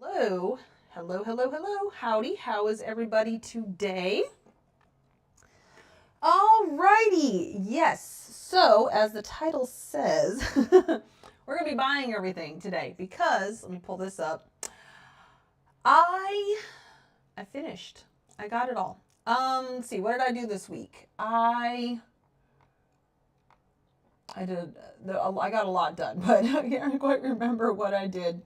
Hello, hello, hello, hello. Howdy, how is everybody today? Alrighty, yes. So, as the title says, we're going to be buying everything today because, let me pull this up. I finished. I got it all. Let's see, what did I do this week? I got a lot done, but I can't quite remember what I did.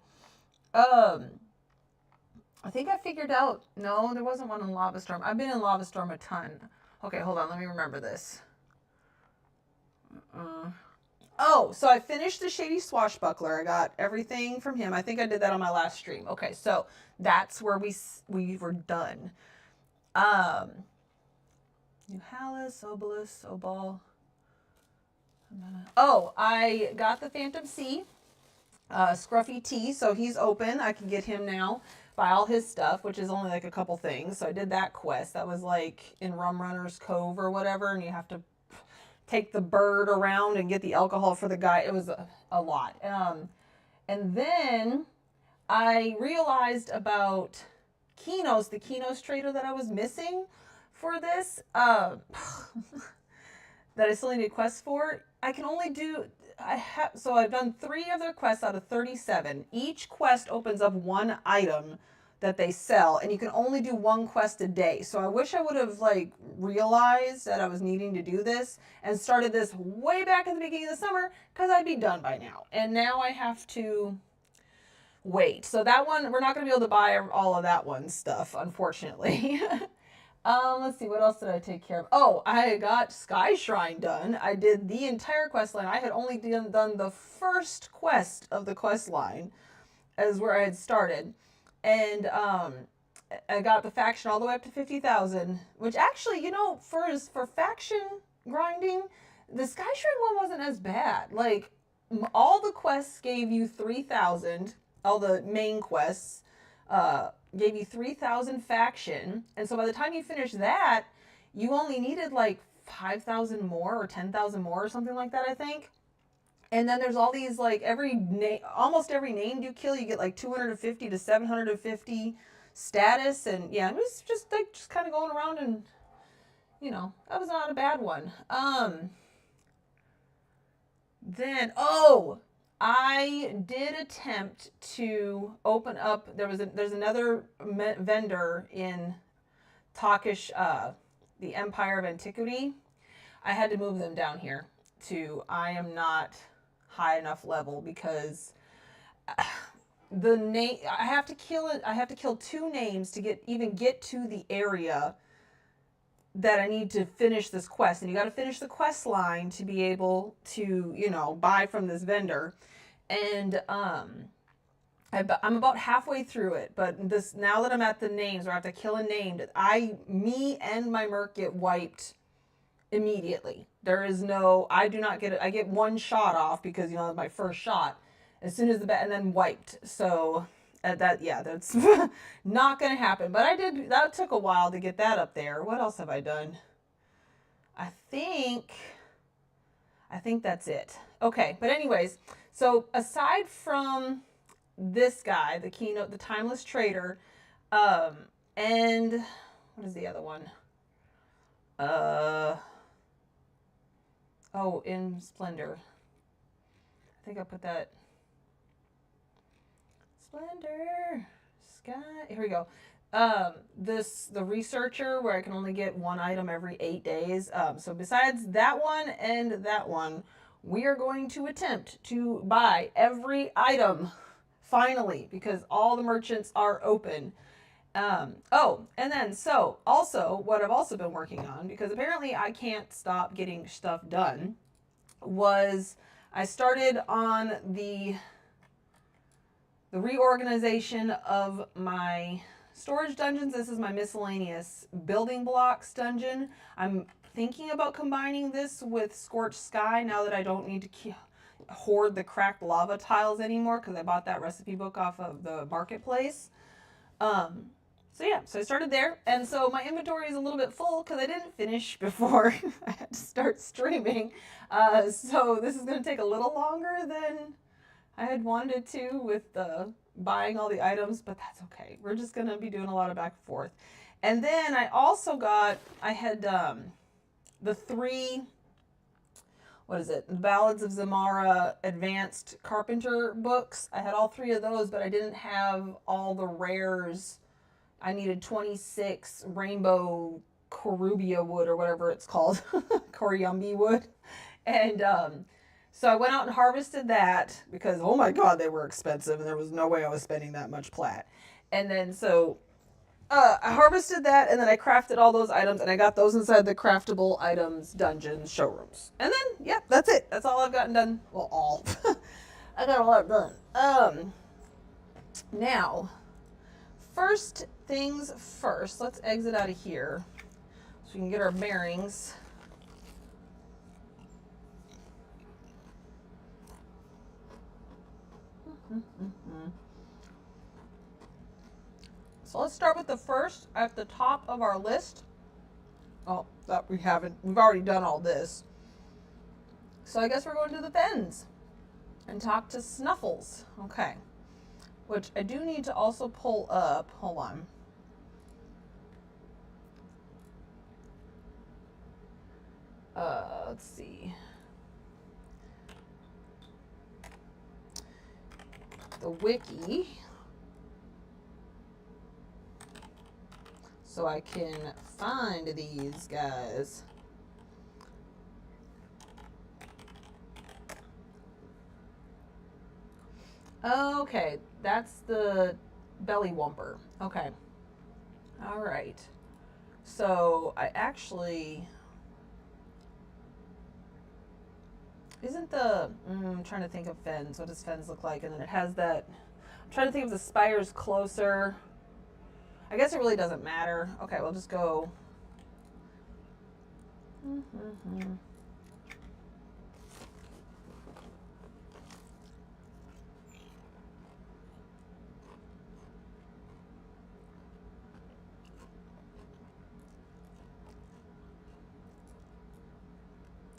I think I figured out, no, there wasn't one in Lava Storm. I've been in Lava Storm a ton. Okay, hold on, let me remember this. Oh, so I finished the Shady Swashbuckler. I got everything from him. I think I did that on my last stream. Okay, so that's where we were done. New Hallis, Obelisk, Obal. Oh, I got the Phantom Sea, Scruffy T, so he's open. I can get him now, buy all his stuff, which is only like a couple things. So I did that quest. That was like in Rum Runner's Cove or whatever, and you have to take the bird around and get the alcohol for the guy. It was a lot. And then I realized about Kinos, the Kinos trader that I was missing for this, that I still need a quest for. I can only do, so I've done 3 of their quests out of 37. Each quest opens up 1 item that they sell, and you can only do 1 quest a day. So I wish I would have like realized that I was needing to do this and started this way back at the beginning of the summer, because I'd be done by now. And now I have to wait. So that one, we're not going to be able to buy all of that one stuff, unfortunately. Let's see, what else did I take care of? Oh, I got Sky Shrine done. I did the entire quest line. I had only done the first quest of the quest line, as where I had started. And I got the faction all the way up to 50,000, which actually, you know, for faction grinding, the Sky Shrine one wasn't as bad. Like, all the quests gave you 3,000, all the main quests, gave you 3,000 faction, and so by the time you finish that, you only needed like 5,000 more or 10,000 more or something like that, I think. And then there's all these, like, almost every name you kill, you get like 250 to 750 status, and yeah, it was just like kind of going around, and you know, that was not a bad one. Then I did attempt to open up. There's another vendor in Talkish, the Empire of Antiquity. I had to move them down here to. I am not high enough level because the name. I have to kill it. I have to kill 2 names to get to the area that I need to finish this quest, and you got to finish the quest line to be able to, you know, buy from this vendor. And I'm about halfway through it, but now that I'm at the names, where I have to kill a name, me and my merc get wiped immediately. There is no, I do not get it. I get 1 shot off because, you know, my first shot as soon as and then wiped. So that's not going to happen. But that took a while to get that up there. What else have I done? I think that's it. Okay, but anyways, so aside from this guy, the Timeless Trader, and what is the other one? In Splendor. I think I put that. Splendor, Sky. Here we go. The researcher, where I can only get 1 item every 8 days. So besides that one and that one, we are going to attempt to buy every item finally, because all the merchants are open. And then so also what I've also been working on, because apparently I can't stop getting stuff done, was I started on the reorganization of my storage dungeons. This is my miscellaneous building blocks dungeon. I'm thinking about combining this with Scorched Sky now that I don't need to hoard the cracked lava tiles anymore, because I bought that recipe book off of the marketplace. So yeah, so I started there, and so my inventory is a little bit full because I didn't finish before I had to start streaming. So this is going to take a little longer than I had wanted to with buying all the items, but that's okay. We're just going to be doing a lot of back and forth. And then I also got, I had the 3, what is it? Ballads of Zamara Advanced Carpenter books. I had all 3 of those, but I didn't have all the rares. I needed 26 rainbow corubia wood or whatever it's called, coriumbi wood. And so I went out and harvested that because, oh my God, they were expensive and there was no way I was spending that much plat. And then so I harvested that and then I crafted all those items and I got those inside the craftable items dungeons showrooms. And then, yeah, that's it. That's all I've gotten done. Well, all. I got a lot done. Now, first things first, let's exit out of here so we can get our bearings. So let's start with the first at the top of our list. Oh, that we haven't, we've already done all this. So I guess we're going to the Fens and talk to Snuffles. Okay. Which I do need to also pull up. Hold on. Let's see. The wiki. So I can find these guys. Okay, that's the belly whumper. Okay. All right. So I actually... Isn't the... I'm trying to think of Fens. What does Fens look like? And then it has that... I'm trying to think if the spire's closer. I guess it really doesn't matter. Okay, we'll just go...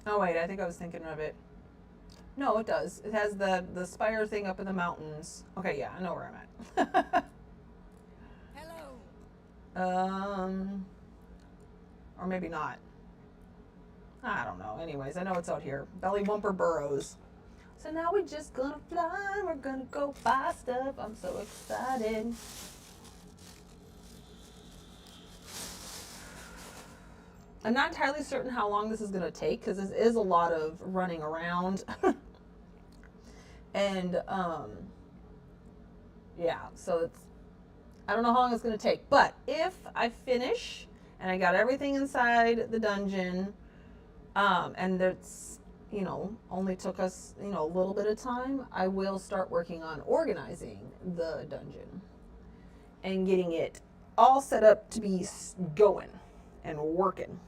Oh wait, I think I was thinking of it. No, it does. It has the spire thing up in the mountains. Okay, yeah, I know where I'm at. Hello. Or maybe not. I don't know. Anyways, I know it's out here. Belly Whumper Burrows. So now we're just gonna fly. We're gonna go buy stuff. I'm so excited. I'm not entirely certain how long this is going to take because this is a lot of running around. And, yeah, so it's, I don't know how long it's going to take. But if I finish and I got everything inside the dungeon, and it's, you know, only took us, you know, a little bit of time, I will start working on organizing the dungeon and getting it all set up to be going and working.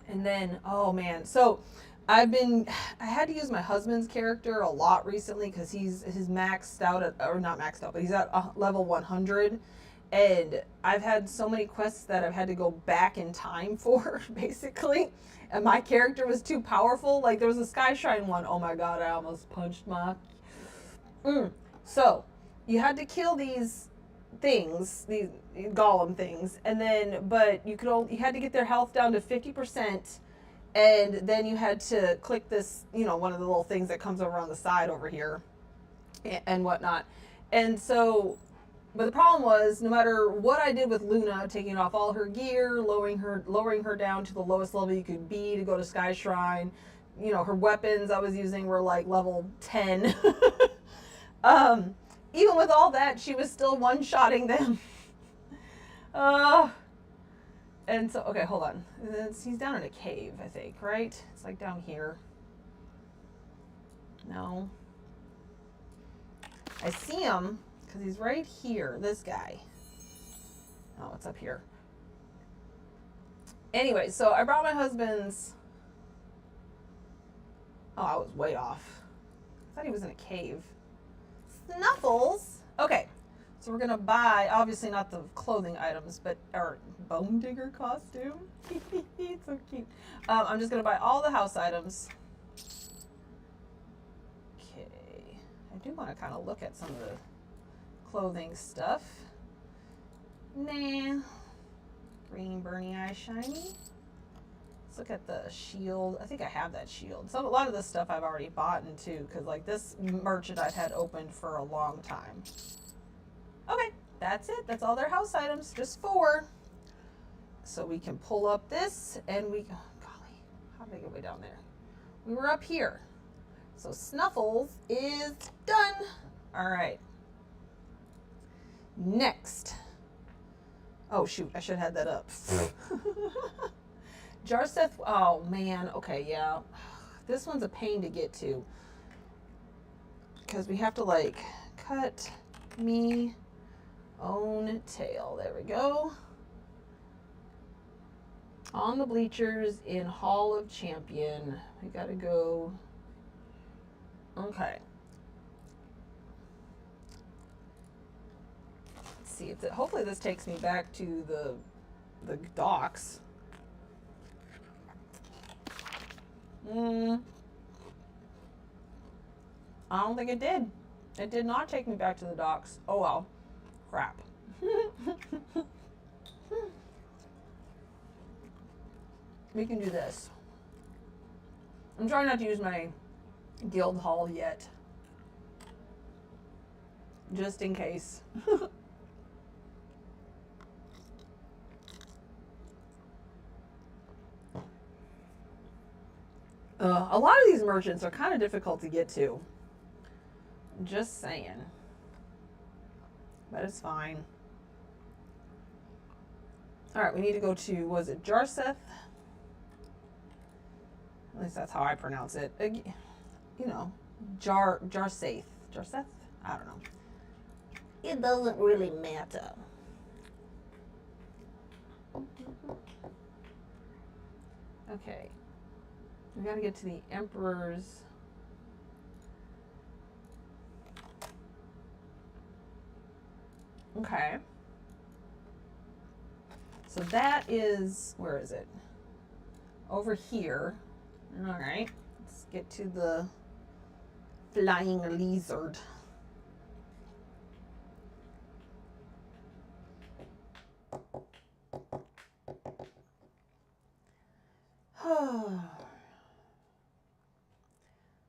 And then, oh man, so I had to use my husband's character a lot recently because he's maxed out at, or not maxed out, but he's at level 100. And I've had so many quests that I've had to go back in time for, basically. And my character was too powerful. Like there was a Sky Shrine one. Oh my God, I almost punched my... So you had to kill these things, these golem things, and then but you had to get their health down to 50%, and then you had to click this, you know, one of the little things that comes over on the side over here and whatnot. And so, but the problem was, no matter what I did with Luna, taking off all her gear, lowering her down to the lowest level you could be to go to Sky Shrine, you know, her weapons I was using were like level 10. Even with all that, she was still one-shotting them. And so, okay, hold on. He's down in a cave, I think, right? It's like down here. No. I see him, because he's right here, this guy. Oh, it's up here. Anyway, so I brought my husband's... Oh, I was way off. I thought he was in a cave. Snuffles. Okay, so we're gonna buy, obviously not the clothing items, but our bone digger costume. It's so cute. I'm just gonna buy all the house items. I do want to kind of look at some of the clothing stuff. Nah. Green Bernie Eye Shiny. Let's look at the shield. I think I have that shield. A lot of this stuff I've already bought into, because like this merchant I've had opened for a long time. Okay, that's it. That's all their house items, just 4. So we can pull up this and we, oh, golly, how did I get way down there? We were up here. So Snuffles is done. All right. Next. Oh shoot, I should have had that up. Jarseth, oh man, okay, yeah. This one's a pain to get to. Because we have to like cut me own tail. There we go. On the bleachers in Hall of Champion. We gotta go. Okay. Let's see if hopefully this takes me back to the docks. I don't think it did. It did not take me back to the docks. Oh well. Crap. We can do this. I'm trying not to use my guild hall yet. Just in case. A lot of these merchants are kind of difficult to get to. Just saying. But it's fine. Alright, we need to go to, was it Jarseth? At least that's how I pronounce it. You know, Jarseth. Jarseth? I don't know. It doesn't really matter. Okay. We gotta get to the Emperor's. Okay. So that is, where is it? Over here. All right. Let's get to the flying lizard.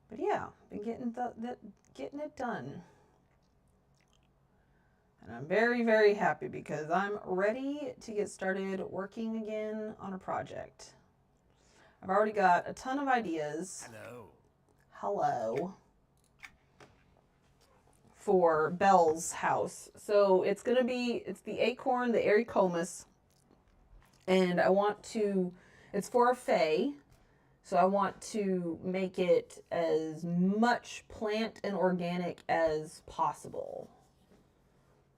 But yeah, been getting it done. And I'm very, very happy because I'm ready to get started working again on a project. I've already got a ton of ideas. Hello. For Belle's house. So it's going to be, it's the acorn, the Ericomus. And I want to, it's for a fae. So I want to make it as much plant and organic as possible.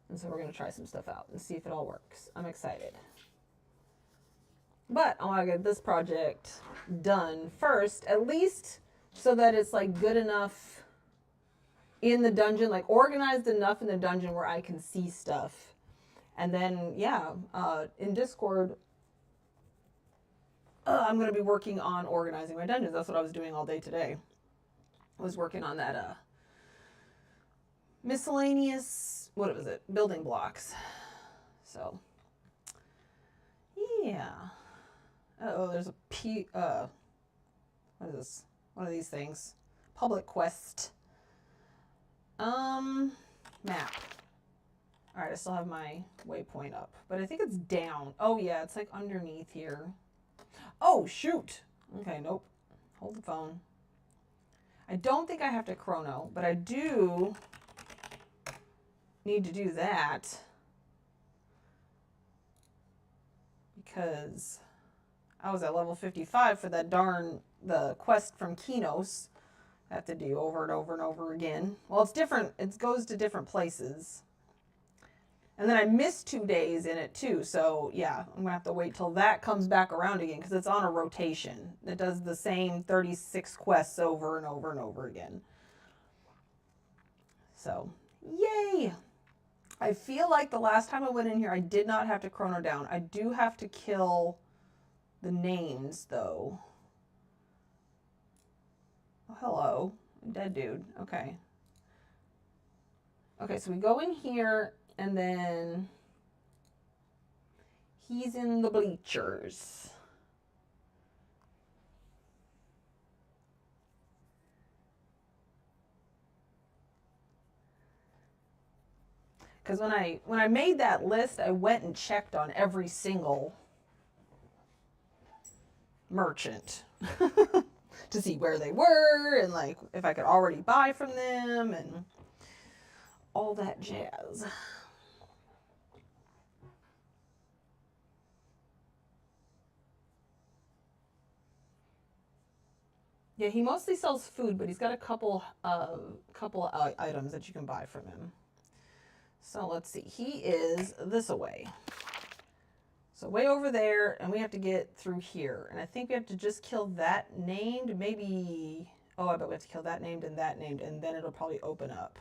And so we're going to try some stuff out and see if it all works. I'm excited. But I want to get this project done first, at least so that it's like good enough in the dungeon, like organized enough in the dungeon where I can see stuff. And then, yeah, in Discord, I'm going to be working on organizing my dungeons. That's what I was doing all day today. I was working on that miscellaneous, what was it, building blocks. So, yeah. Oh, there's a what is this? One of these things. Public quest. Map. All right, I still have my waypoint up, but I think it's down. Oh yeah, it's like underneath here. Oh shoot. Okay, nope. Hold the phone. I don't think I have to chrono, but I do need to do that because I was at level 55 for that the quest from Kinos. I have to do over and over and over again. Well, it's different. It goes to different places. And then I missed 2 days in it too. So yeah, I'm gonna have to wait till that comes back around again because it's on a rotation. It does the same 36 quests over and over and over again. So, yay! I feel like the last time I went in here, I did not have to chrono down. I do have to kill the names though. Oh, hello. Dead dude. Okay. Okay, so we go in here and then he's in the bleachers. Because when I made that list, I went and checked on every single merchant to see where they were and like if I could already buy from them and all that jazz. Yeah, he mostly sells food, but he's got a couple items that you can buy from him. So let's see. He is this away. So way over there, and we have to get through here. And I think we have to just kill that named, maybe... Oh, I bet we have to kill that named, and then it'll probably open up.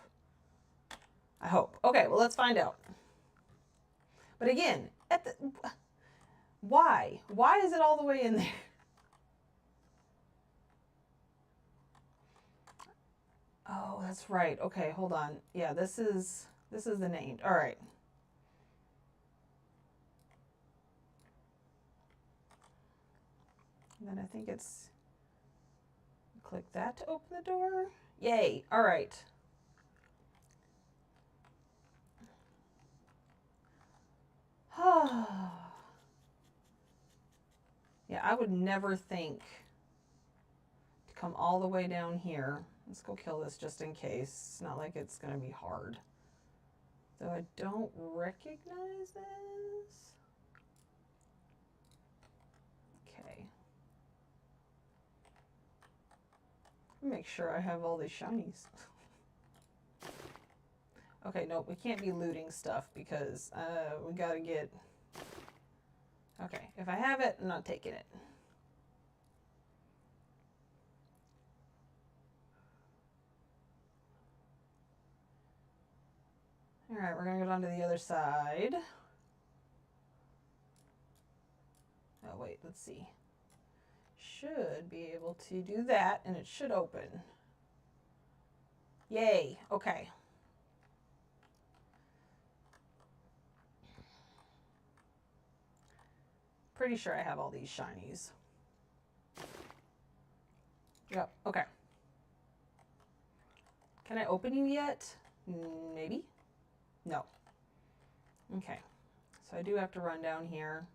I hope. Okay, well, let's find out. But again, why? Why is it all the way in there? Oh, that's right. Okay, hold on. Yeah, this is the named. All right. And then I think it's click that to open the door. Yay. All right. Yeah, I would never think to come all the way down here. Let's go kill this just in case. It's not like it's going to be hard. Though I don't recognize this. Okay. Make sure I have all these shinies. Okay, nope, we can't be looting stuff because we gotta get... Okay, if I have it, I'm not taking it. All right, we're gonna go down to the other side. Oh, wait, let's see. Should be able to do that, and it should open. Yay, okay. Pretty sure I have all these shinies. Yep, okay. Can I open you yet? Maybe? No. Okay, so I do have to run down here.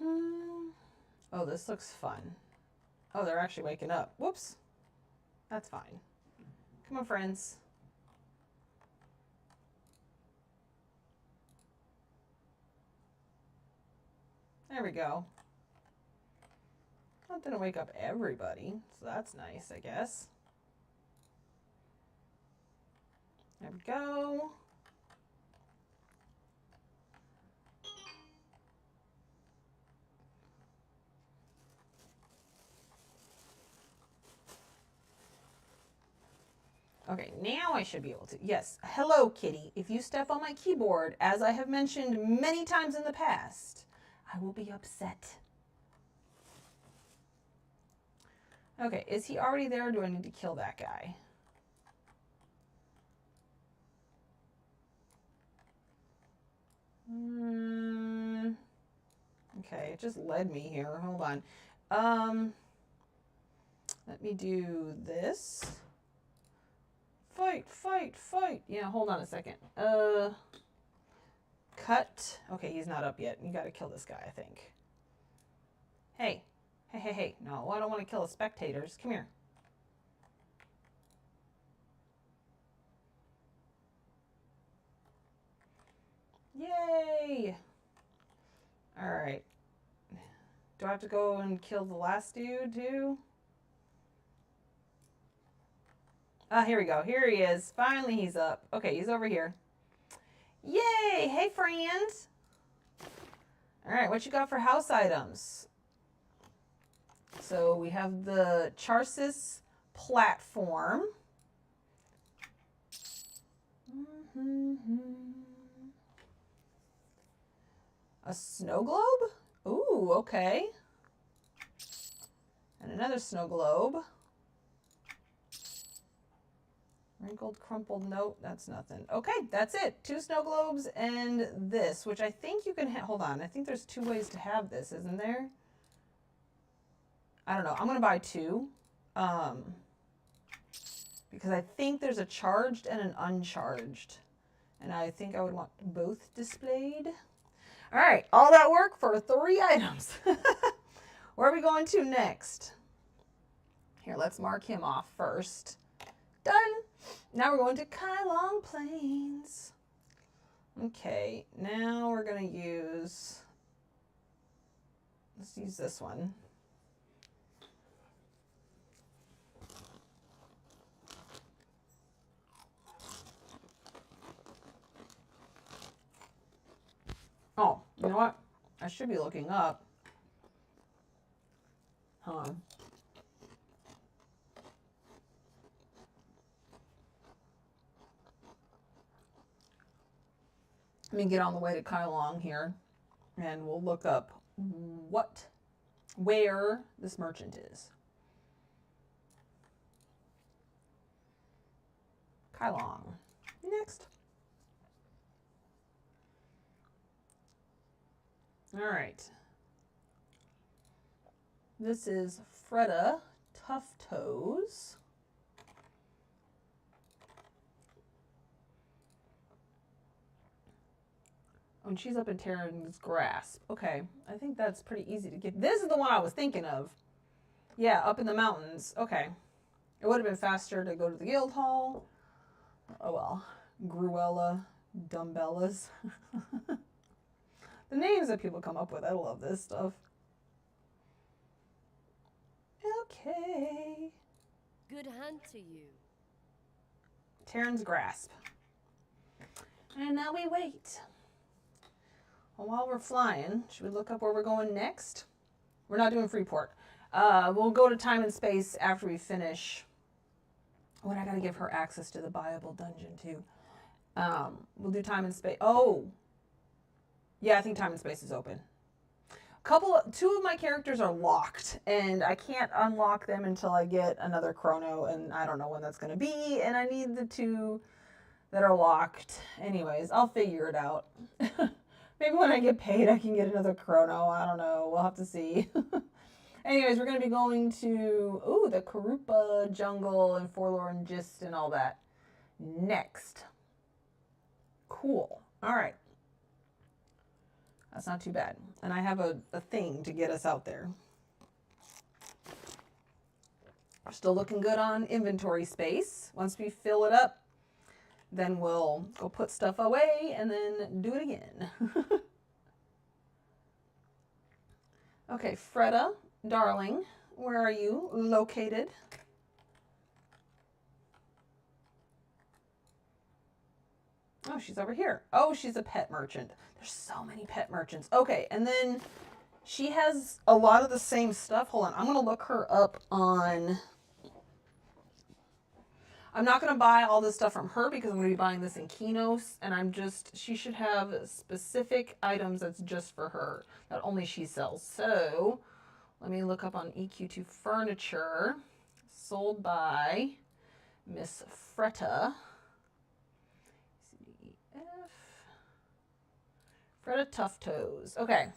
Oh, this looks fun. Oh, they're actually waking up. Whoops. That's fine. Come on, friends. There we go. Not gonna wake up everybody, so that's nice, I guess. There we go. Okay, now I should be able to. Yes, hello, kitty. If you step on my keyboard, as I have mentioned many times in the past, I will be upset. Okay, is he already there or do I need to kill that guy? Okay, it just led me here. Hold on. Let me do this. Fight, fight, fight. Yeah, hold on a second. Cut. Okay, he's not up yet. You gotta kill this guy, I think. Hey. Hey, hey, hey. No, I don't want to kill the spectators. Come here. Yay! Alright. Do I have to go and kill the last dude, too? Ah, here we go. Here he is. Finally, he's up. Okay, he's over here. Yay! Hey, friends! Alright, what you got for house items? So we have the Charsis platform. A snow globe? Ooh, okay. And another snow globe. Wrinkled, crumpled, nope, that's nothing. Okay, that's it. 2 snow globes and this, which I think you can hold on. I think there's 2 ways to have this, isn't there? I don't know. I'm going to buy 2. Because I think there's a charged and an uncharged. And I think I would want both displayed. All right, all that work for 3 items. Where are we going to next? Here, let's mark him off first. Done. Now we're going to Kylong Plains. Okay, now we're going to use, let's use this one. Oh, you know what? I should be looking up. Hold on. Let me get on the way to Kylong here, and we'll look up where this merchant is. Kylong. Next. All right. This is Freda Tough Toes. Oh, and she's up in Terran's grasp. Okay, I think that's pretty easy to get. This is the one I was thinking of. Yeah, up in the mountains. Okay. It would have been faster to go to the guild hall. Oh well. Gruella, Dumbellas. The names that people come up with, I love this stuff. Okay. Good hunt to you. Terran's grasp. And now we wait. Well, while we're flying, should we look up where we're going next? We're not doing Freeport. We'll go to time and space after we finish. Oh, and I gotta give her access to the buyable dungeon too. We'll do time and space. Oh, yeah, I think time and space is open. Two of my characters are locked, and I can't unlock them until I get another chrono, and I don't know when that's gonna be. And I need the 2 that are locked. Anyways, I'll figure it out. Maybe when I get paid, I can get another chrono. I don't know. We'll have to see. Anyways, we're going to be going to, the Karupa jungle and Forlorn Gist and all that next. Cool. All right. That's not too bad. And I have a thing to get us out there. We're still looking good on inventory space. Once we fill it up, then we'll go put stuff away and then do it again. Okay, Freda, darling, where are you located? Oh, she's over here. Oh, she's a pet merchant. There's so many pet merchants. Okay, and then she has a lot of the same stuff. Hold on, I'm going to look her up on... I'm not going to buy all this stuff from her because I'm going to be buying this in Kinos, and she should have specific items that's just for her, that only she sells. So, let me look up on EQ2 Furniture, sold by Miss Freda. CDF. Freda Tough Toes. Okay.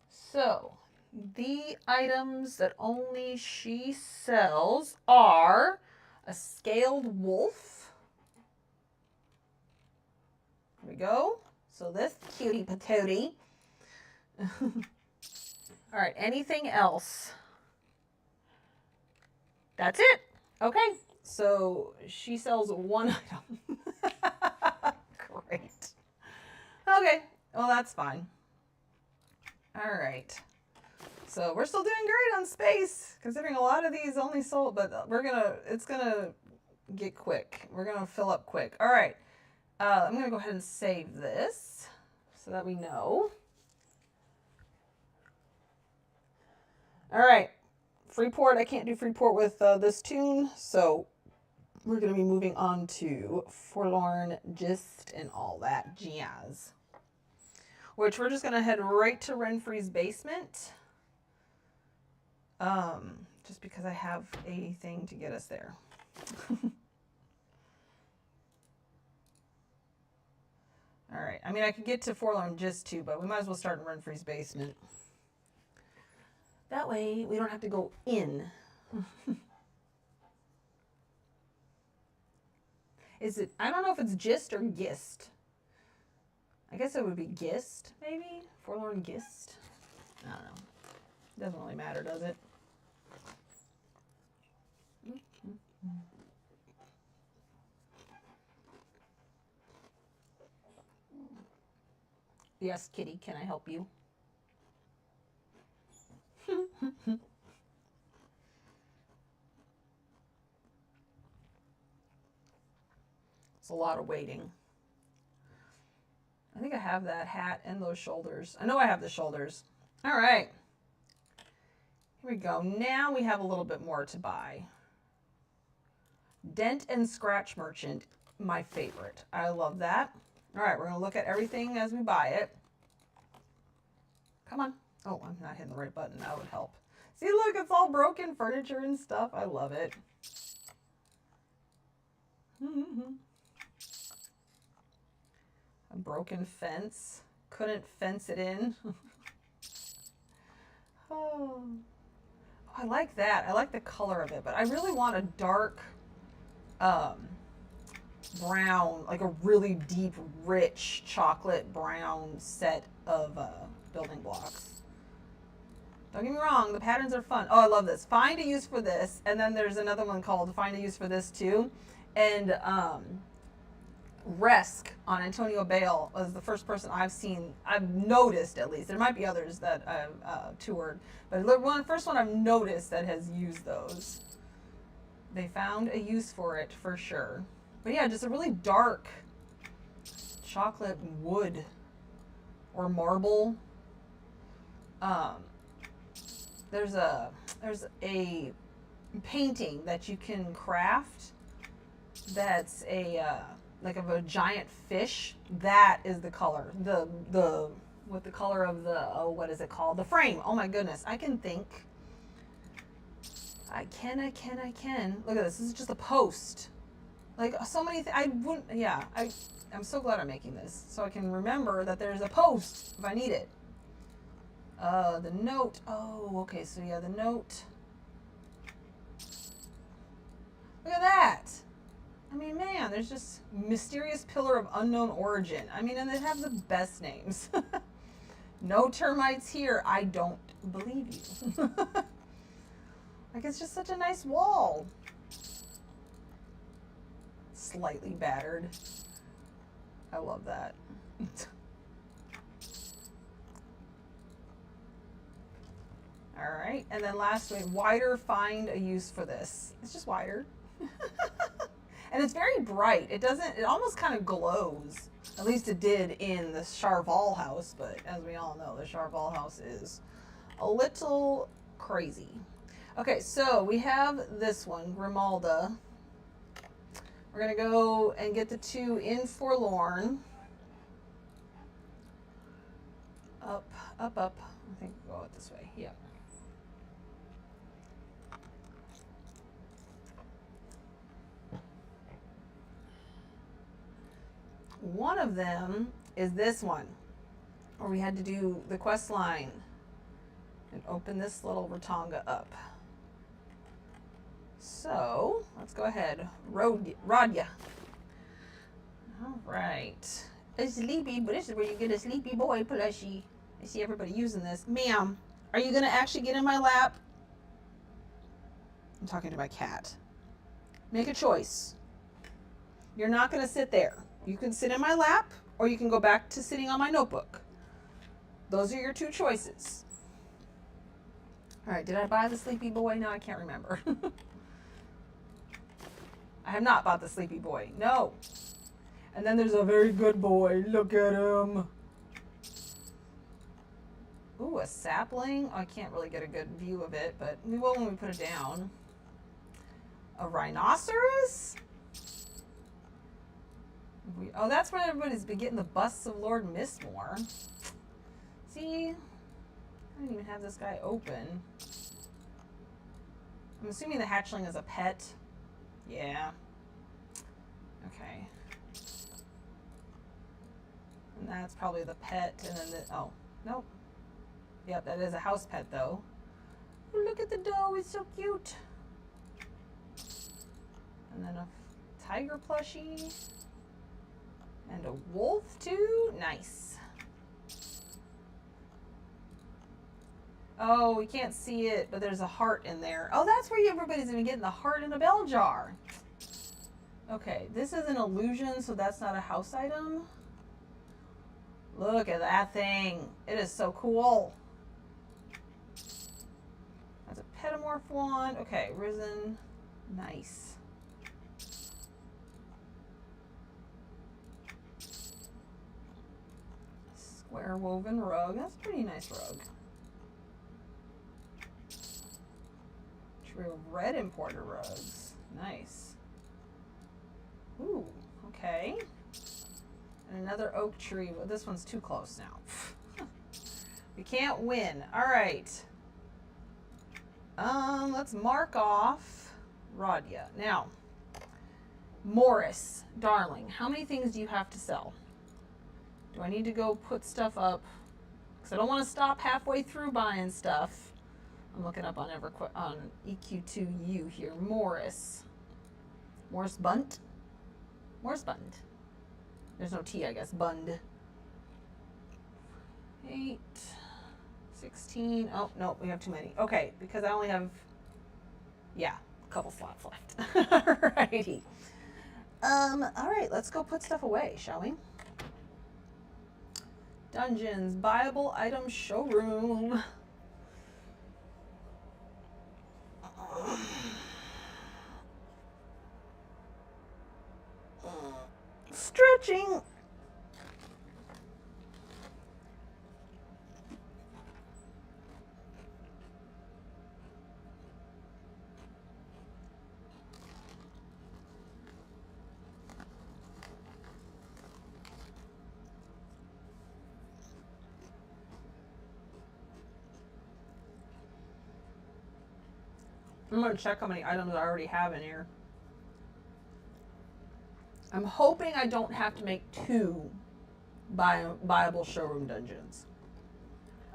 So, the items that only she sells are a scaled wolf. There we go. So this cutie patootie. All right, anything else? That's it. Okay, so she sells 1 item. Great. Okay, well that's fine. All right. So we're still doing great on space, considering a lot of these only sold, but it's gonna get quick. We're gonna fill up quick. All right, I'm gonna go ahead and save this so that we know. All right, Freeport, I can't do Freeport with this tune, so we're gonna be moving on to Forlorn Gist and all that jazz, which we're just gonna head right to Renfrey's basement. Just because I have a thing to get us there. All right. I mean, I could get to Forlorn Gist too, but we might as well start in Renfrey's basement. That way, we don't have to go in. Is it? I don't know if it's Gist or Gist. I guess it would be Gist, maybe? Forlorn Gist? I don't know. Doesn't really matter, does it? Yes, kitty, can I help you? It's a lot of waiting. I think I have that hat and those shoulders. I know I have the shoulders. All right. Here we go. Now we have a little bit more to buy. Dent and Scratch Merchant, my favorite. I love that. All right, we're going to look at everything as we buy it. Come on. Oh, I'm not hitting the right button. That would help. See, look, it's all broken furniture and stuff. I love it. A broken fence. Couldn't fence it in. Oh, I like that. I like the color of it, but I really want a dark brown, like a really deep, rich chocolate brown set of building blocks. Don't get me wrong, the patterns are fun. Oh, I love this. Find a use for this. And then there's another one called Find a Use for This too. And Resk on Antonio Bale was the first person I've noticed at least. There might be others that I've toured. But the first one I've noticed that has used those. They found a use for it for sure. But yeah, just a really dark chocolate wood or marble. There's a painting that you can craft that's like of a giant fish. That is the color. What the color of the, oh, what is it called? The frame. Oh my goodness. I can think. I can. Look at this. This is just a post. Like so many I wouldn't, yeah. I'm so glad I'm making this. So I can remember that there's a post if I need it. The note. Oh, okay. So yeah, the note. Look at that. I mean, man, there's just mysterious pillar of unknown origin. I mean, and they have the best names. No termites here. I don't believe you. Like, it's just such a nice wall. Slightly battered. I love that. All right, and then last one, wider, find a use for this. It's just wider. And it's very bright. It almost kind of glows. At least it did in the Charval house, but as we all know, the Charval house is a little crazy. Okay, so we have this one, Grimalda. We're gonna go and get the two in Forlorn. Up. I think we'll go it this way, yep. One of them is this one, where we had to do the quest line and open this little Rotanga up. So let's go ahead, Rodya. All right, a sleepy, but this is where you get a sleepy boy plushie. I see everybody using this. Ma'am, are you gonna actually get in my lap? I'm talking to my cat. Make a choice. You're not gonna sit there. You can sit in my lap, or you can go back to sitting on my notebook. Those are your two choices. All right, did I buy the sleepy boy? No, I can't remember. I have not bought the sleepy boy. No. And then there's a very good boy. Look at him. Ooh, a sapling. Oh, I can't really get a good view of it, but we will when we put it down. A rhinoceros? Oh, that's where everybody's been getting the busts of Lord Mistmore. See? I didn't even have this guy open. I'm assuming the hatchling is a pet. Yeah. Okay. And that's probably the pet, and then the, oh, nope. Yep, that is a house pet though. Oh, look at the doe, it's so cute. And then a tiger plushie. And a wolf too, nice. Oh, we can't see it, but there's a heart in there. Oh, that's where everybody's gonna get the heart in a bell jar. Okay, this is an illusion, so that's not a house item. Look at that thing. It is so cool. That's a petamorph one. Okay, risen. Nice. Square woven rug. That's a pretty nice rug. True red importer rugs. Nice. Ooh, okay. And another oak tree. Well, this one's too close now. We can't win. All right. Let's mark off Radia. Now, Morris, darling, how many things do you have to sell? Do I need to go put stuff up? Because I don't want to stop halfway through buying stuff. I'm looking up on EverQuest on EQ2U here. Morris Bunt. Morris Bund. There's no T, I guess. Bund. 8, 16. Oh, no, we have too many. Okay, because I only have, yeah, a couple slots left. Alrighty. All right, let's go put stuff away, shall we? Dungeons, buyable item showroom. Stretching. I'm going to check how many items I already have in here. I'm hoping I don't have to make 2 buyable showroom dungeons.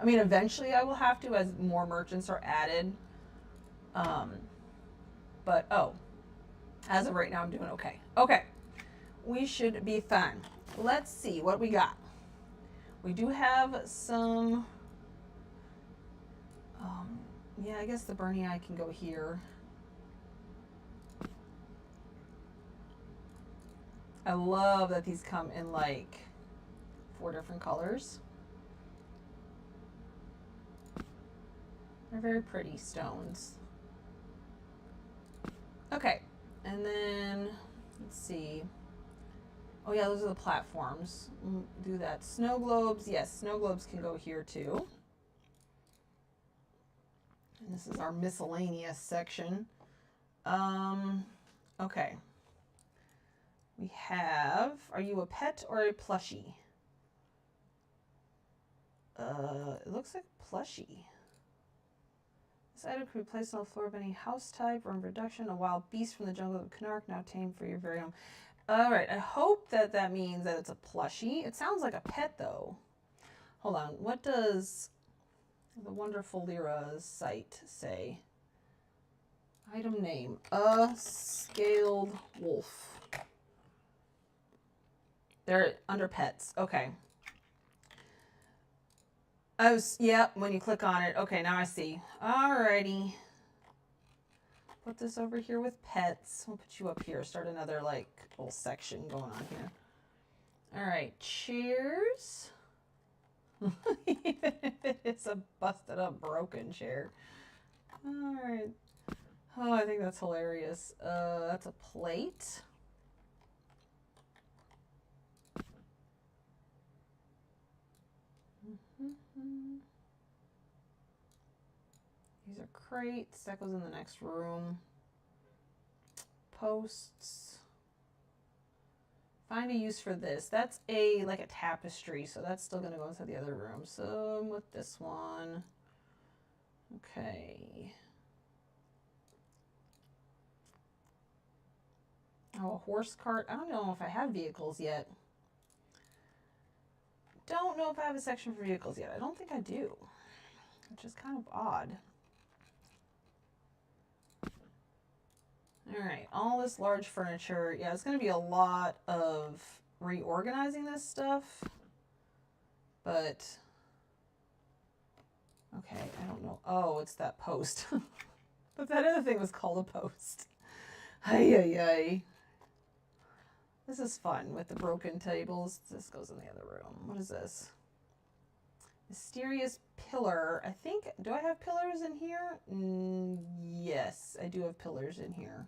I mean, eventually I will have to as more merchants are added. But, oh, as of right now, I'm doing okay. Okay, we should be fine. Let's see what we got. We do have some, yeah, I guess the Burning Eye can go here. I love that these come in like 4 different colors. They're very pretty stones. Okay, and then let's see. Oh yeah, those are the platforms. Do that. Snow globes. Yes, snow globes can go here too. And this is our miscellaneous section. Okay. We have, are you a pet or a plushie? It looks like plushie. This item can be placed on the floor of any house type or in reduction. A wild beast from the jungle of Canark, now tamed for your very own. All right, I hope that that means that it's a plushie. It sounds like a pet though. Hold on, what does the wonderful Lyra's site say? Item name, a scaled wolf. They're under pets, okay. Yeah, when you click on it. Okay, now I see. Alrighty. Put this over here with pets. We'll put you up here. Start another like little section going on here. Alright, cheers. Even if it's a busted up broken chair. Alright. Oh, I think that's hilarious. That's a plate. These are crates. That goes in the next room. Posts. Find a use for this. That's like a tapestry, so that's still gonna go inside the other room. So with this one. Okay. Oh, a horse cart. I don't know if I have vehicles yet. Don't know if I have a section for vehicles yet. I don't think I do, which is kind of odd. All right, all this large furniture. Yeah, it's going to be a lot of reorganizing this stuff, but okay, I don't know. Oh, it's that post. But that other thing was called a post. Ay, ay, ay. This is fun with the broken tables. This goes in the other room. What is this? Mysterious pillar. I think, do I have pillars in here? Yes, I do have pillars in here.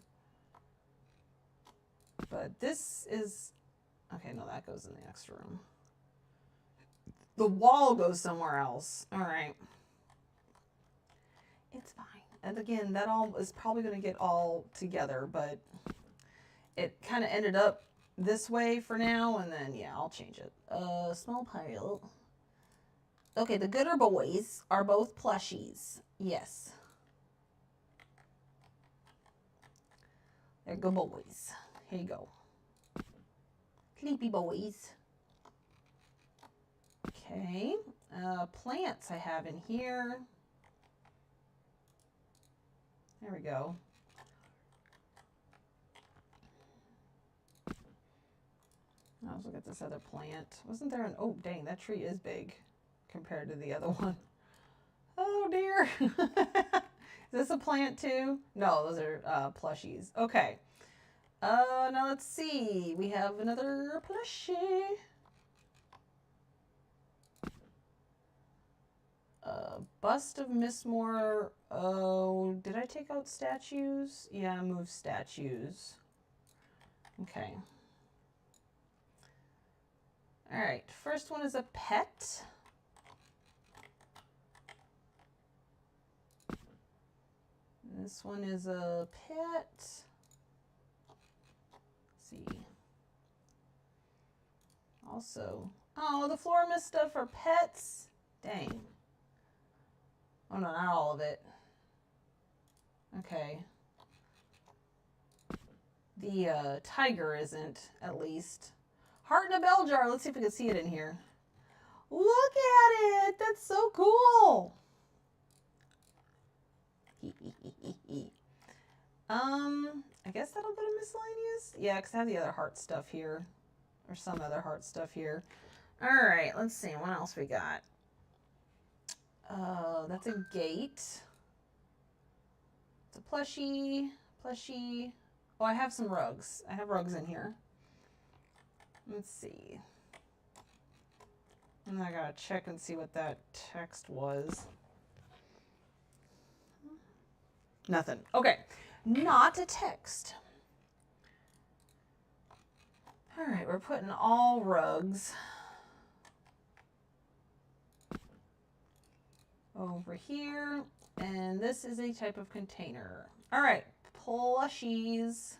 But this is, okay, no, that goes in the next room. The wall goes somewhere else. All right. It's fine. And again, that all is probably going to get all together, but it kind of ended up this way for now, and then, yeah, I'll change it. Small pile. Okay, the Gooder Boys are both plushies. Yes. They're good boys. Here you go. Sleepy boys. Okay. Plants I have in here. There we go. Let's look at this other plant. Wasn't there an, oh dang, that tree is big compared to the other one. Oh dear. Is this a plant too? No, those are plushies. Okay. Now let's see. We have another plushie. Bust of Miss Moore. Oh, did I take out statues? Yeah, I moved statues. Okay. All right, first one is a pet. This one is a pet. Let's see. Also, oh, the Florima stuff are pets. Dang. Oh no, not all of it. Okay. The tiger isn't, at least. Heart in a bell jar. Let's see if we can see it in here. Look at it. That's so cool. I guess that'll go to miscellaneous. Yeah, because I have the other heart stuff here. Or some other heart stuff here. All right, let's see. What else we got? That's a gate. It's a plushie. Plushie. Oh, I have some rugs. I have rugs in here. Let's see. And I gotta check and see what that text was. Nothing. Okay. Not a text. All right, we're putting all rugs over here. And this is a type of container. All right, plushies.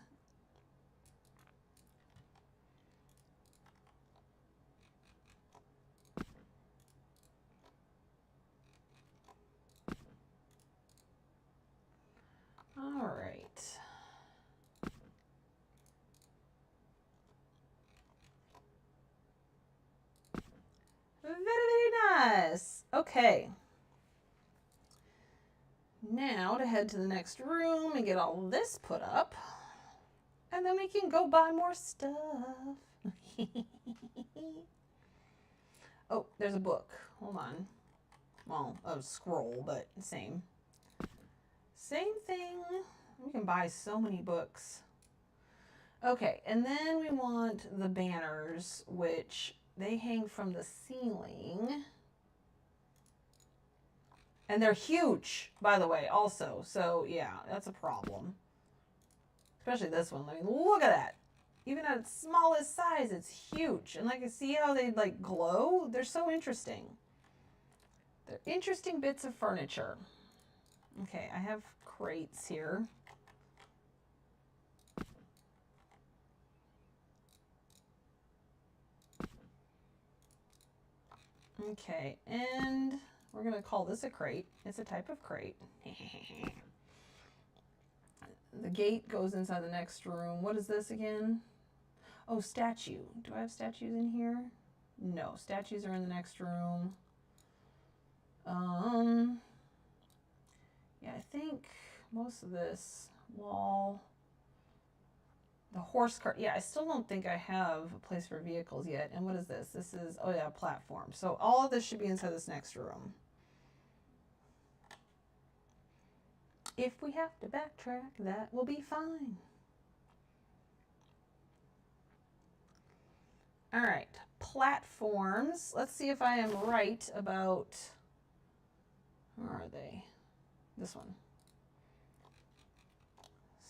All right. Very, very nice. Okay. Now to head to the next room and get all this put up. And then we can go buy more stuff. Oh, there's a book. Hold on. Well, a scroll, but same. Same thing. We can buy so many books. Okay, and then we want the banners, which they hang from the ceiling. And they're huge, by the way, also. So, yeah, that's a problem. Especially this one. I mean, look at that. Even at its smallest size, it's huge. And, like, see how they, like, glow? They're so interesting. They're interesting bits of furniture. Okay, I have crates here. Okay, and we're going to call this a crate. It's a type of crate. The gate goes inside the next room. What is this again? Oh, statue. Do I have statues in here? No, statues are in the next room. Yeah, I think most of this wall, the horse cart. Yeah, I still don't think I have a place for vehicles yet. And what is this? This is, oh yeah, a platform. So all of this should be inside this next room. If we have to backtrack, that will be fine. All right, platforms. Let's see if I am right about, where are they? This one.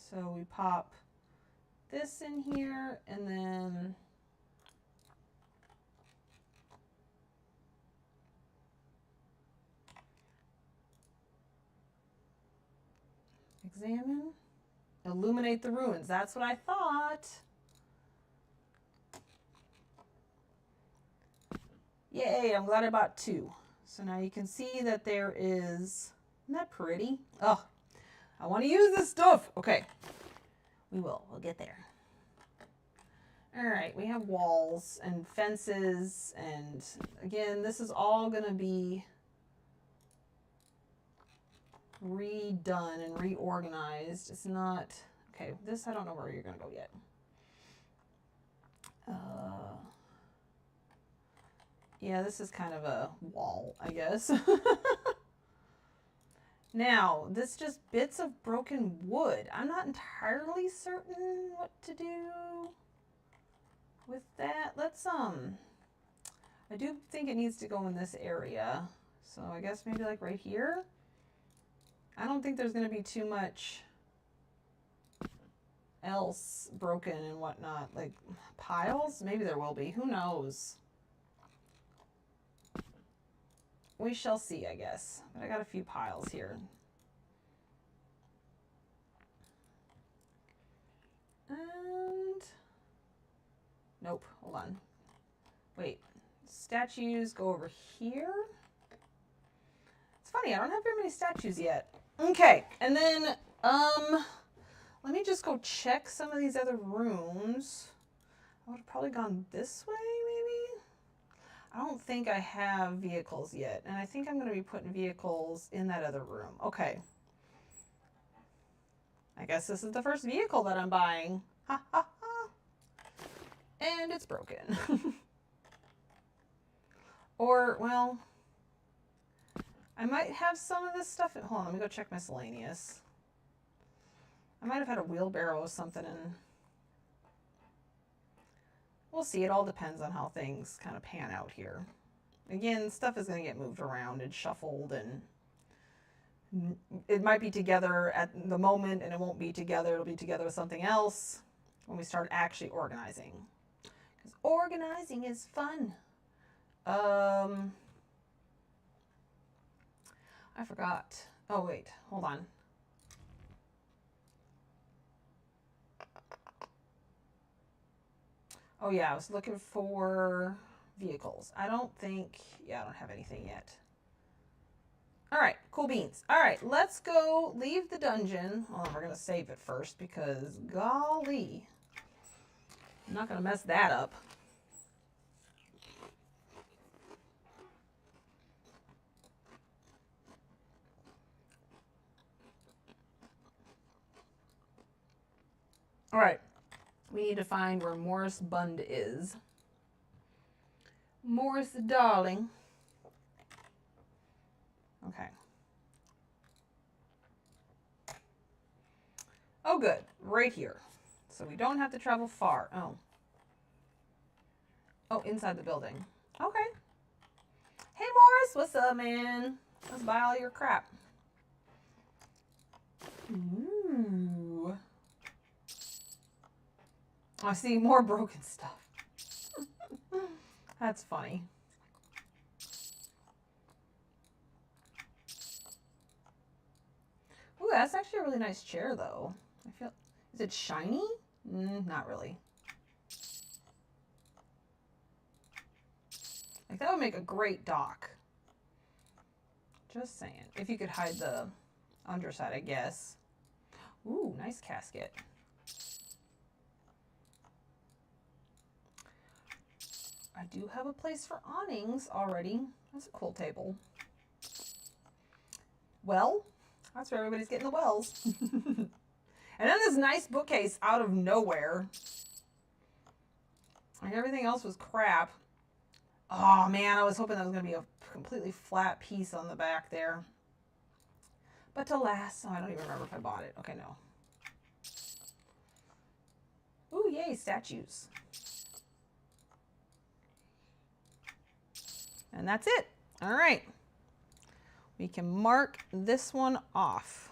So we pop this in here and then examine, illuminate the ruins. That's what I thought. Yay, I'm glad I bought 2. So now you can see that there is, isn't that pretty? Oh, I want to use this stuff. Okay, we'll get there. All right, we have walls and fences, and again, this is all gonna be redone and reorganized. It's not, okay, this I don't know where you're gonna go yet. Yeah, this is kind of a wall, I guess. Now, this just bits of broken wood. I'm not entirely certain what to do with that. Let's, I do think it needs to go in this area. So I guess maybe like right here. I don't think there's going to be too much else broken and whatnot. Like piles? Maybe there will be. Who knows? We shall see, I guess. But I got a few piles here. And nope, hold on. Wait, statues go over here. It's funny, I don't have very many statues yet. Okay, and then let me just go check some of these other rooms. I would have probably gone this way, maybe. I don't think I have vehicles yet, and I think I'm going to be putting vehicles in that other room. Okay. I guess this is the first vehicle that I'm buying. Ha ha ha. And it's broken. Or, well, I might have some of this stuff. Hold on, let me go check miscellaneous. I might have had a wheelbarrow or something in. We'll see. It all depends on how things kind of pan out here. Again, stuff is going to get moved around and shuffled, and it might be together at the moment and it won't be together. It'll be together with something else when we start actually organizing. Because organizing is fun. I forgot. Oh, wait. Hold on. Oh, yeah. I was looking for vehicles. I don't think... Yeah, I don't have anything yet. All right. Cool beans. All right. Let's go leave the dungeon. Oh, we're going to save it first because, golly, I'm not going to mess that up. All right. We need to find where Morris Bund is. Morris, darling. Okay. Oh, good. Right here. So we don't have to travel far. Oh. Oh, inside the building. Okay. Hey, Morris. What's up, man? Let's buy all your crap. Ooh. I see more broken stuff. That's funny. Ooh, that's actually a really nice chair, though. I feel. Is it shiny? Not really. Like, that would make a great dock. Just saying. If you could hide the underside, I guess. Ooh, nice casket. I do have a place for awnings already. That's a cool table. Well, that's where everybody's getting the wells. And then this nice bookcase out of nowhere. And everything else was crap. Oh man, I was hoping that was going to be a completely flat piece on the back there. But alas, oh, I don't even remember if I bought it. Okay, no. Ooh, yay, statues. And that's it. All right. We can mark this one off.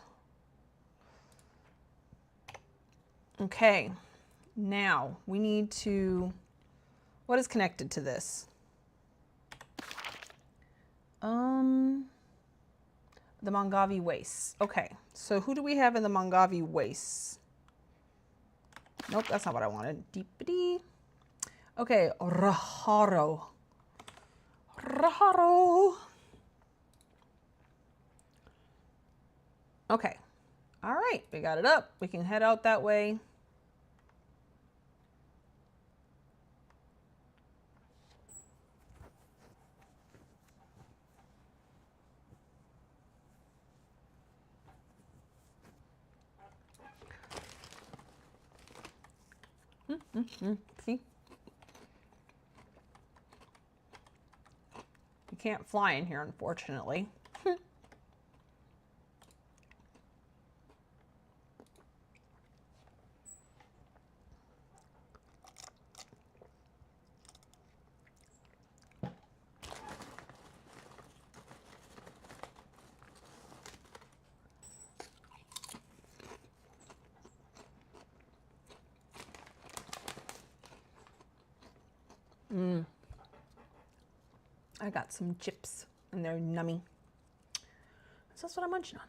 Okay. Now we need to, what is connected to this? The Mongave wastes. Okay. So who do we have in the Mongave wastes? Nope, that's not what I wanted. Deepity. Okay, Raharo. Raharo. Okay. All right, we got it up. We can head out that way. See? You can't fly in here, unfortunately. I got some chips and they're nummy. So that's what I'm munching on.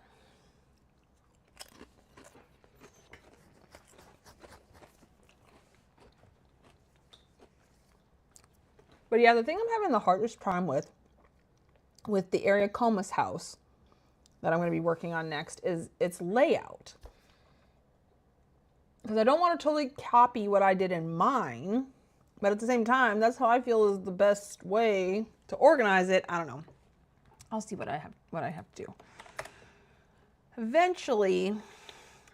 But yeah, the thing I'm having the hardest time with the area Comus house that I'm going to be working on next is its layout. Because I don't want to totally copy what I did in mine, but at the same time, that's how I feel is the best way to organize it. I don't know. I'll see what I have to do. Eventually,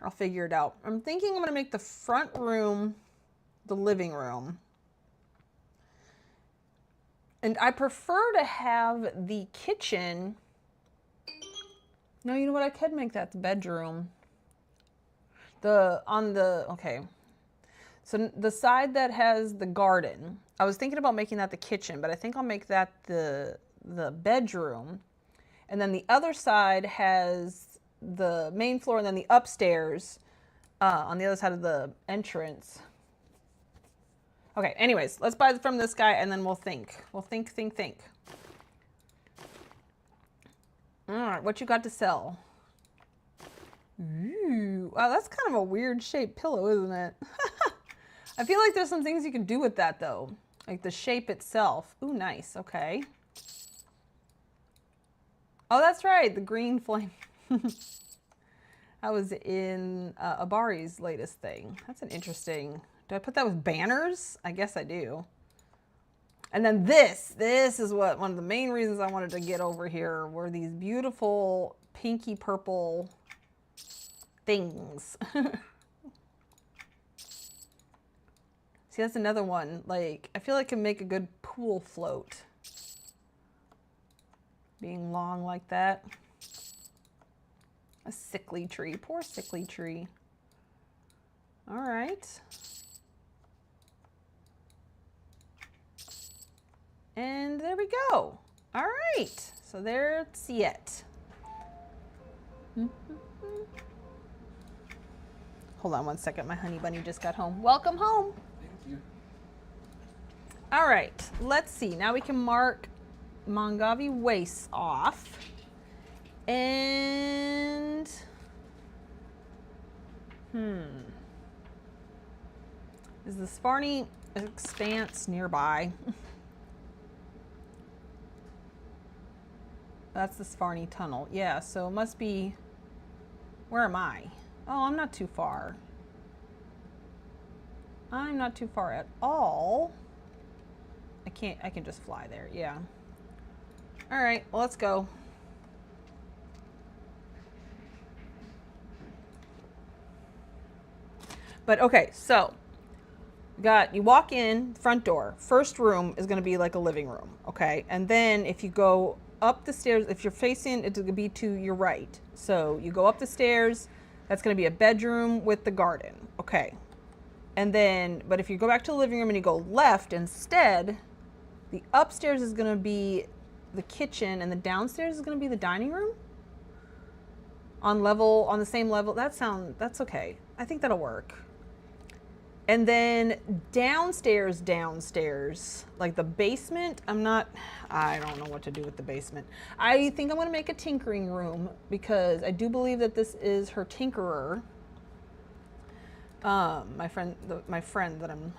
I'll figure it out. I'm thinking I'm going to make the front room the living room. And I prefer to have the kitchen. No, you know what? I could make that the bedroom. Okay. So the side that has the garden, I was thinking about making that the kitchen, but I think I'll make that the bedroom. And then the other side has the main floor and then the upstairs on the other side of the entrance. Okay, anyways, let's buy from this guy and then we'll think. We'll think. All right, what you got to sell? Ooh, wow, that's kind of a weird shaped pillow, isn't it? I feel like there's some things you can do with that though. Like the shape itself. Ooh, nice, okay. Oh, that's right, the green flame. That was in Abari's latest thing. That's an interesting, do I put that with banners? I guess I do. And then this is what, one of the main reasons I wanted to get over here were these beautiful pinky purple things. See, that's another one. Like, I feel like it can make a good pool float. Being long like that. A sickly tree. Poor sickly tree. All right. And there we go. All right. So there's it. Hold on one second. My honey bunny just got home. Welcome home. Thank you. All right. Let's see. Now we can mark Mongave wastes off. And is the Sparny Expanse nearby? That's the Sparny Tunnel. Yeah, so it must be, where am I? Oh, I'm not too far. I'm not too far at all. I can just fly there, yeah. All right, well, let's go. But okay, so you walk in, front door. First room is going to be like a living room, okay? And then if you go up the stairs, if you're facing, it's going to be to your right. So you go up the stairs, that's going to be a bedroom with the garden, okay? And then, but if you go back to the living room and you go left instead, the upstairs is going to be the kitchen and the downstairs is going to be the dining room on the same level. That's okay. I think that'll work. And then downstairs, like the basement, I don't know what to do with the basement. I think I'm going to make a tinkering room because I do believe that this is her tinkerer. My friend that I'm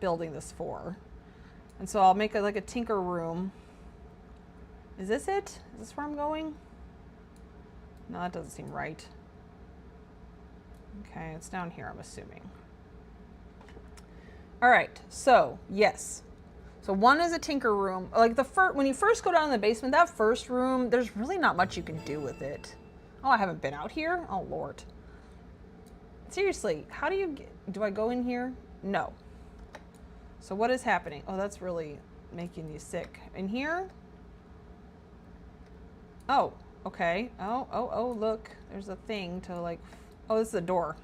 building this for. And so I'll make like a tinker room. Is this it? Is this where I'm going? No, that doesn't seem right. Okay, it's down here, I'm assuming. All right, so yes. So one is a tinker room. Like when you first go down in the basement, that first room, there's really not much you can do with it. Oh, I haven't been out here? Oh, Lord. Seriously, do I go in here? No. So what is happening? Oh, that's really making you sick. In here? Oh, okay. Oh, look. There's a thing to like, oh, this is a door.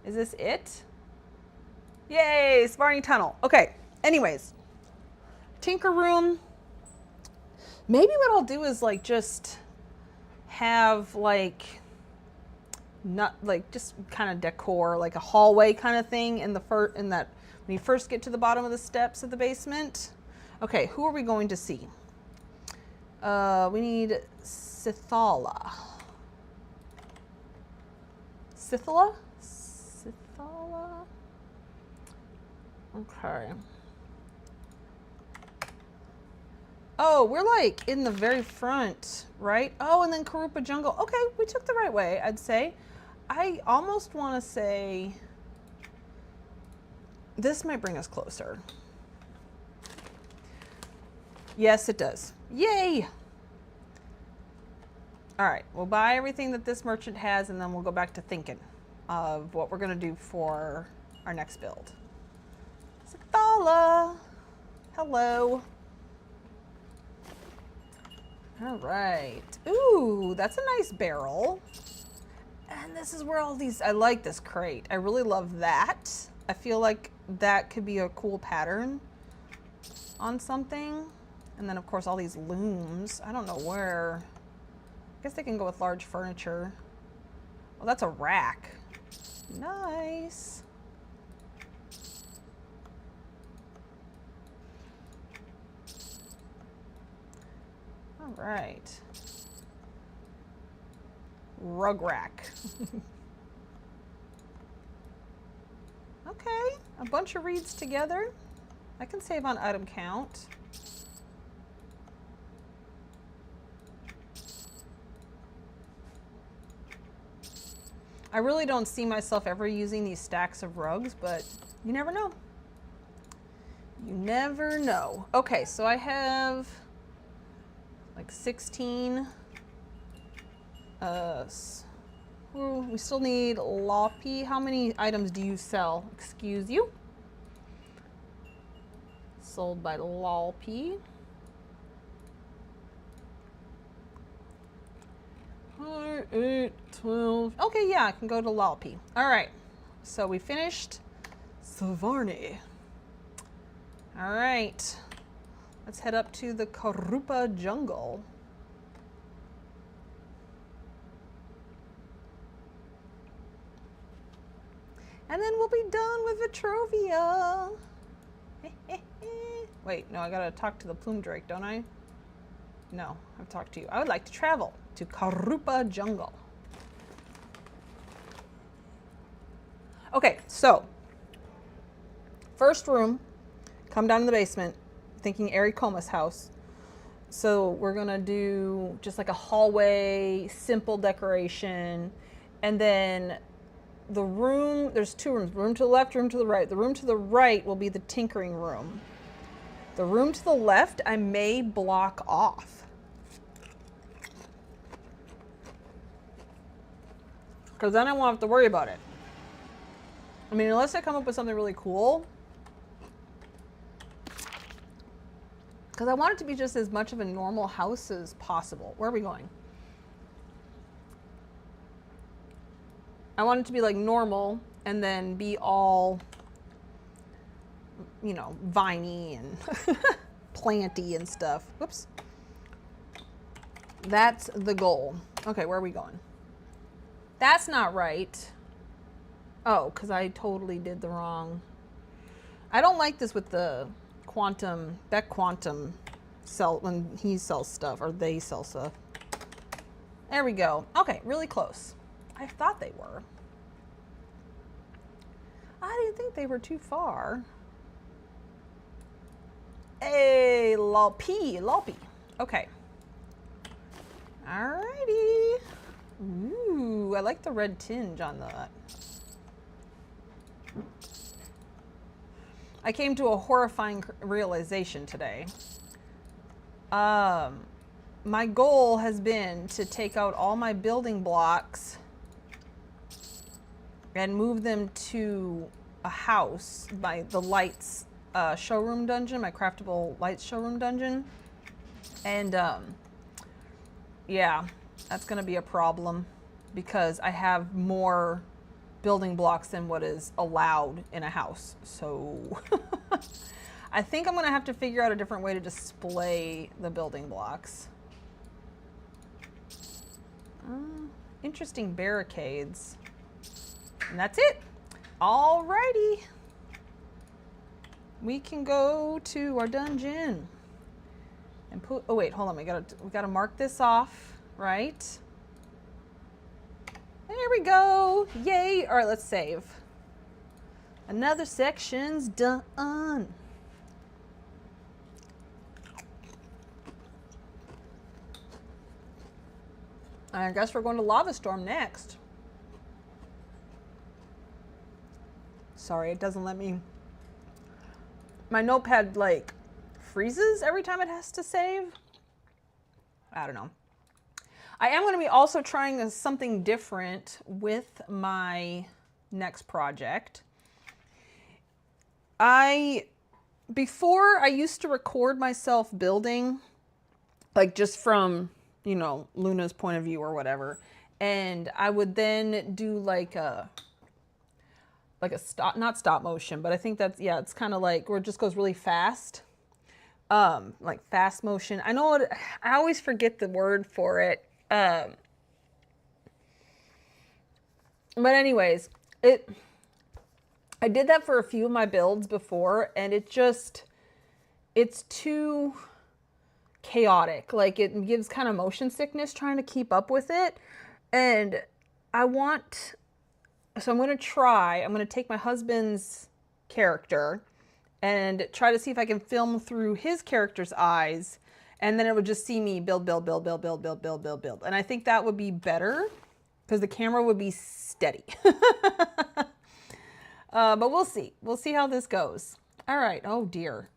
Is this it? Yay, Sparring Tunnel. Okay, anyways. Tinker room. Maybe what I'll do is like just have like, not like just kind of decor, like a hallway kind of thing in that when you first get to the bottom of the steps of the basement. Okay, who are we going to see? We need Sithala. Sithala? Okay. Oh, we're like in the very front, right? Oh, and then Karupa Jungle. Okay, we took the right way, I'd say. I almost want to say this might bring us closer. Yes, it does. Yay! All right, we'll buy everything that this merchant has, and then we'll go back to thinking of what we're going to do for our next build. Sithala! Hello. All right. Ooh, that's a nice barrel. And this is where all these, I like this crate. I really love that. I feel like that could be a cool pattern on something. And then of course all these looms. I don't know where. I guess they can go with large furniture. Oh, that's a rack. Nice. All right. Rug rack. Okay, a bunch of reeds together. I can save on item count. I really don't see myself ever using these stacks of rugs, but you never know. You never know. Okay, so I have like 16. We still need Loppy. How many items do you sell? Excuse you. Sold by Loppy. 8, 12. Okay, yeah, I can go to Loppy. All right, so we finished Savarni. All right, let's head up to the Karupa Jungle. And then we'll be done with Vitrovia. Wait, no, I gotta talk to the plume drake, don't I? No, I've talked to you. I would like to travel to Karupa Jungle. Okay, so first room, come down in the basement, thinking Ari Coma's house. So we're gonna do just like a hallway, simple decoration. And then the room, there's two rooms, room to the left, room to the right. The room to the right will be the tinkering room. The room to the left, I may block off. Because then I won't have to worry about it. I mean, unless I come up with something really cool. Because I want it to be just as much of a normal house as possible. Where are we going? I want it to be like normal and then be all, you know, viney and planty and stuff. Whoops. That's the goal. Okay, where are we going? That's not right. Oh, because I totally did the wrong. I don't like this with the quantum, that quantum sell when he sells stuff or they sell stuff. There we go. Okay, really close. I thought they were. I didn't think they were too far. Hey, loppy. Okay. Alrighty. Ooh, I like the red tinge on that. I came to a horrifying realization today. My goal has been to take out all my building blocks and move them to a house by the lights showroom dungeon, my craftable lights showroom dungeon. And yeah, that's gonna be a problem because I have more building blocks than what is allowed in a house. So I think I'm gonna have to figure out a different way to display the building blocks. Interesting barricades. And that's it. Alrighty. We can go to our dungeon and put, oh wait, hold on, we gotta mark this off, right? There we go. Yay. All right, let's save. Another section's done. I guess we're going to Lava Storm next. Sorry, it doesn't let me. My notepad like freezes every time it has to save. I don't know. I am going to be also trying something different with my next project. Before I used to record myself building, like just from, you know, Luna's point of view or whatever. And I would then do like a not stop motion, but I think that's, yeah, it's kind of like where it just goes really fast. Like fast motion. I know what, I always forget the word for it. But anyways, I did that for a few of my builds before, and it's too chaotic. Like it gives kind of motion sickness trying to keep up with it. And so I'm going to take my husband's character and try to see if I can film through his character's eyes, and then it would just see me build. And I think that would be better because the camera would be steady. But we'll see. We'll see how this goes. All right. Oh dear.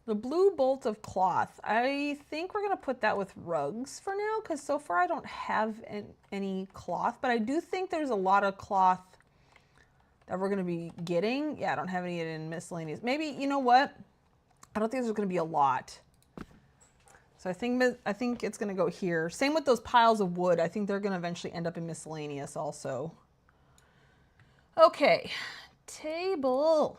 The blue bolt of cloth. I think we're going to put that with rugs for now because so far I don't have any cloth, but I do think there's a lot of cloth that we're going to be getting. Yeah, I don't have any in miscellaneous. Maybe, you know what? I don't think there's going to be a lot. So I think it's going to go here. Same with those piles of wood. I think they're going to eventually end up in miscellaneous also. Okay, table.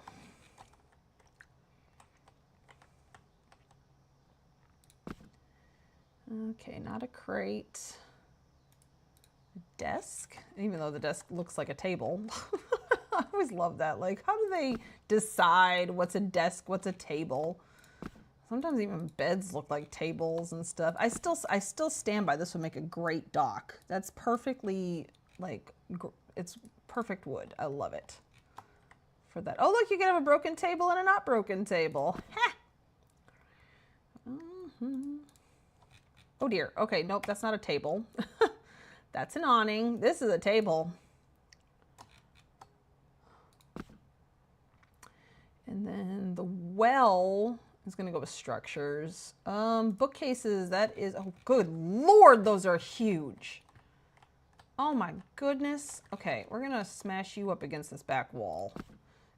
Okay, not a crate. A desk, even though the desk looks like a table. I always love that. Like, how do they decide what's a desk, what's a table? Sometimes even beds look like tables and stuff. I still stand by this would make a great dock. That's perfectly, like, it's perfect wood. I love it for that. Oh, look, you can have a broken table and a not broken table. Ha! Oh dear. Okay, nope, that's not a table. That's an awning. This is a table. And then the well is going to go with structures. Bookcases, that is, oh, good Lord, those are huge. Oh my goodness. Okay, we're going to smash you up against this back wall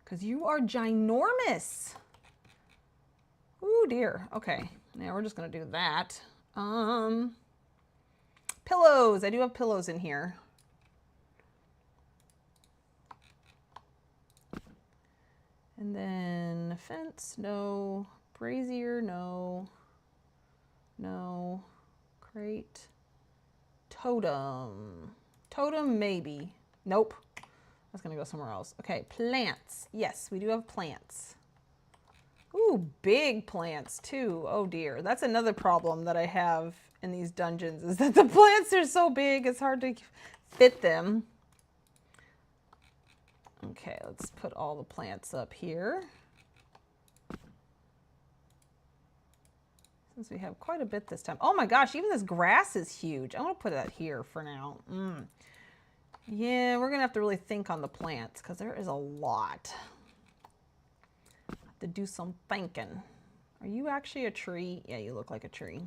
because you are ginormous. Ooh, dear. Okay, now we're just going to do that. Pillows. I do have pillows in here. And then fence, no. Brazier, no. No. Crate. Totem. Totem, maybe. Nope. That's going to go somewhere else. Okay, plants. Yes, we do have plants. Ooh, big plants too. Oh dear. That's another problem that I have in these dungeons is that the plants are so big, it's hard to fit them. Okay, let's put all the plants up here. Since we have quite a bit this time. Oh my gosh, even this grass is huge. I'm going to put that here for now. Yeah, we're going to have to really think on the plants because there is a lot. Have to do some thinking. Are you actually a tree? Yeah, you look like a tree.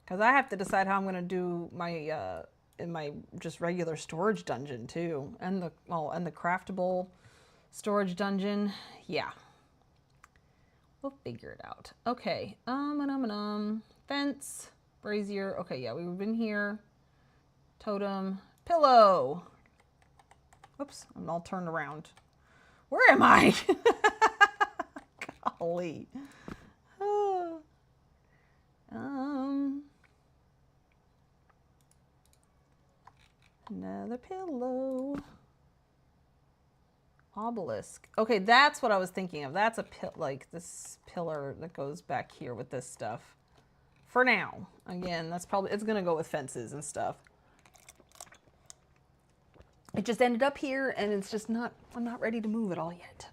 Because I have to decide how I'm going to do my in my just regular storage dungeon too, and the craftable storage dungeon. Yeah, we'll figure it out. Okay, fence, brazier. Okay, yeah, we've been here. Totem, pillow. Whoops, I'm all turned around. Where am I? Golly. Another pillow. Obelisk. Okay, that's what I was thinking of. That's a like this pillar that goes back here with this stuff. For now. Again, that's probably, it's going to go with fences and stuff. It just ended up here and it's just not, I'm not ready to move it all yet.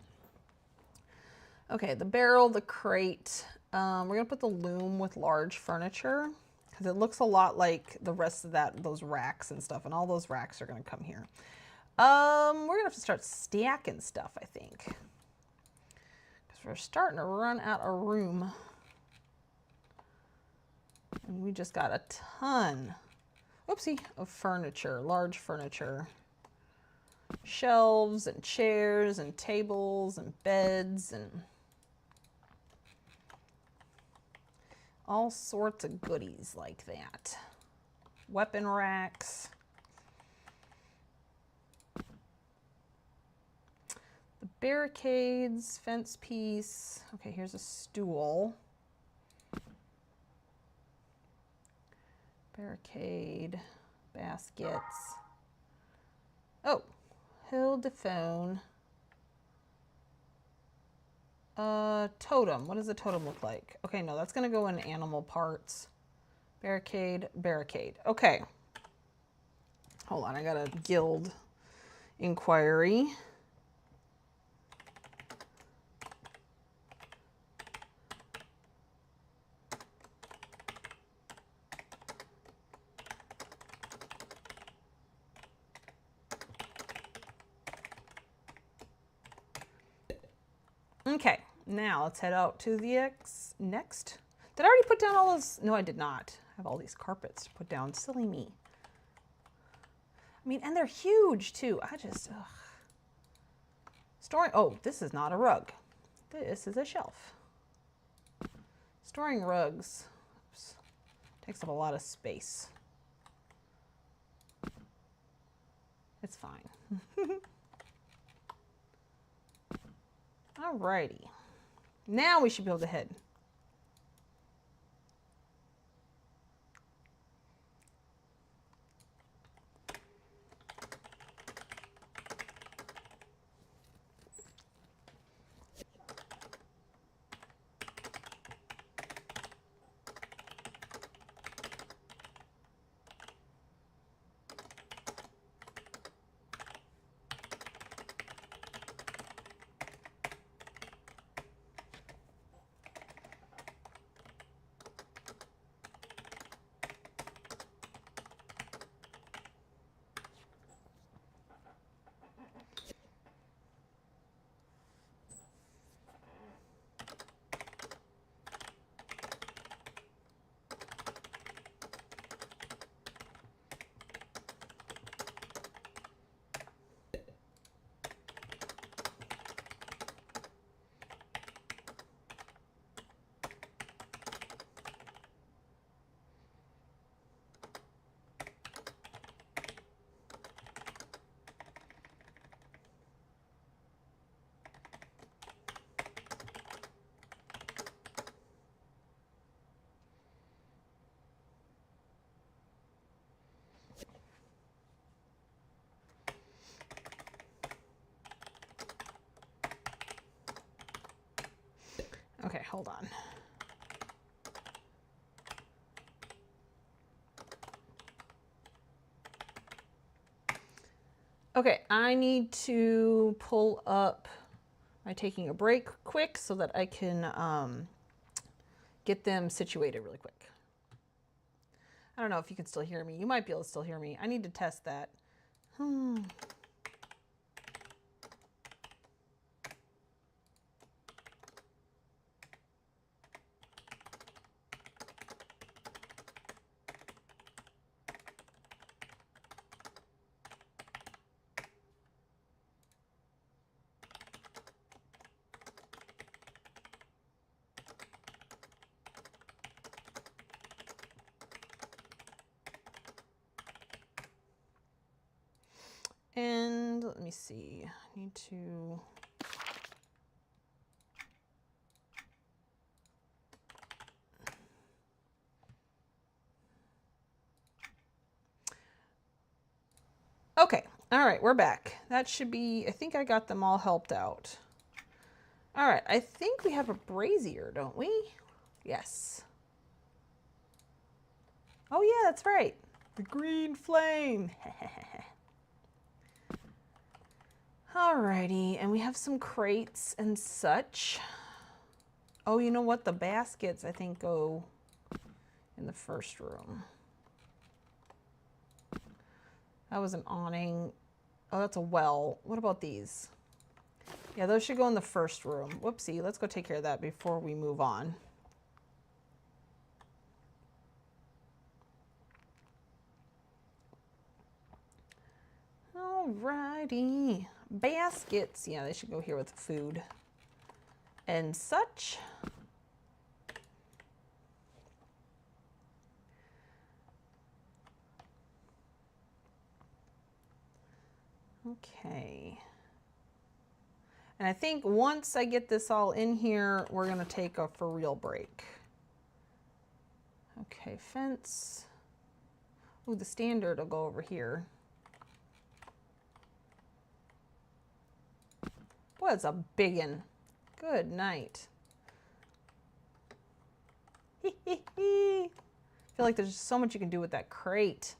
Okay, the barrel, the crate. We're going to put the loom with large furniture because it looks a lot like the rest of those racks and stuff, and all those racks are going to come here. We're going to have to start stacking stuff, I think, because we're starting to run out of room. And we just got a ton, oopsie, of furniture, large furniture. Shelves and chairs and tables and beds and all sorts of goodies like that. Weapon racks. The barricades, fence piece. Okay, here's a stool. Barricade, baskets. Oh, hill de phone. Totem. What does a totem look like? Okay, no, that's going to go in animal parts. Barricade, barricade. Okay. Hold on, I got a guild inquiry. Okay, now let's head out to the next. Did I already put down all those? No, I did not. I have all these carpets to put down. Silly me. I mean, and they're huge too. I just, ugh. Storing, oh, this is not a rug. This is a shelf. Storing rugs, oops, takes up a lot of space. It's fine. Alrighty. Now we should be able to head. hold on. Okay, I need to pull up by taking a break quick so that I can get them situated really quick. I don't know if you can still hear me. You might be able to still hear me. I need to test that. And let me see, I need to, okay, all right, we're back. That should be, I think I got them all helped out. All right, I think we have a brazier, don't we? Yes. Oh yeah, that's right. The green flame. Alrighty, and we have some crates and such. Oh, you know what? The baskets, I think, go in the first room. That was an awning. Oh, that's a well. What about these? Yeah, those should go in the first room. Whoopsie, let's go take care of that before we move on. Alrighty. Baskets. Yeah, they should go here with food and such. Okay. And I think once I get this all in here, we're going to take a for real break. Okay, fence. Ooh, the standard will go over here. Boy, it's a big one. Good night. I feel like there's so much you can do with that crate.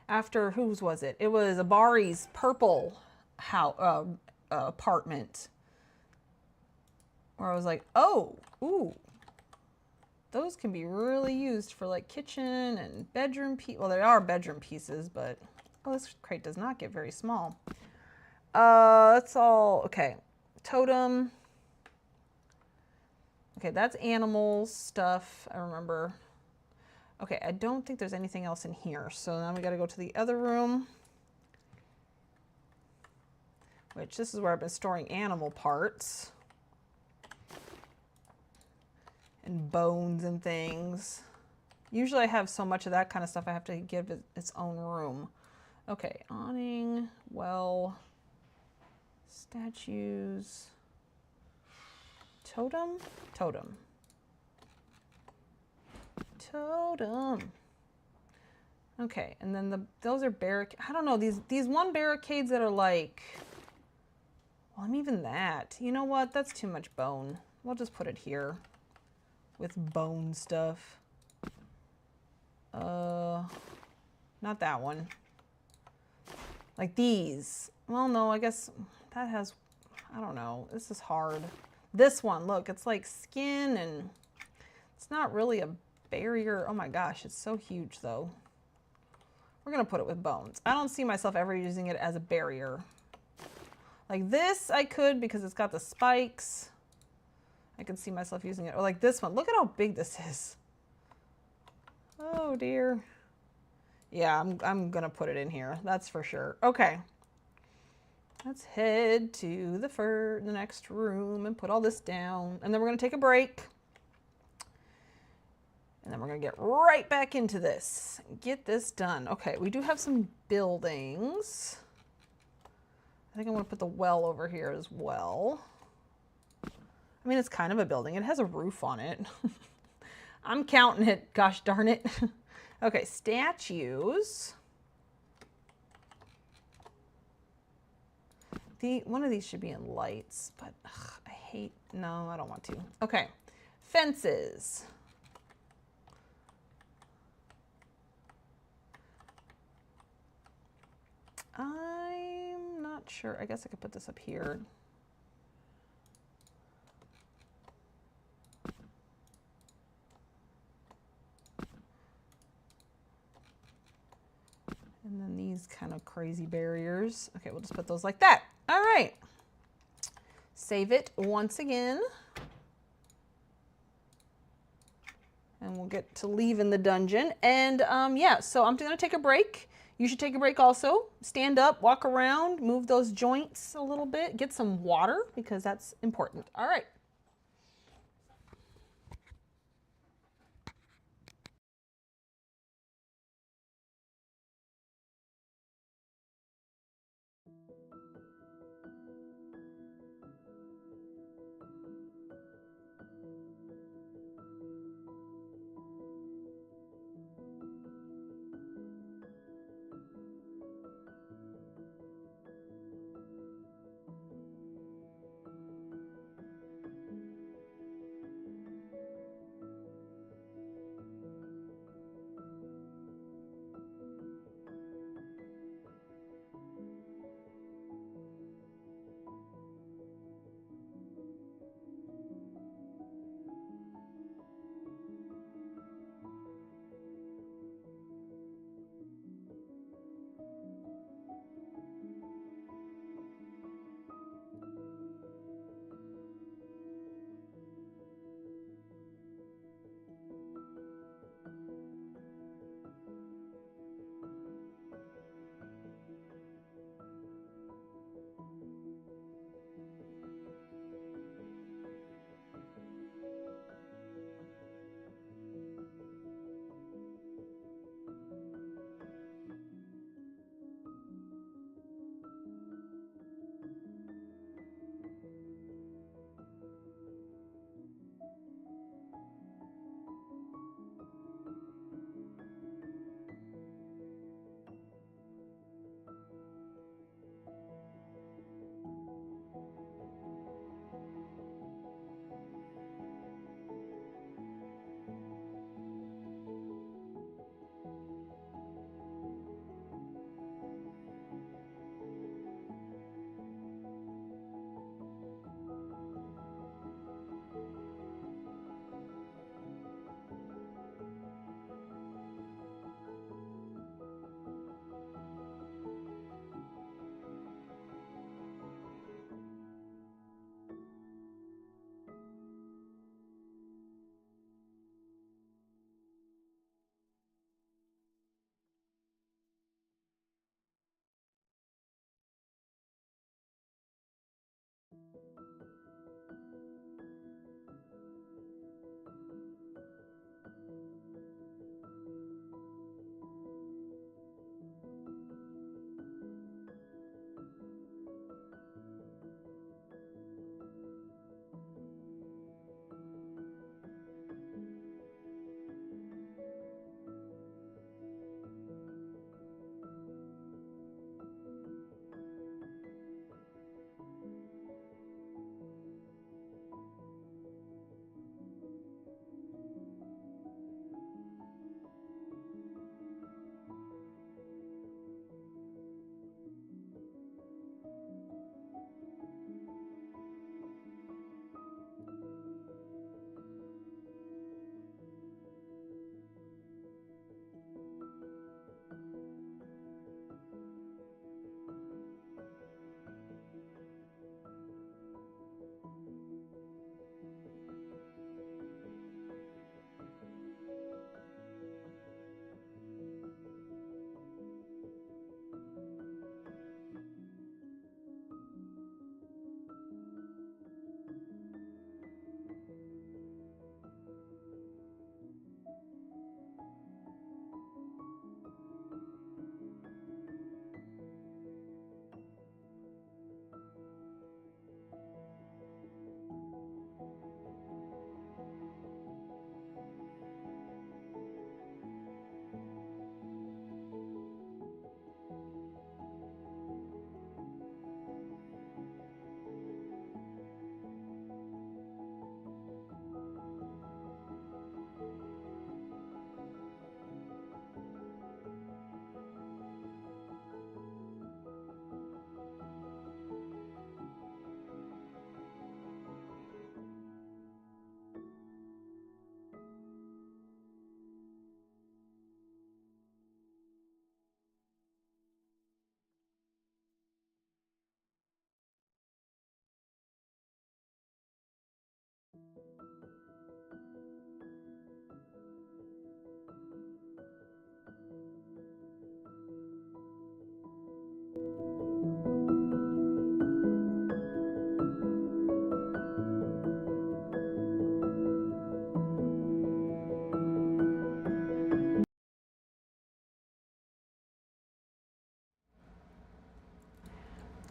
After, whose was it? It was Abari's purple house, apartment. Where I was like, oh, ooh. Those can be really used for like kitchen and bedroom pieces. Well, they are bedroom pieces, but oh, this crate does not get very small. That's all, okay. Totem. Okay, that's animals stuff, I remember. Okay, I don't think there's anything else in here. So now we gotta go to the other room. Which this is where I've been storing animal parts. And bones and things. Usually I have so much of that kind of stuff I have to give it its own room. Okay, awning, well, statues, totem, totem, totem. Okay, and then those are barricades. I don't know, these one barricades that are like, well, I'm even that. You know what? That's too much bone. We'll just put it here with bone stuff. Not that one. Like these. Well, no, I guess that has, I don't know. This is hard. This one, look, it's like skin and it's not really a barrier. Oh my gosh, it's so huge though. We're gonna put it with bones. I don't see myself ever using it as a barrier. Like this I could because it's got the spikes. I can see myself using it. Or like this one. Look at how big this is. Oh dear. Yeah, I'm gonna put it in here. That's for sure. Okay. Let's head to the next room and put all this down. And then we're gonna take a break. And then we're gonna get right back into this. Get this done. Okay, we do have some buildings. I think I'm gonna put the well over here as well. I mean, it's kind of a building. It has a roof on it. I'm counting it, gosh darn it. Okay, statues. One of these should be in lights, but ugh, I hate, no, I don't want to. Okay, fences. I'm not sure. I guess I could put this up here. And then these kind of crazy barriers. Okay, we'll just put those like that. All right. Save it once again. And we'll get to leaving the dungeon. And yeah, so I'm going to take a break. You should take a break also. Stand up, walk around, move those joints a little bit, get some water because that's important. All right.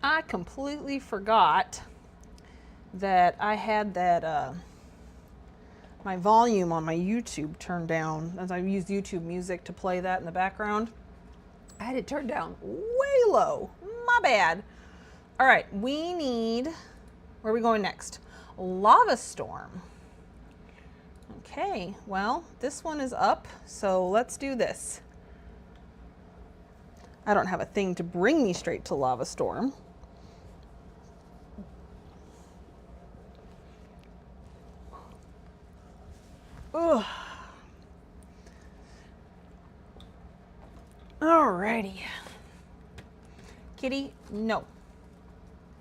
I completely forgot that I had that my volume on my YouTube turned down, as I used YouTube Music to play that in the background. I had it turned down way low. My bad. All right, we need, where are we going next? Lava Storm. Okay, well, this one is up, so let's do this. I don't have a thing to bring me straight to Lava Storm. Ugh. Alrighty. Kitty, no.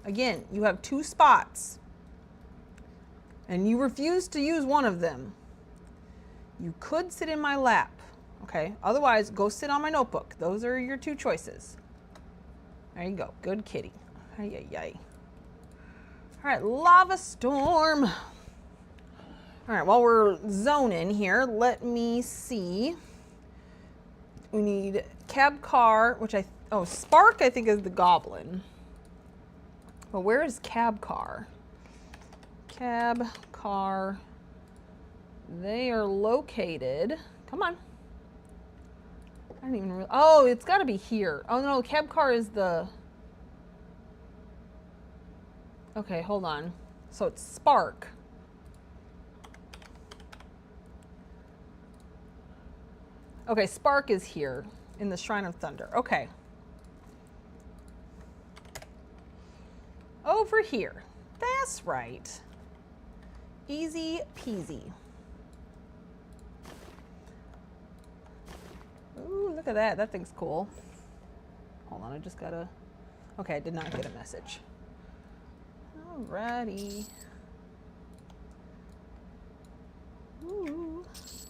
Again, you have 2 spots, and you refuse to use one of them. You could sit in my lap, okay? Otherwise, go sit on my notebook. Those are your 2 choices. There you go. Good kitty. Ay, ay, ay. All right, Lava Storm. All right, while we're zoning here, let me see. We need Cab Car, which Spark I think is the goblin. But where is Cab Car? Cab Car. They are located. Come on. I didn't even realize. Oh, it's got to be here. Oh no, Cab Car is the. Okay, hold on. So it's Spark. Okay, Spark is here in the Shrine of Thunder. Okay. Over here. That's right. Easy peasy. Ooh, look at that. That thing's cool. Hold on, I just gotta. Okay, I did not get a message. Alrighty. Ooh.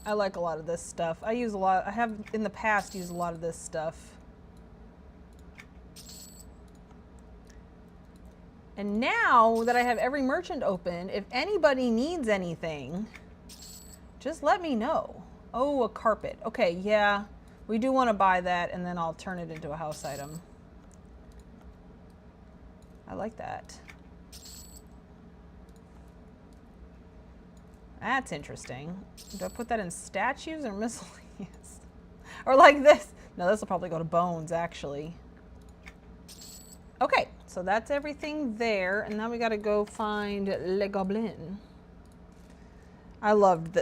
I like a lot of this stuff. I have in the past used a lot of this stuff. And now that I have every merchant open, if anybody needs anything, just let me know. Oh, a carpet. Okay, yeah, we do want to buy that, and then I'll turn it into a house item. I like that. That's interesting. Do I put that in statues or miscellaneous? Or like this? No, this will probably go to bones, actually. Okay, so that's everything there. And now we got to go find Le Goblin. I loved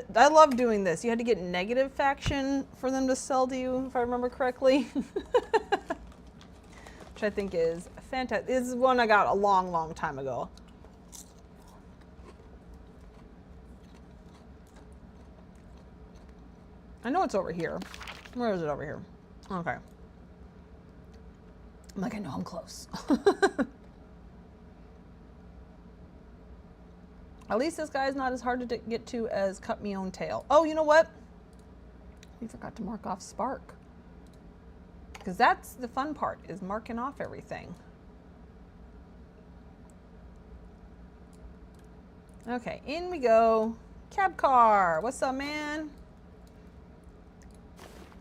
doing this. You had to get negative faction for them to sell to you, if I remember correctly. Which I think is fantastic. This is one I got a long, long time ago. I know it's over here. Where is it over here? Okay. I'm like, I know I'm close. At least this guy's not as hard to get to as Cut Me Own Tail. Oh, you know what? We forgot to mark off Spark. Because that's the fun part, is marking off everything. Okay, in we go. Cab Car, what's up, man?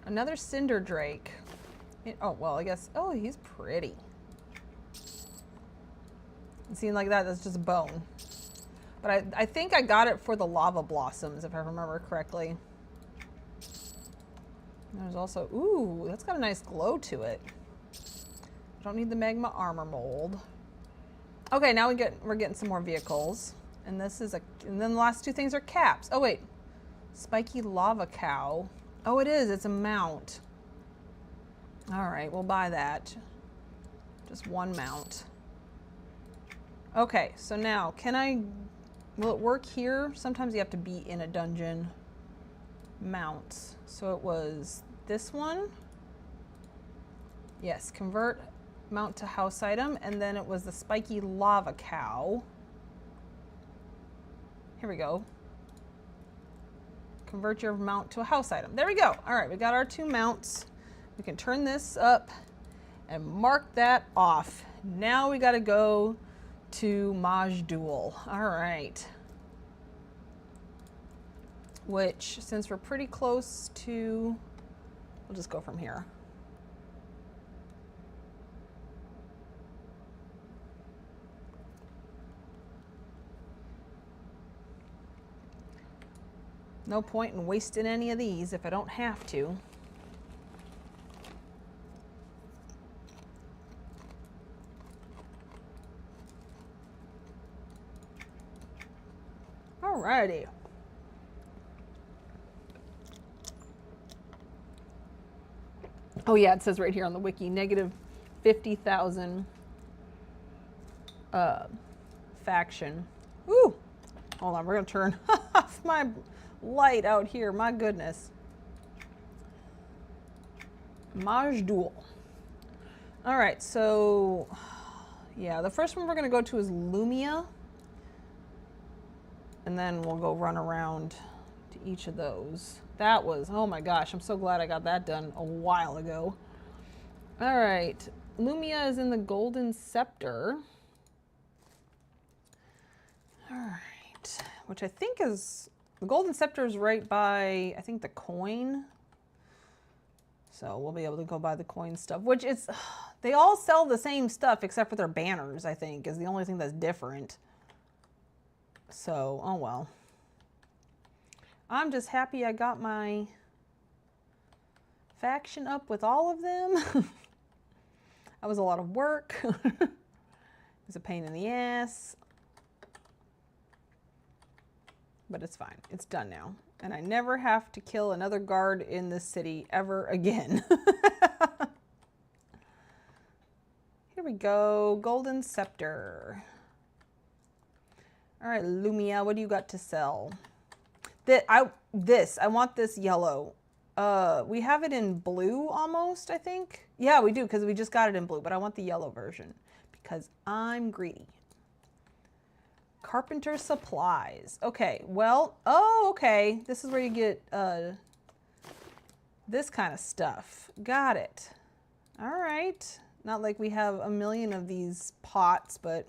Another Cinder Drake. Oh, well, I guess, oh, he's pretty. It seemed like that's just a bone. But I think I got it for the lava blossoms, if I remember correctly. There's also, ooh, that's got a nice glow to it. Don't need the magma armor mold. Okay, now we're getting some more vehicles. And this is and then the last 2 things are caps. Oh wait, spiky lava cow. Oh, it is, it's a mount. All right, we'll buy that. Just 1 mount. Okay, so now, will it work here? Sometimes you have to be in a dungeon. Mounts. So it was this one. Yes, convert mount to house item, and then it was the spiky lava cow. Here we go. Convert your mount to a house item. There we go. All right, we got our 2 mounts. We can turn this up and mark that off. Now we got to go to Maj Duel. All right. Which, since we're pretty close to, we'll just go from here. No point in wasting any of these if I don't have to. Alrighty. Oh yeah, it says right here on the wiki, negative 50,000 faction. Ooh, hold on, we're gonna turn off my light out here, my goodness. Majdoul. All right, so yeah, the first one we're gonna go to is Lumia. And then we'll go run around to each of those. That was, oh my gosh, I'm so glad I got that done a while ago. All right, Lumia is in the Golden Scepter. All right, which I think is, the Golden Scepter is right by, I think, the coin. So we'll be able to go buy the coin stuff, which is, they all sell the same stuff except for their banners, I think, is the only thing that's different. So, oh well. I'm just happy I got my faction up with all of them. That was a lot of work. It was a pain in the ass. But it's fine. It's done now. And I never have to kill another guard in this city ever again. Here we go. Golden Scepter. All right, Lumia, what do you got to sell? I want this yellow. We have it in blue almost, I think. Yeah, we do, because we just got it in blue, but I want the yellow version because I'm greedy. Carpenter supplies. Okay, well, oh, okay. This is where you get this kind of stuff. Got it. All right. Not like we have a million of these pots, but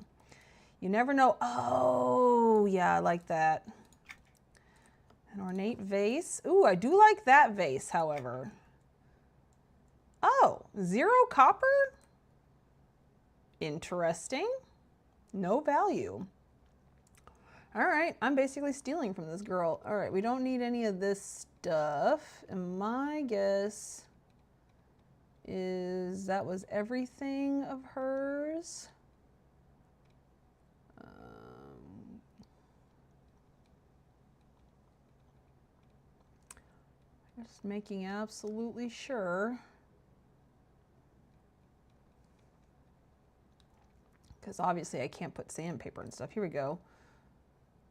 you never know. Oh, yeah, I like that. An ornate vase. Ooh, I do like that vase, however. Oh, 0 copper? Interesting. No value. All right, I'm basically stealing from this girl. All right, we don't need any of this stuff. And my guess is that was everything of hers. Just making absolutely sure. Because obviously I can't put sandpaper and stuff. Here we go.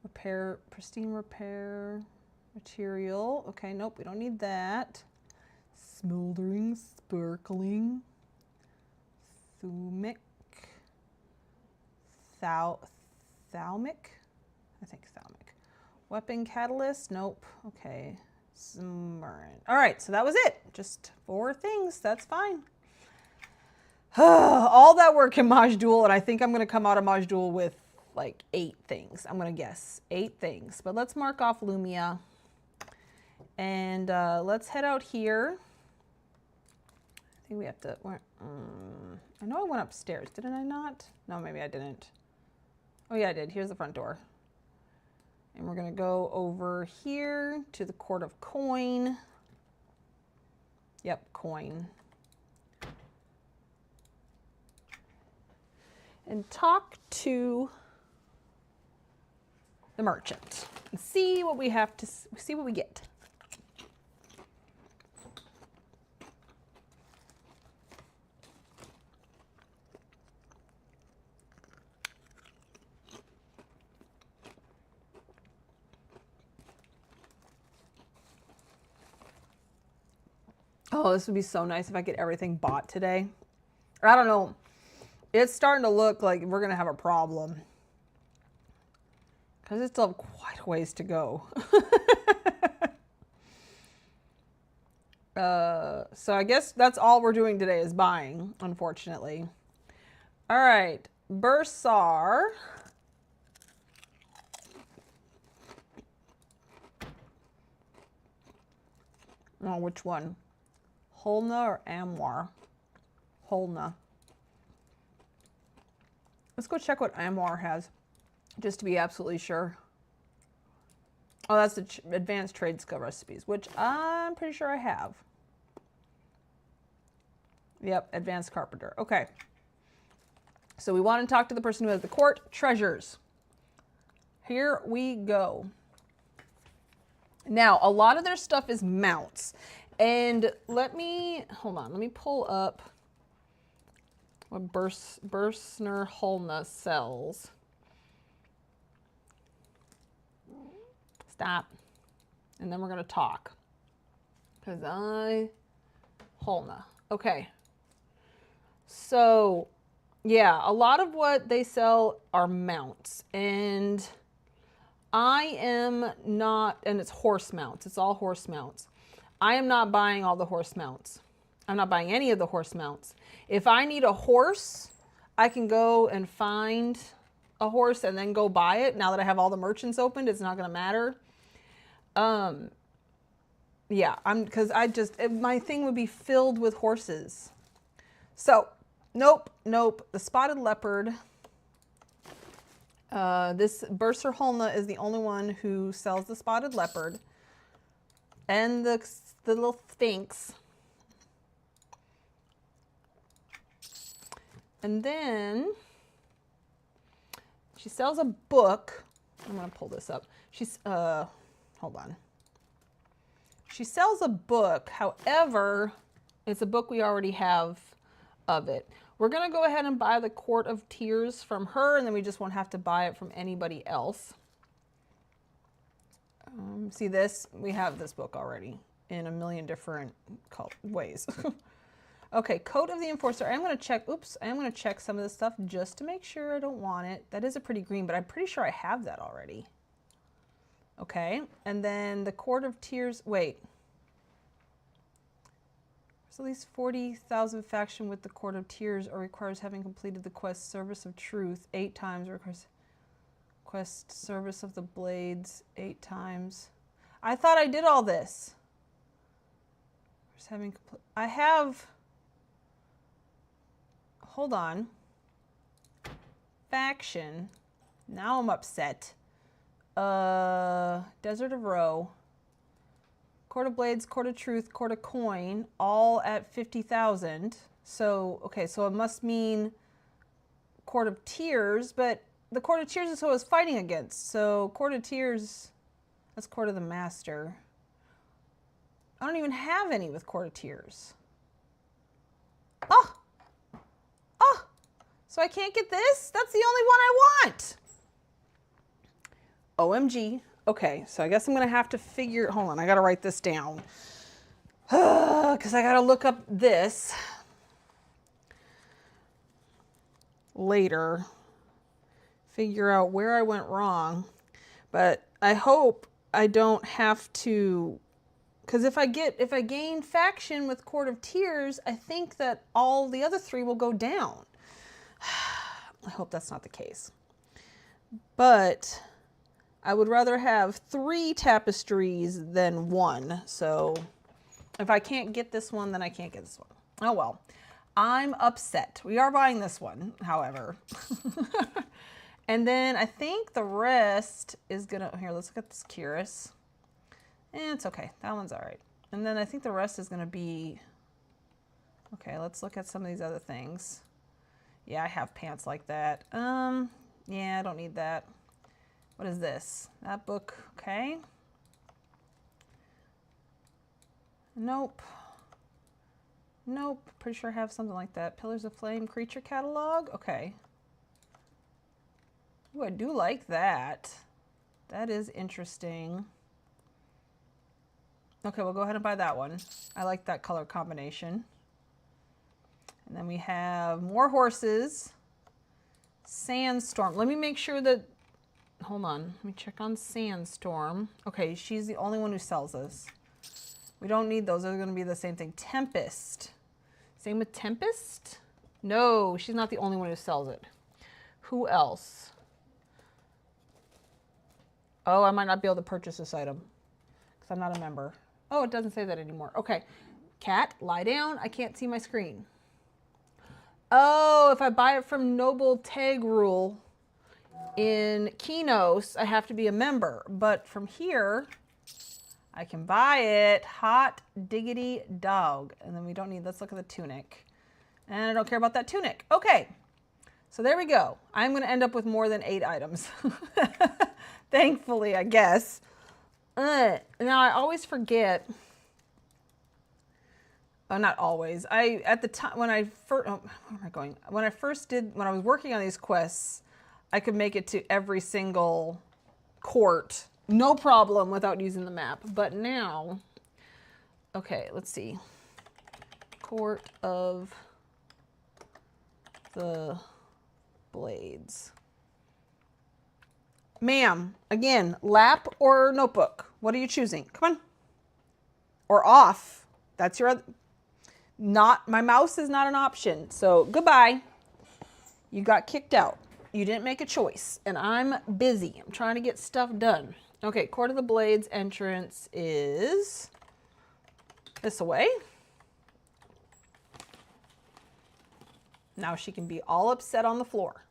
Repair, pristine repair material. Okay, nope, we don't need that. Smoldering, sparkling, thumic, thalmic? I think thalmic. Weapon catalyst, nope, okay. Smurrant. All right, so that was it. Just 4 things, that's fine. All that work in Majdoul, and I think I'm gonna come out of Majdoul with like 8 things. I'm gonna guess 8 things, but let's mark off Lumia. And let's head out here. I think we have to, I know I went upstairs, didn't I not? No, maybe I didn't. Oh yeah, I did. Here's the front door. And we're gonna go over here to the Court of Coin. Yep, coin. And talk to the merchant and see what we have to, see what we get. Oh, this would be so nice if I get everything bought today. Or I don't know. It's starting to look like we're going to have a problem. Because it's still quite a ways to go. So I guess that's all we're doing today is buying, unfortunately. All right. Bursar. Oh, which one? Holna or Amwar? Holna. Let's go check what Amwar has, just to be absolutely sure. Oh, that's the advanced trade skill recipes, which I'm pretty sure I have. Yep, advanced carpenter. Okay. So we want to talk to the person who has the court treasures. Here we go. Now, a lot of their stuff is mounts. And hold on, let me pull up what Bursner Holna sells. Stop. And then we're going to talk. Holna. Okay. So, yeah, a lot of what they sell are mounts. And I am not, and it's horse mounts. It's all horse mounts. I am not buying all the horse mounts. I'm not buying any of the horse mounts. If I need a horse, I can go and find a horse and then go buy it. Now that I have all the merchants opened, it's not going to matter. Yeah, because my thing would be filled with horses. So, nope. The spotted leopard. This Bursner Holna is the only one who sells the spotted leopard. And the little sphinx. And then she sells a book. I'm going to pull this up. Hold on. She sells a book. However, it's a book we already have of it. We're going to go ahead and buy the Court of Tears from her, and then we just won't have to buy it from anybody else. See this? We have this book already in a million different ways. Okay, Coat of the Enforcer. I'm going to check, I'm going to check some of this stuff just to make sure I don't want it. That is a pretty green, but I'm pretty sure I have that already. Okay, and then the Court of Tears, wait. There's at least 40,000 faction with the Court of Tears or requires having completed the quest Service of Truth 8 times, or requires quest Service of the Blades 8 times. I thought I did all this. I have, hold on. Faction, now I'm upset. Desert of Roe, Court of Blades, Court of Truth, Court of Coin, all at 50,000. So, okay, so it must mean Court of Tears, but the Court of Tears is who I was fighting against. So, Court of Tears, that's Court of the Master. I don't even have any with Court of Tears. Oh! So I can't get this? That's the only one I want! OMG. Okay, so I guess I'm going to have to figure... Hold on, I got to write this down. Because I got to look up this later. Figure out where I went wrong. But I hope I don't have to... Because if I gain faction with Court of Tears, I think that all the other 3 will go down. I hope that's not the case. But I would rather have 3 tapestries than 1. So if I can't get this one, then I can't get this one. Oh well. I'm upset. We are buying this one, however. And then I think the rest is gonna... Here, let's look at this Curious. It's okay. That one's all right. And then I think the rest is gonna be... Okay, let's look at some of these other things. Yeah, I have pants like that. Yeah, I don't need that. What is this? That book, okay. Nope. Pretty sure I have something like that. Pillars of Flame Creature Catalog, okay. Ooh, I do like that. That is interesting. Okay, we'll go ahead and buy that one. I like that color combination. And then we have more horses. Sandstorm. Let me make sure that... Hold on. Let me check on Sandstorm. Okay, she's the only one who sells this. We don't need those. They're going to be the same thing. Tempest. Same with Tempest? No, she's not the only one who sells it. Who else? Oh, I might not be able to purchase this item because I'm not a member. Oh, it doesn't say that anymore. Okay. Cat, lie down. I can't see my screen. Oh, if I buy it from Noble Tag Rule, In Keynos, I have to be a member, but from here, I can buy it. Hot diggity dog. And then we don't need, let's look at the tunic. And I don't care about that tunic. Okay, so there we go. I'm going to end up with more than 8 items. Thankfully, I guess. Now, I always forget. Oh, not always. At the time, when I first, oh, where am I going? When I was working on these quests, I could make it to every single court, no problem, without using the map. But now, okay, let's see. Court of the Blades. Ma'am, again, lap or notebook? What are you choosing? Come on. Or off. That's your other. Not, my mouse is not an option. So goodbye. You got kicked out. You didn't make a choice. And I'm busy. I'm trying to get stuff done. Okay, Court of the Blades entrance is this way. Now she can be all upset on the floor.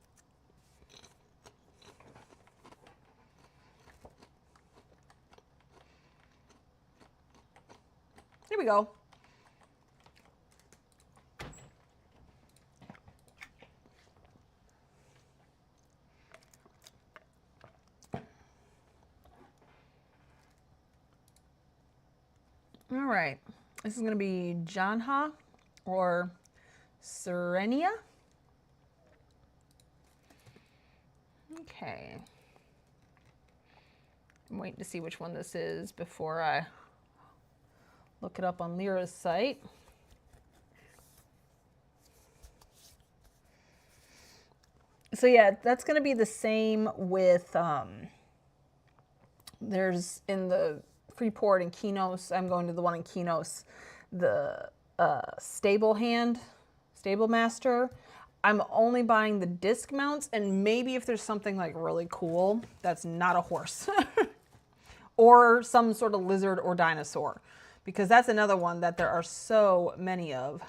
Here we go. All right, this is going to be Janha or Serenia. Okay. I'm waiting to see which one this is before I look it up on Lyra's site. So yeah, that's going to be the same with, there's in the Freeport and Keynos, I'm going to the one in Keynos, the stable master. I'm only buying the disc mounts, and maybe if there's something like really cool that's not a horse or some sort of lizard or dinosaur, because that's another one that there are so many of.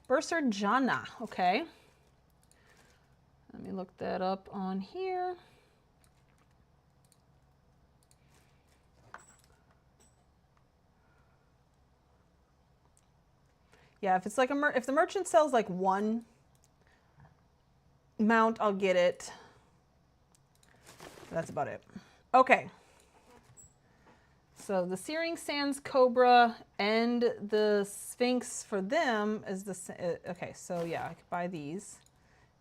Bursar Jana, okay. Let me look that up on here. Yeah, if it's like if the merchant sells like one mount, I'll get it. That's about it. Okay. So the Searing Sands Cobra and the Sphinx for them is the, okay, so yeah, I could buy these.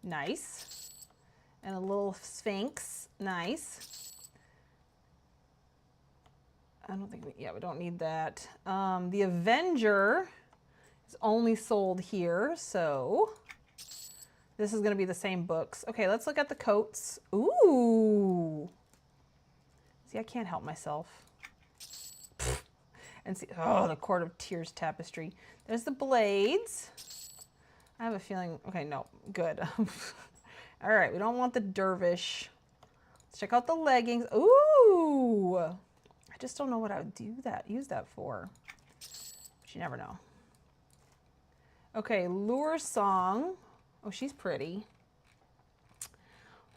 Nice. And a little Sphinx, nice. I don't think, we don't need that. The Avenger is only sold here, so this is going to be the same books. Okay, let's look at the coats. Ooh. See, I can't help myself. And see, oh, the Court of Tears tapestry. There's the blades. I have a feeling, okay, no, good. All right, we don't want the dervish. Let's check out the leggings. Ooh. I just don't know what I would use that for. But you never know. Okay, Lure Song. Oh, she's pretty.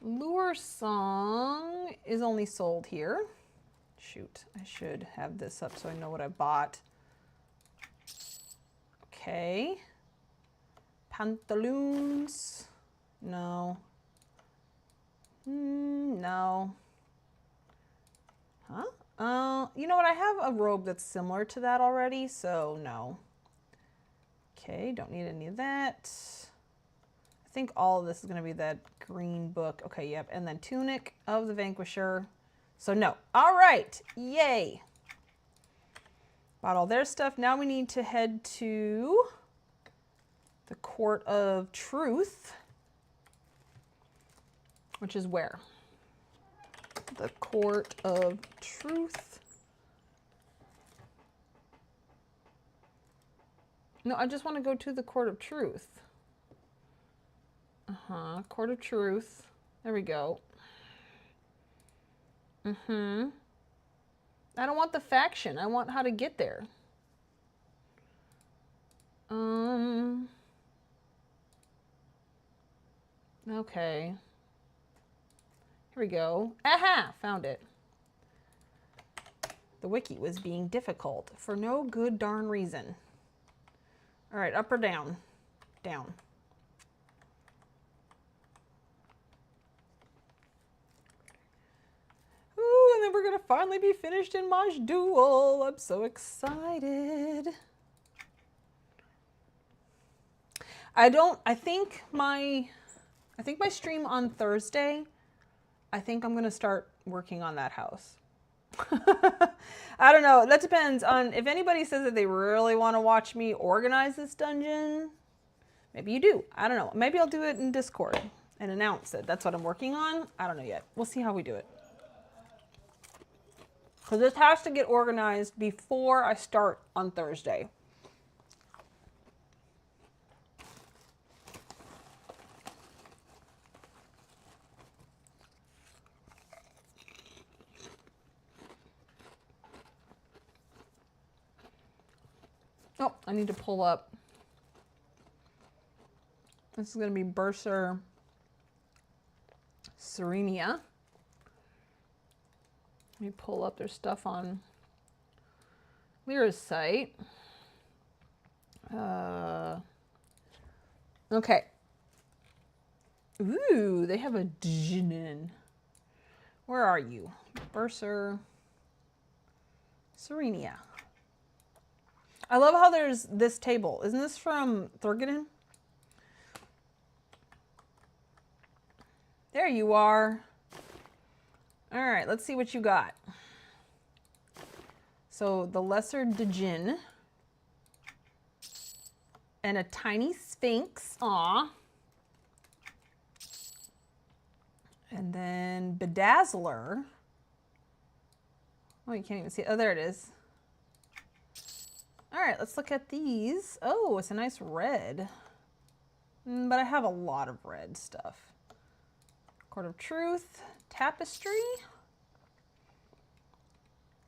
Lure Song is only sold here. Shoot, I should have this up so I know what I bought. Okay. Pantaloons. No. No. Huh? You know what? I have a robe that's similar to that already, so no. Okay, don't need any of that. I think all of this is going to be that green book. Okay, yep. And then Tunic of the Vanquisher. So no. All right. Yay. Bought all their stuff. Now we need to head to the Court of Truth, which is where? The Court of Truth. No, I just want to go to the Court of Truth. Court of Truth. There we go. I don't want the faction. I want how to get there. Okay. Here we go. Aha! Found it. The wiki was being difficult for no good darn reason. All right, up or down? Down. Ooh, and then we're gonna finally be finished in Maj Duel. I'm so excited. I think my stream on Thursday, I think I'm gonna start working on that house. I don't know. That depends on if anybody says that they really want to watch me organize this dungeon. Maybe you do. I don't know. Maybe I'll do it in Discord and announce it. That's what I'm working on. I don't know yet. We'll see how we do it. Because this has to get organized before I start on Thursday. Oh, I need to pull up. This is going to be Bursar Serenia. Let me pull up their stuff on Lyra's site. Okay. Ooh, they have a Djinn. Where are you? Bursar Serenia. I love how there's this table. Isn't this from Thurgaden? There you are. All right, let's see what you got. So the Lesser Djinn and a tiny Sphinx. Aw. And then Bedazzler. Oh, you can't even see it. Oh, there it is. All right, let's look at these. Oh, it's a nice red. But I have a lot of red stuff. Court of Truth, Tapestry,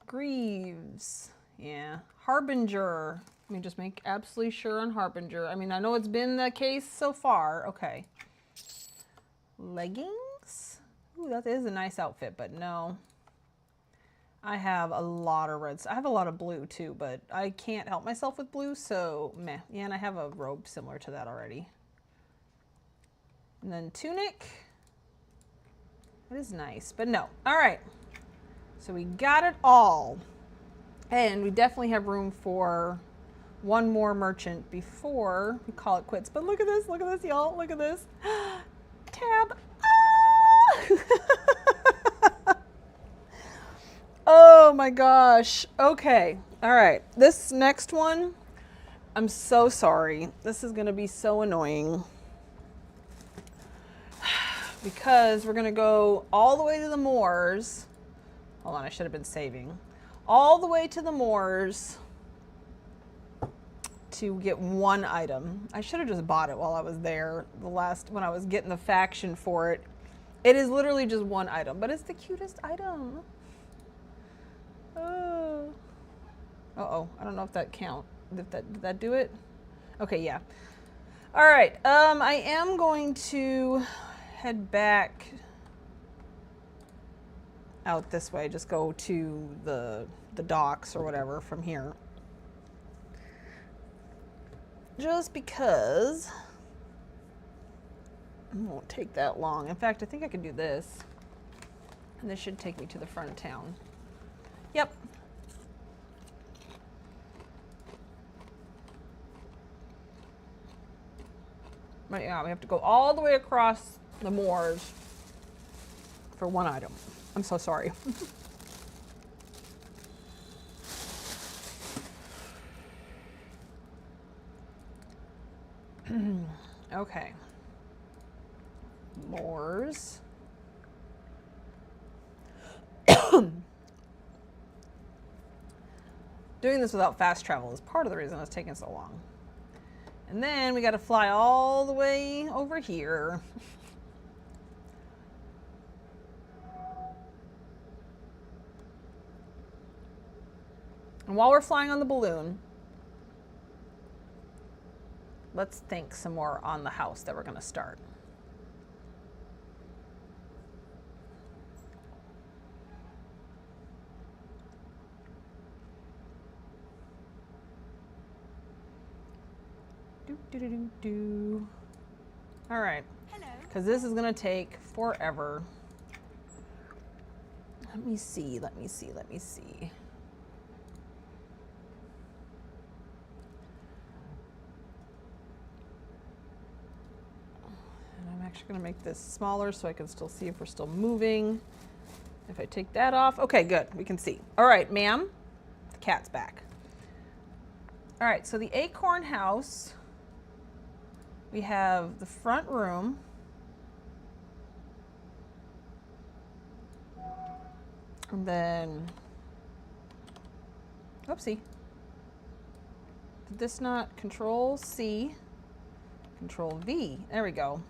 Greaves, yeah, Harbinger. Let me just make absolutely sure on Harbinger. I mean, I know it's been the case so far. Okay. Leggings. Ooh, that is a nice outfit, but no. I have a lot of reds. I have a lot of blue too, but I can't help myself with blue, so meh. Yeah, and I have a robe similar to that already. And then tunic. That is nice, but no. All right. So we got it all. And we definitely have room for one more merchant before we call it quits. But look at this, y'all. Look at this. Tab. Ah! Oh my gosh. Okay. All right. This next one, I'm so sorry. This is going to be so annoying. Because we're going to go all the way to the moors. Hold on, I should have been saving. All the way to the moors to get one item. I should have just bought it while I was there. When I was getting the faction for it. It is literally just one item, but it's the cutest item. Oh. Uh-oh, I don't know if that count. Did that do it? Okay, yeah. All right, I am going to head back out this way. Just go to the docks or whatever from here. Just because it won't take that long. In fact, I think I could do this. And this should take me to the front of town. Yep. But yeah, we have to go all the way across the moors for one item. I'm so sorry. Okay. Moors. Doing this without fast travel is part of the reason it's taking so long. And then we got to fly all the way over here. And while we're flying on the balloon, let's think some more on the house that we're going to start. All right. Hello. Because this is going to take forever. Let me see. And I'm actually going to make this smaller so I can still see if we're still moving. If I take that off, okay, good, we can see. All right, ma'am, the cat's back. All right, so the acorn house, we have the front room. And then, oopsie. Did this not Control C, Control V, there we go.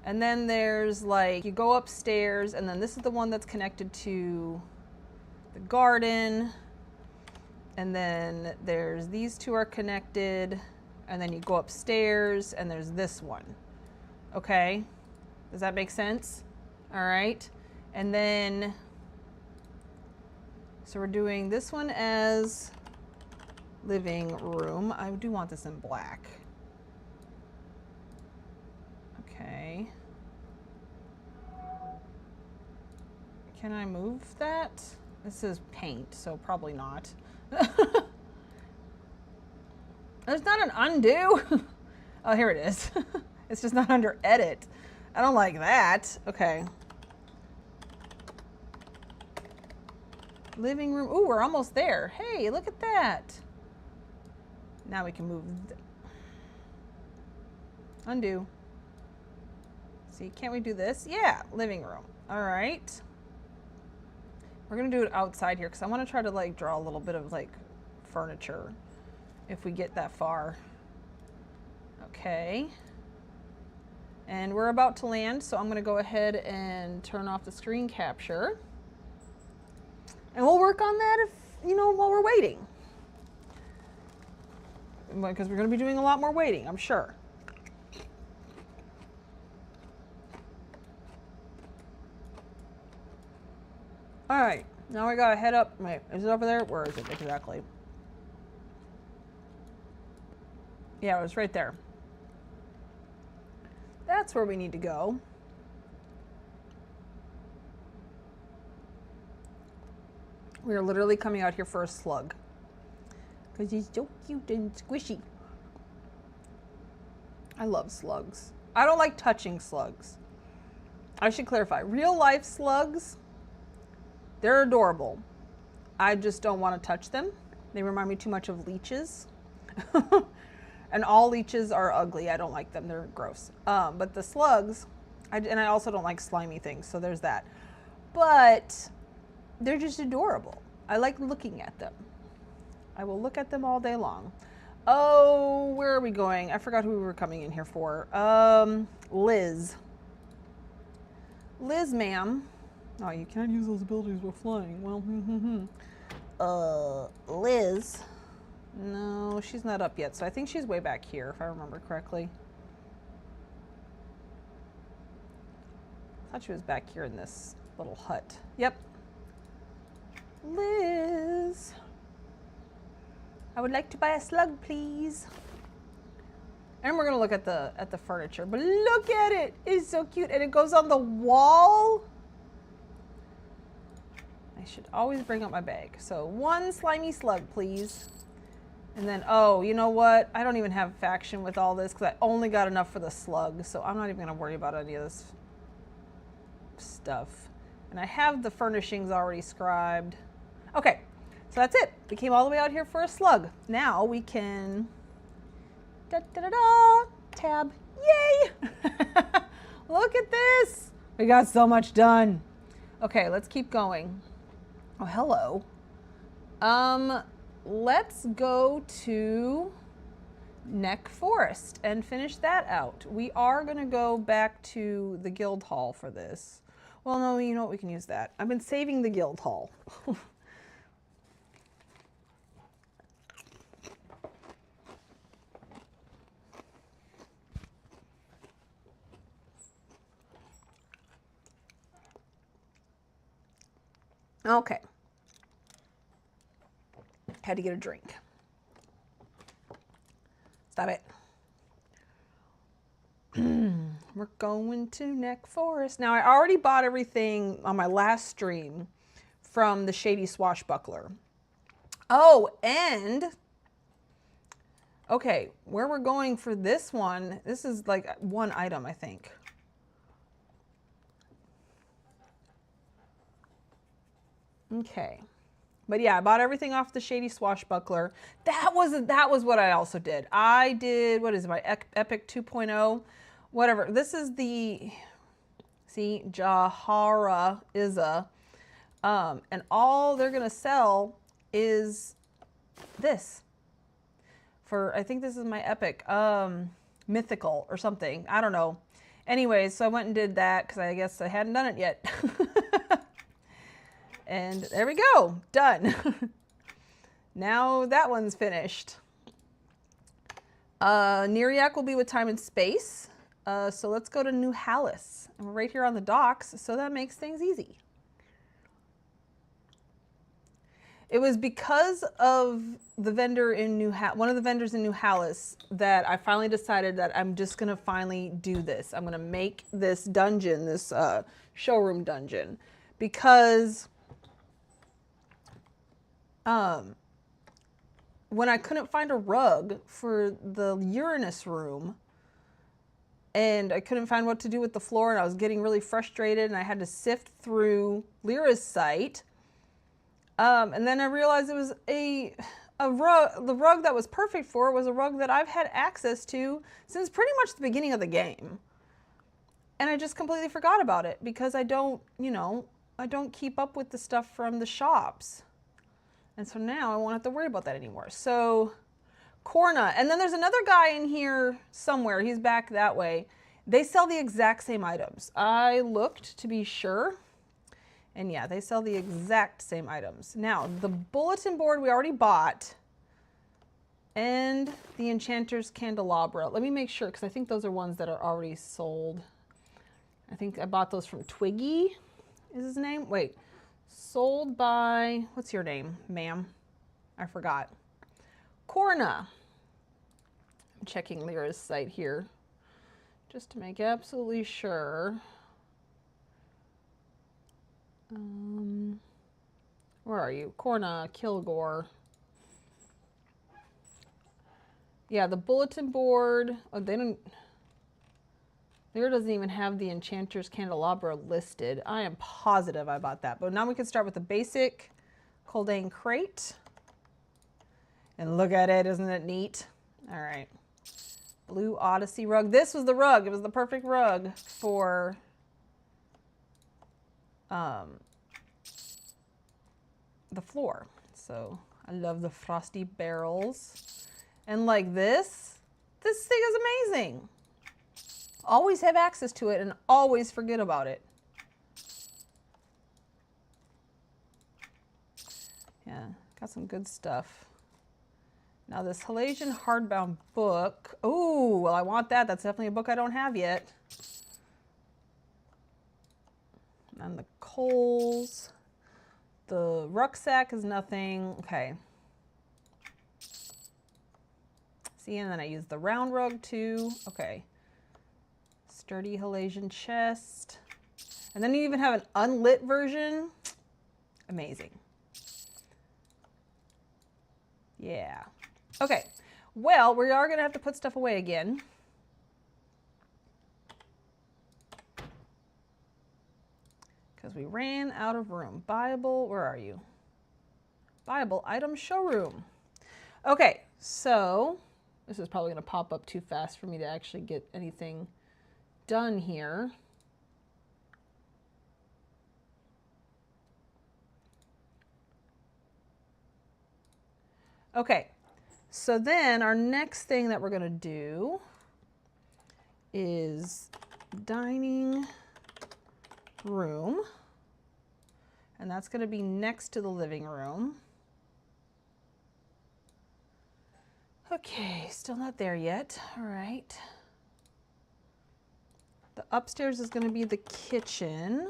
And then there's like, you go upstairs and then this is the one that's connected to the garden. And then there's these two are connected. And then you go upstairs and there's this one. Okay, does that make sense? All right, and then, so we're doing this one as living room. I do want this in black. Okay. Can I move that? This is paint, so probably not. There's not an undo. Oh, here it is. It's just not under edit. I don't like that. Okay. Living room. Ooh, we're almost there. Hey, look at that. Now we can move. Undo. See, can't we do this? Yeah, living room. All right. We're gonna do it outside here because I want to try to like draw a little bit of like furniture if we get that far. Okay. And we're about to land, so I'm gonna go ahead and turn off the screen capture. And we'll work on that if, you know, while we're waiting. Because we're gonna be doing a lot more waiting, I'm sure. All right, now we gotta head up. Wait, is it over there? Where is it exactly? Yeah, it was right there. That's where we need to go. We are literally coming out here for a slug. Because he's so cute and squishy. I love slugs. I don't like touching slugs. I should clarify, real life slugs, they're adorable. I just don't want to touch them. They remind me too much of leeches. And all leeches are ugly. I don't like them. They're gross. But the slugs, and I also don't like slimy things, so there's that. But they're just adorable. I like looking at them. I will look at them all day long. Oh, where are we going? I forgot who we were coming in here for. Liz. Liz, ma'am. Oh, you can't use those abilities while flying. Well, Liz. No, she's not up yet, so I think she's way back here, if I remember correctly. I thought she was back here in this little hut. Yep. Liz. I would like to buy a slug, please. And we're gonna look at the furniture, but look at it. It's so cute, and it goes on the wall. I should always bring up my bag. So one slimy slug, please. And then, oh, you know what? I don't even have faction with all this because I only got enough for the slug, so I'm not even gonna worry about any of this stuff. And I have the furnishings already scribed. Okay, so that's it. We came all the way out here for a slug. Now we can, da-da-da-da, tab, yay! Look at this. We got so much done. Okay, let's keep going. Oh, hello. Let's go to Neck Forest and finish that out. We are going to go back to the guild hall for this. Well, no, you know what? We can use that. I've been saving the guild hall. Okay. Had to get a drink. Stop it. We're going to Neck Forest. Now, I already bought everything on my last stream from the Shady Swashbuckler. Oh, and, okay, where we're going for this one, this is like one item, I think. Okay. But yeah, I bought everything off the Shady Swashbuckler. That was what I also did. I did, what is it, my Epic 2.0? Whatever. This is the, see, Jahara Iza. And all they're going to sell is this. For, I think this is my Epic, Mythical or something. I don't know. Anyways, so I went and did that because I guess I hadn't done it yet. And there we go, done. Now that one's finished. Neriak will be with Time and Space. So let's go to New Hallis. And we're right here on the docks, so that makes things easy. It was because of the vendor in one of the vendors in New Hallis that I finally decided that I'm just gonna finally do this. I'm gonna make this dungeon, this showroom dungeon, because when I couldn't find a rug for the Uranus room and I couldn't find what to do with the floor and I was getting really frustrated and I had to sift through Lyra's site, and then I realized it was the rug that was perfect for it was a rug that I've had access to since pretty much the beginning of the game. And I just completely forgot about it because I don't, you know, I don't keep up with the stuff from the shops. And so now I won't have to worry about that anymore. So Korna, and then there's another guy in here somewhere. He's back that way. They sell the exact same items. I looked to be sure. And yeah, they sell the exact same items. Now, the bulletin board we already bought and the Enchanter's Candelabra. Let me make sure because I think those are ones that are already sold. I think I bought those from Twiggy is his name. Wait. Sold by, what's your name, ma'am? I forgot. Korna. I'm checking Lyra's site here just to make absolutely sure. Where are you? Korna, Kilgore. Yeah, the bulletin board. Oh, they don't. Lyra doesn't even have the Enchanter's Candelabra listed. I am positive I bought that. But now we can start with the basic Coldane crate. And look at it, isn't it neat? All right. Blue Odyssey rug. This was the rug. It was the perfect rug for the floor. So I love the frosty barrels. And like this thing is amazing. Always have access to it and always forget about it. Yeah, got some good stuff. Now this Halasian hardbound book. Oh, well I want that. That's definitely a book I don't have yet. And the coals. The rucksack is nothing. Okay. See, and then I use the round rug too. Okay. Sturdy Halasian chest. And then you even have an unlit version. Amazing. Yeah. Okay. Well, we are going to have to put stuff away again. Because we ran out of room. Buyable, where are you? Buyable item showroom. Okay, so this is probably going to pop up too fast for me to actually get anything done here. Okay, so then our next thing that we're going to do is dining room, and that's going to be next to the living room. Okay, still not there yet. All right. The upstairs is going to be the kitchen.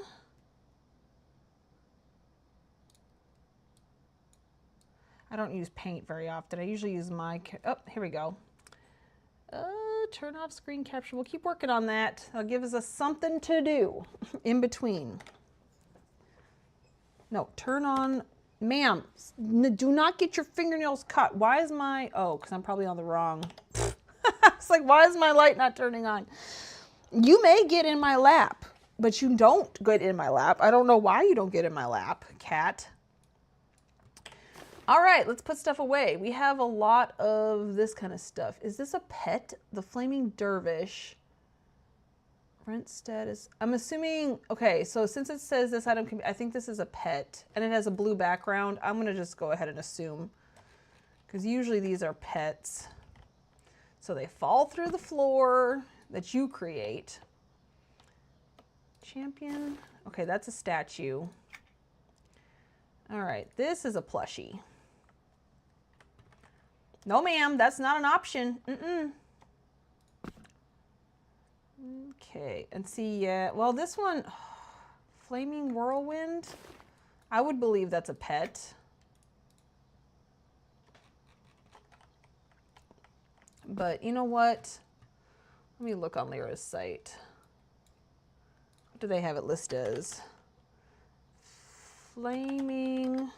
I don't use paint very often. I usually use my, oh, here we go. Turn off screen capture. We'll keep working on that. That'll give us something to do in between. No, turn on, ma'am, do not get your fingernails cut. Why is my, oh, because I'm probably on the wrong. It's like, why is my light not turning on? You may get in my lap, but you don't get in my lap. I don't know why you don't get in my lap, cat. All right, let's put stuff away. We have a lot of this kind of stuff. Is this a pet? The Flaming Dervish. Rent status. I'm assuming, okay, so since it says this item can be, I think this is a pet and it has a blue background. I'm gonna just go ahead and assume, because usually these are pets. So they fall through the floor that you create. Champion. Okay, that's a statue. All right, this is a plushie. No, ma'am, that's not an option. Mm-mm. Okay, and see, yeah, well, this one, Flaming Whirlwind, I would believe that's a pet. But you know what? Let me look on Lyra's site. What do they have it listed as? Flaming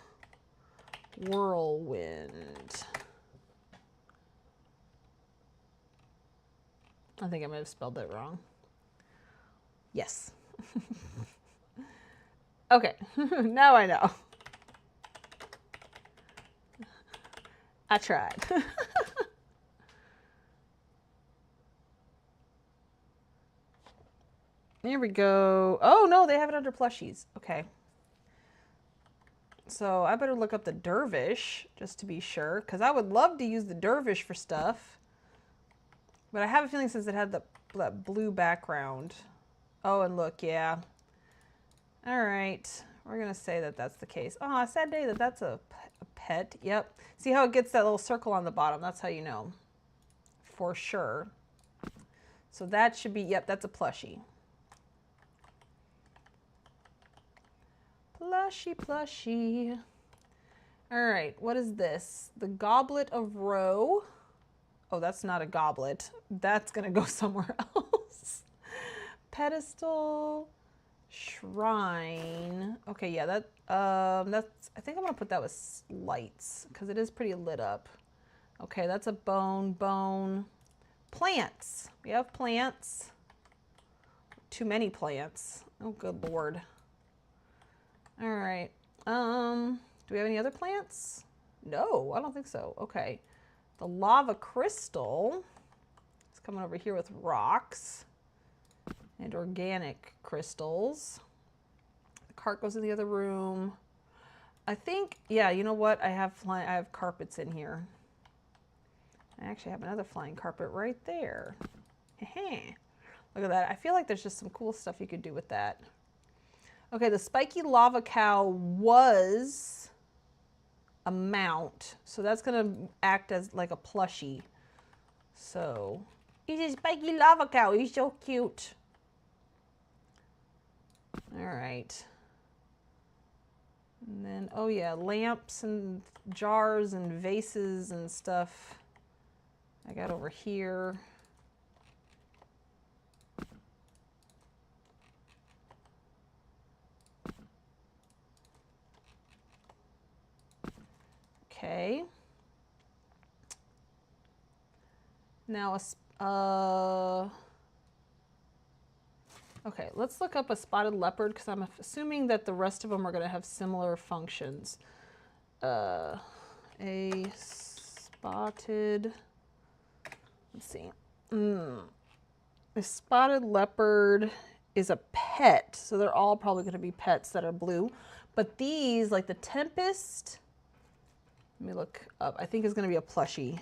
Whirlwind. I think I might have spelled that wrong. Yes. Okay, now I know. I tried. There we go. Oh no, they have it under plushies. Okay. So I better look up the dervish just to be sure, because I would love to use the dervish for stuff. But I have a feeling since it had that blue background. Oh, and look, yeah. All right, we're gonna say that that's the case. Oh, a sad day that that's a pet. Yep. See how it gets that little circle on the bottom? That's how you know. For sure. So that should be, yep, that's a plushie. Plushie, plushie. All right, what is this? The Goblet of Ro. Oh, that's not a goblet. That's gonna go somewhere else. Pedestal, shrine. Okay, yeah, that's. I think I'm gonna put that with lights because it is pretty lit up. Okay, that's a bone. Plants. We have plants. Too many plants. Oh, good Lord. All right. Do we have any other plants? No, I don't think so. Okay. The lava crystal is coming over here with rocks and organic crystals. The cart goes in the other room. I think, yeah, you know what? I have carpets in here. I actually have another flying carpet right there. Look at that. I feel like there's just some cool stuff you could do with that. Okay, the spiky lava cow was a mount, so that's gonna act as like a plushie. So he's a spiky lava cow. He's so cute. All right. And then, oh yeah, lamps and jars and vases and stuff I got over here. Okay. Now, okay, let's look up a spotted leopard because I'm assuming that the rest of them are going to have similar functions. A spotted, let's see. A spotted leopard is a pet, so they're all probably going to be pets that are blue. But these, like the Tempest, let me look up. I think it's going to be a plushie.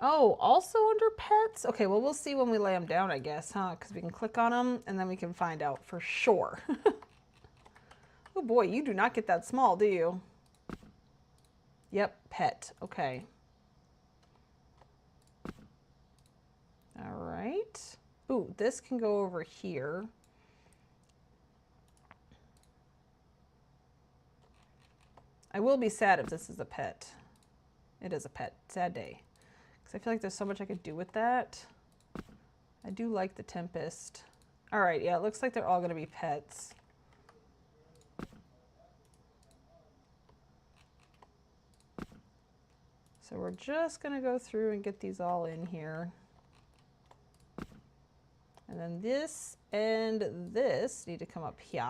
Oh, also under pets? Okay, well, we'll see when we lay them down, I guess, huh? Because we can click on them and then we can find out for sure. Oh boy, you do not get that small, do you? Yep, pet. Okay. All right. Ooh, this can go over here. I will be sad if this is a pet. It is a pet. Sad day. Because I feel like there's so much I could do with that. I do like the Tempest. All right, yeah, it looks like they're all going to be pets. So we're just going to go through and get these all in here. And then this and this need to come up here.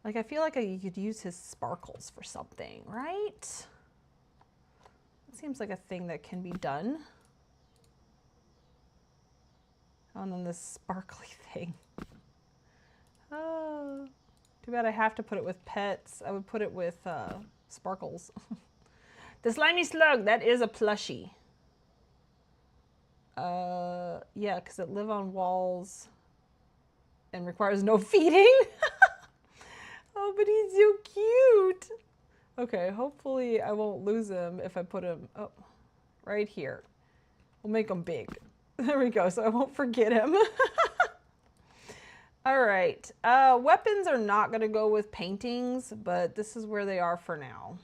Like, I feel like you could use his sparkles for something, right? It seems like a thing that can be done. Oh, and then this sparkly thing. Oh, too bad I have to put it with pets. I would put it with sparkles. The slimy slug, that is a plushie. Yeah, because it lives on walls and requires no feeding. Oh, but he's so cute. Okay, hopefully I won't lose him if I put him right here. We'll make him big. There we go, so I won't forget him. All right, weapons are not going to go with paintings, but this is where they are for now.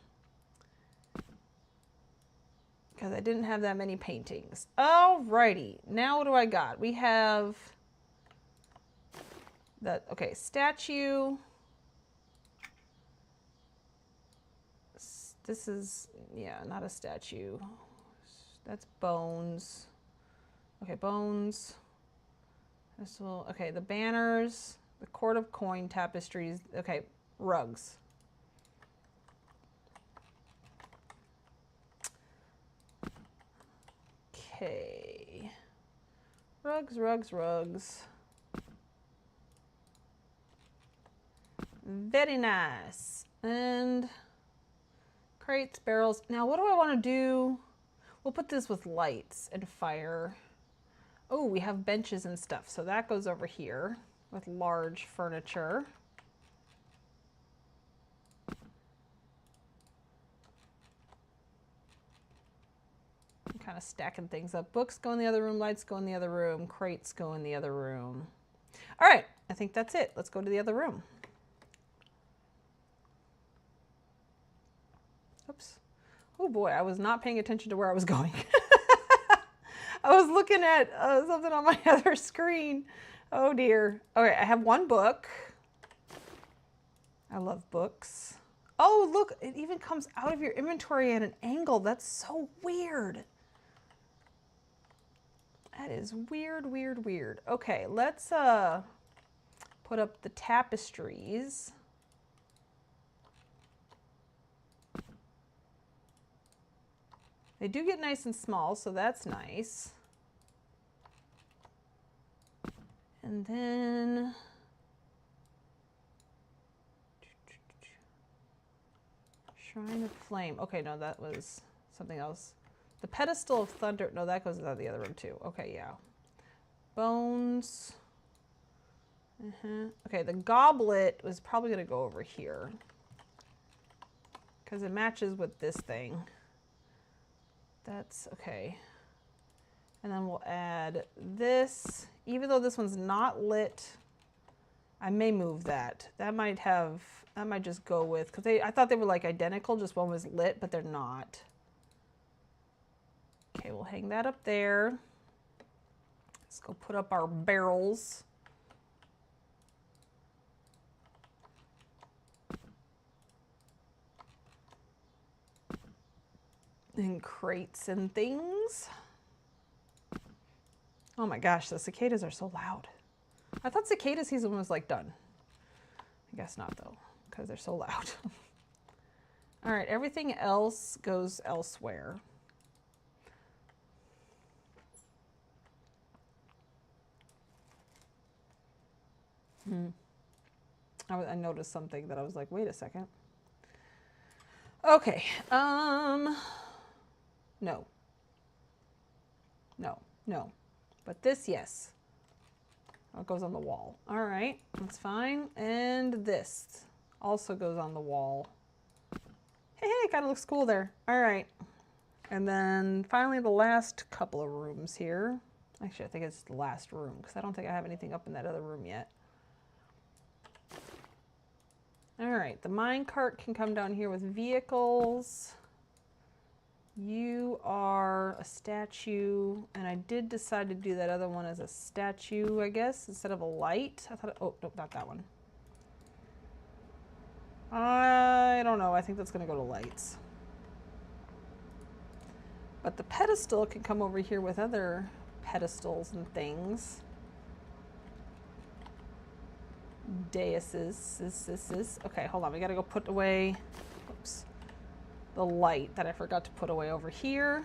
Because I didn't have that many paintings. All righty, now what do I got? We have that, okay, statue. This is, yeah, not a statue. That's bones. Okay, bones. This will, okay, the banners, the court of coin tapestries, okay, rugs. Okay. Rugs, rugs, rugs. Very nice. And crates, barrels. Now, what do I want to do? We'll put this with lights and fire. Oh, we have benches and stuff, so that goes over here with large furniture. I'm kind of stacking things up. Books go in the other room, lights go in the other room, crates go in the other room. All right, I think that's it. Let's go to the other room. Oops. Oh boy, I was not paying attention to where I was going. I was looking at something on my other screen. Oh dear. Okay, I have one book. I love books. Oh, look, it even comes out of your inventory at an angle. That's so weird. That is weird, weird, weird. Okay, let's put up the tapestries. They do get nice and small, so that's nice. And then Shrine of Flame. Okay, no, that was something else. The Pedestal of Thunder. No, that goes out the other room too. Okay, yeah. Bones. Okay, the goblet was probably going to go over here because it matches with this thing. That's okay. And then we'll add this. Even though this one's not lit, I may move that. That might just go with, because I thought they were like identical, just one was lit, but they're not. Okay, we'll hang that up there. Let's go put up our barrels. And crates and things. Oh my gosh, the cicadas are so loud. I thought cicada season was like done. I guess not though, because they're so loud. All right, everything else goes elsewhere. I noticed something that I was like, wait a second. Okay, no. No, no. But this, yes. Oh, it goes on the wall. All right, that's fine. And this also goes on the wall. Hey, it kind of looks cool there. All right. And then finally the last couple of rooms here. Actually, I think it's the last room because I don't think I have anything up in that other room yet. All right, the mine cart can come down here with vehicles. You are a statue, and I did decide to do that other one as a statue, I guess, instead of a light. I thought, oh, nope, not that one. I don't know. I think that's going to go to lights. But the pedestal can come over here with other pedestals and things. Daises. Okay, hold on. We got to go put away, oops, the light that I forgot to put away over here.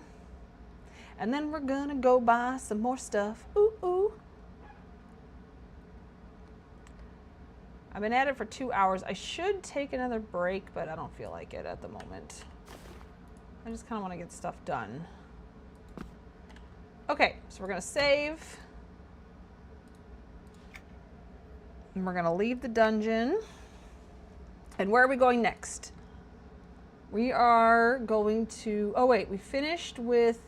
And then we're going to go buy some more stuff. Ooh, ooh. I've been at it for 2 hours. I should take another break, but I don't feel like it at the moment. I just kind of want to get stuff done. Okay, so we're going to save. And we're going to leave the dungeon. And where are we going next? We are going to... Oh, wait. We finished with...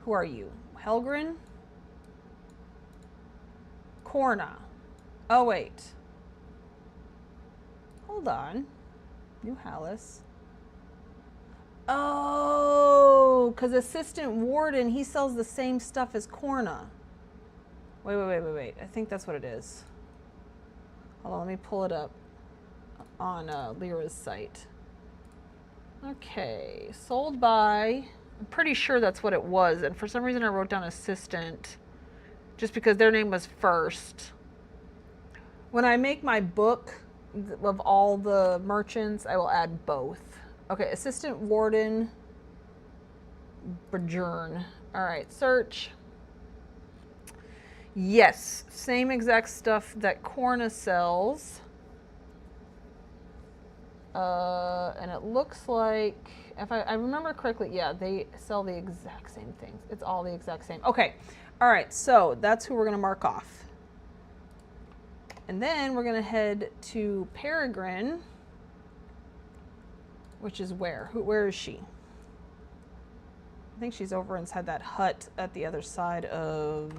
Who are you? Helgrin? Corna. Oh, wait. Hold on. New Hallis. Oh, because Assistant Warden, he sells the same stuff as Corna. Wait. I think that's what it is. Hold on, let me pull it up on Lyra's site. Okay, sold by, I'm pretty sure that's what it was. And for some reason I wrote down Assistant just because their name was first. When I make my book of all the merchants, I will add both. Okay, Assistant Warden, Bajern. All right, search. Yes, same exact stuff that Corna sells. And it looks like, if I remember correctly, yeah, they sell the exact same things. It's all the exact same. Okay, all right, so that's who we're gonna mark off. And then we're gonna head to Peregrine, which is where? Where is she? I think she's over inside that hut at the other side of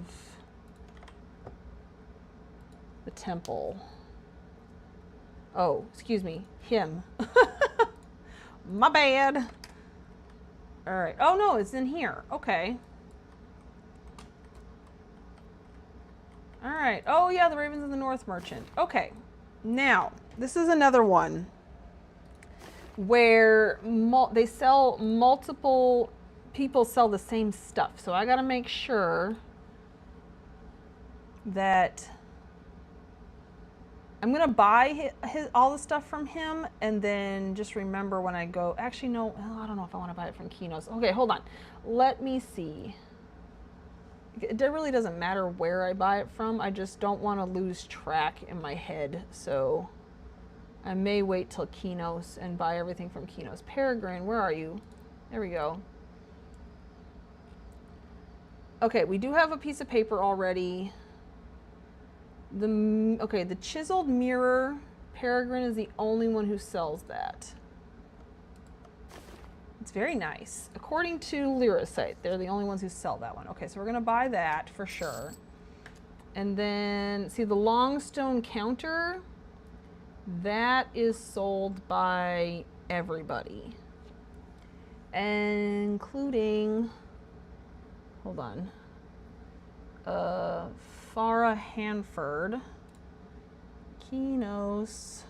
the temple. Oh, excuse me, him. My bad. All right. Oh no, it's in here. Okay. All right. Oh yeah, the Ravens of the North merchant. Okay. Now, this is another one where they sell multiple people sell the same stuff. So I got to make sure that I'm going to buy all the stuff from him and then just remember when I go, actually, no, I don't know if I want to buy it from Kinos. Okay, hold on. Let me see. It really doesn't matter where I buy it from. I just don't want to lose track in my head. So I may wait till Kinos and buy everything from Kinos. Peregrine, where are you? There we go. Okay, we do have a piece of paper already. Okay, the chiseled mirror, Peregrine is the only one who sells that. It's very nice. According to Lyra's site, they're the only ones who sell that one. Okay, so we're going to buy that for sure. And then, see the Longstone counter, that is sold by everybody. Including, hold on, Farah Hanford, Kinos,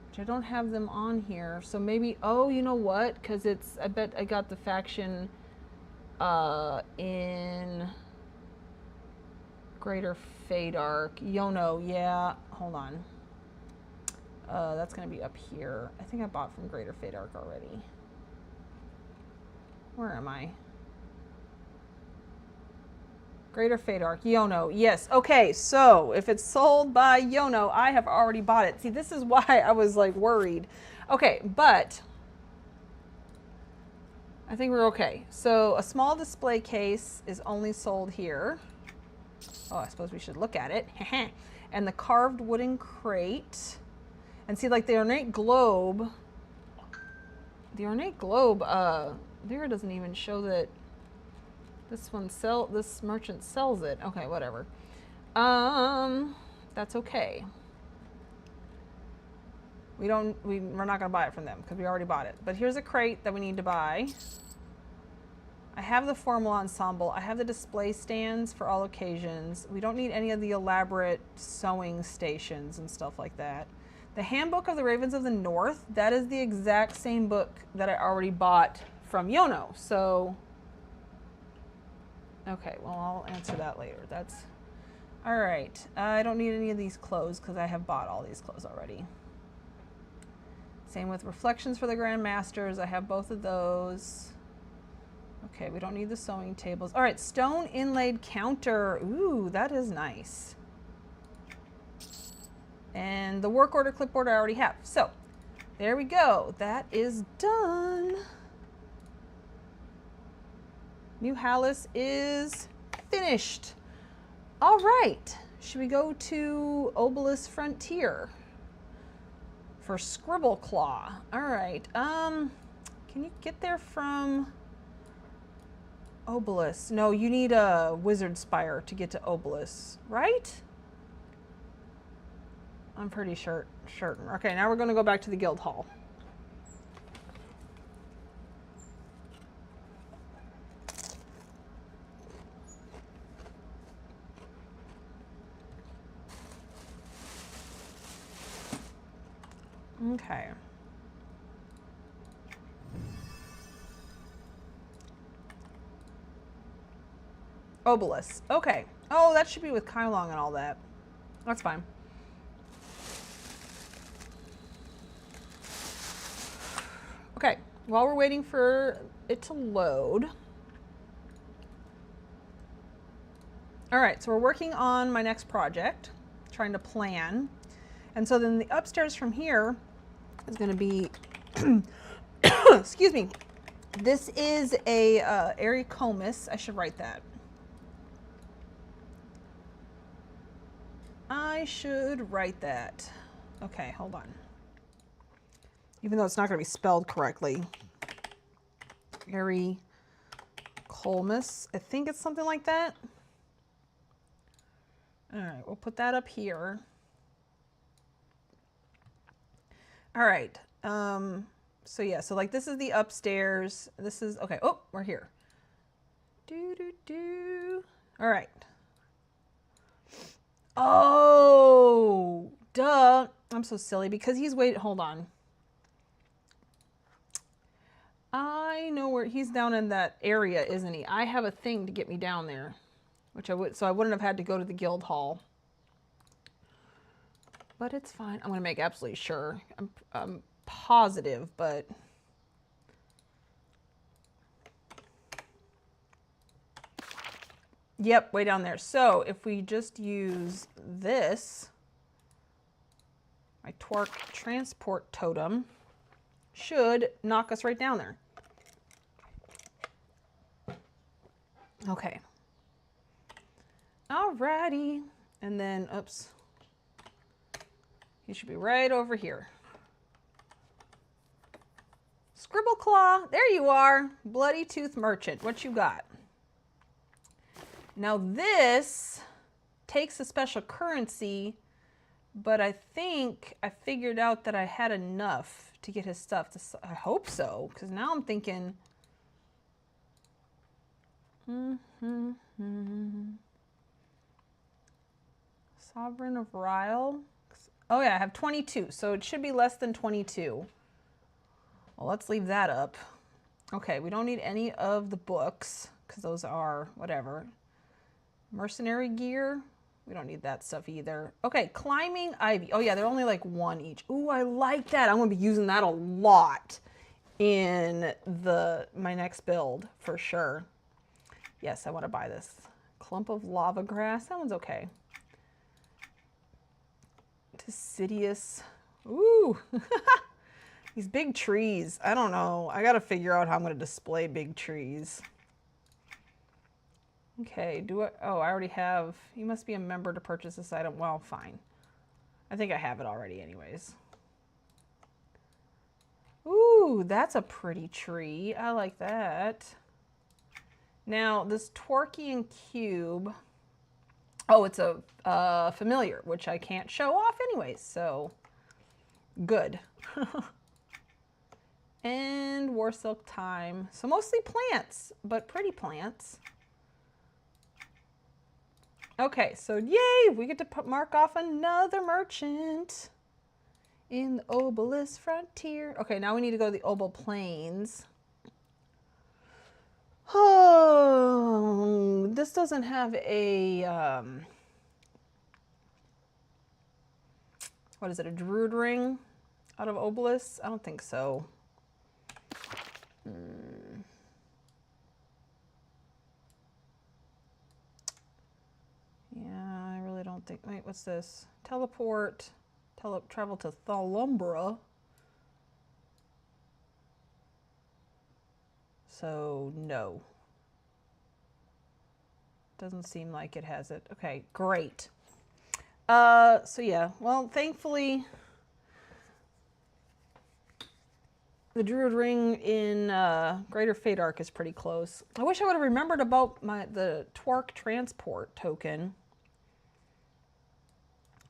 which I don't have them on here. So maybe, oh, you know what? Because it's, I bet I got the faction in Greater Fadark. Yono, yeah, hold on. That's going to be up here. I think I bought from Greater Fadark already. Where am I? Greater Fadark, Yono, yes. Okay, so if it's sold by Yono, I have already bought it. See, this is why I was like worried. Okay, but I think we're okay. So a small display case is only sold here. Oh, I suppose we should look at it. And the carved wooden crate. And see, like the ornate globe there it doesn't even show that this merchant sells it. Okay, whatever. That's okay. We're not gonna buy it from them because we already bought it. But here's a crate that we need to buy. I have the formal ensemble. I have the display stands for all occasions. We don't need any of the elaborate sewing stations and stuff like that. The Handbook of the Ravens of the North, that is the exact same book that I already bought from Yono. So, okay, well, I'll answer that later. That's, all right. I don't need any of these clothes because I have bought all these clothes already. Same with Reflections for the Grandmasters. I have both of those. Okay, we don't need the sewing tables. All right, stone inlaid counter. Ooh, that is nice. And the work order clipboard I already have. So, there we go. That is done. New Hallis is finished. All right, should we go to Obelisk Frontier for Scribble Claw? All right, can you get there from Obelisk? No, you need a Wizard Spire to get to Obelisk, right? I'm pretty sure. Okay, now we're going to go back to the Guild Hall. Okay. Obelisk. Okay. Oh, that should be with Kylong and all that. That's fine. Okay. While we're waiting for it to load. All right. So we're working on my next project, trying to plan. And so then the upstairs from here is going to be, excuse me, this is a Ericomus. I should write that. I should write that. Okay, hold on. Even though it's not going to be spelled correctly. Ericomus. I think it's something like that. All right, we'll put that up here. All right. So yeah, so like this is the upstairs. This is, okay. Oh, we're here. All right. Oh, duh. I'm so silly because he's hold on. I know where he's down in that area, isn't he? I have a thing to get me down there, which so I wouldn't have had to go to the guild hall. But it's fine. I'm going to make absolutely sure. I'm positive, but yep, way down there. So if we just use this, my Twark transport totem should knock us right down there. Okay. Alrighty. And then, oops. He should be right over here. Scribble Claw, there you are. Bloody Tooth Merchant, what you got? Now this takes a special currency, but I think I figured out that I had enough to get his stuff. I hope so, because now I'm thinking, Sovereign of Ryle. Oh yeah, I have 22, so it should be less than 22. Well, let's leave that up. Okay, we don't need any of the books, because those are whatever. Mercenary gear, we don't need that stuff either. Okay, climbing ivy. Oh yeah, they're only like one each. Ooh, I like that. I'm gonna be using that a lot in my next build for sure. Yes, I want to buy this. Clump of lava grass, that one's okay. Deciduous. Ooh, these big trees. I don't know. I got to figure out how I'm going to display big trees. Okay, oh, I already have, you must be a member to purchase this item. Well, fine. I think I have it already anyways. Ooh, Ooh, that's a pretty tree. I like that. Now, this Twerkian cube, oh, it's a familiar, which I can't show off anyways, so good. And War Silk Time. So mostly plants, but pretty plants. Okay, so yay, we get to mark off another merchant in the Obelisk Frontier. Okay, now we need to go to the Obel Plains. Oh, this doesn't have a, what is it, a Druid Ring out of Obelisk? I don't think so. Yeah, I really don't think, wait, what's this? Teleport, travel to Tholumbra. So, no. Doesn't seem like it has it. Okay, great. So yeah, well, thankfully, the Druid Ring in Greater Fadark is pretty close. I wish I would have remembered about the Twerk transport token.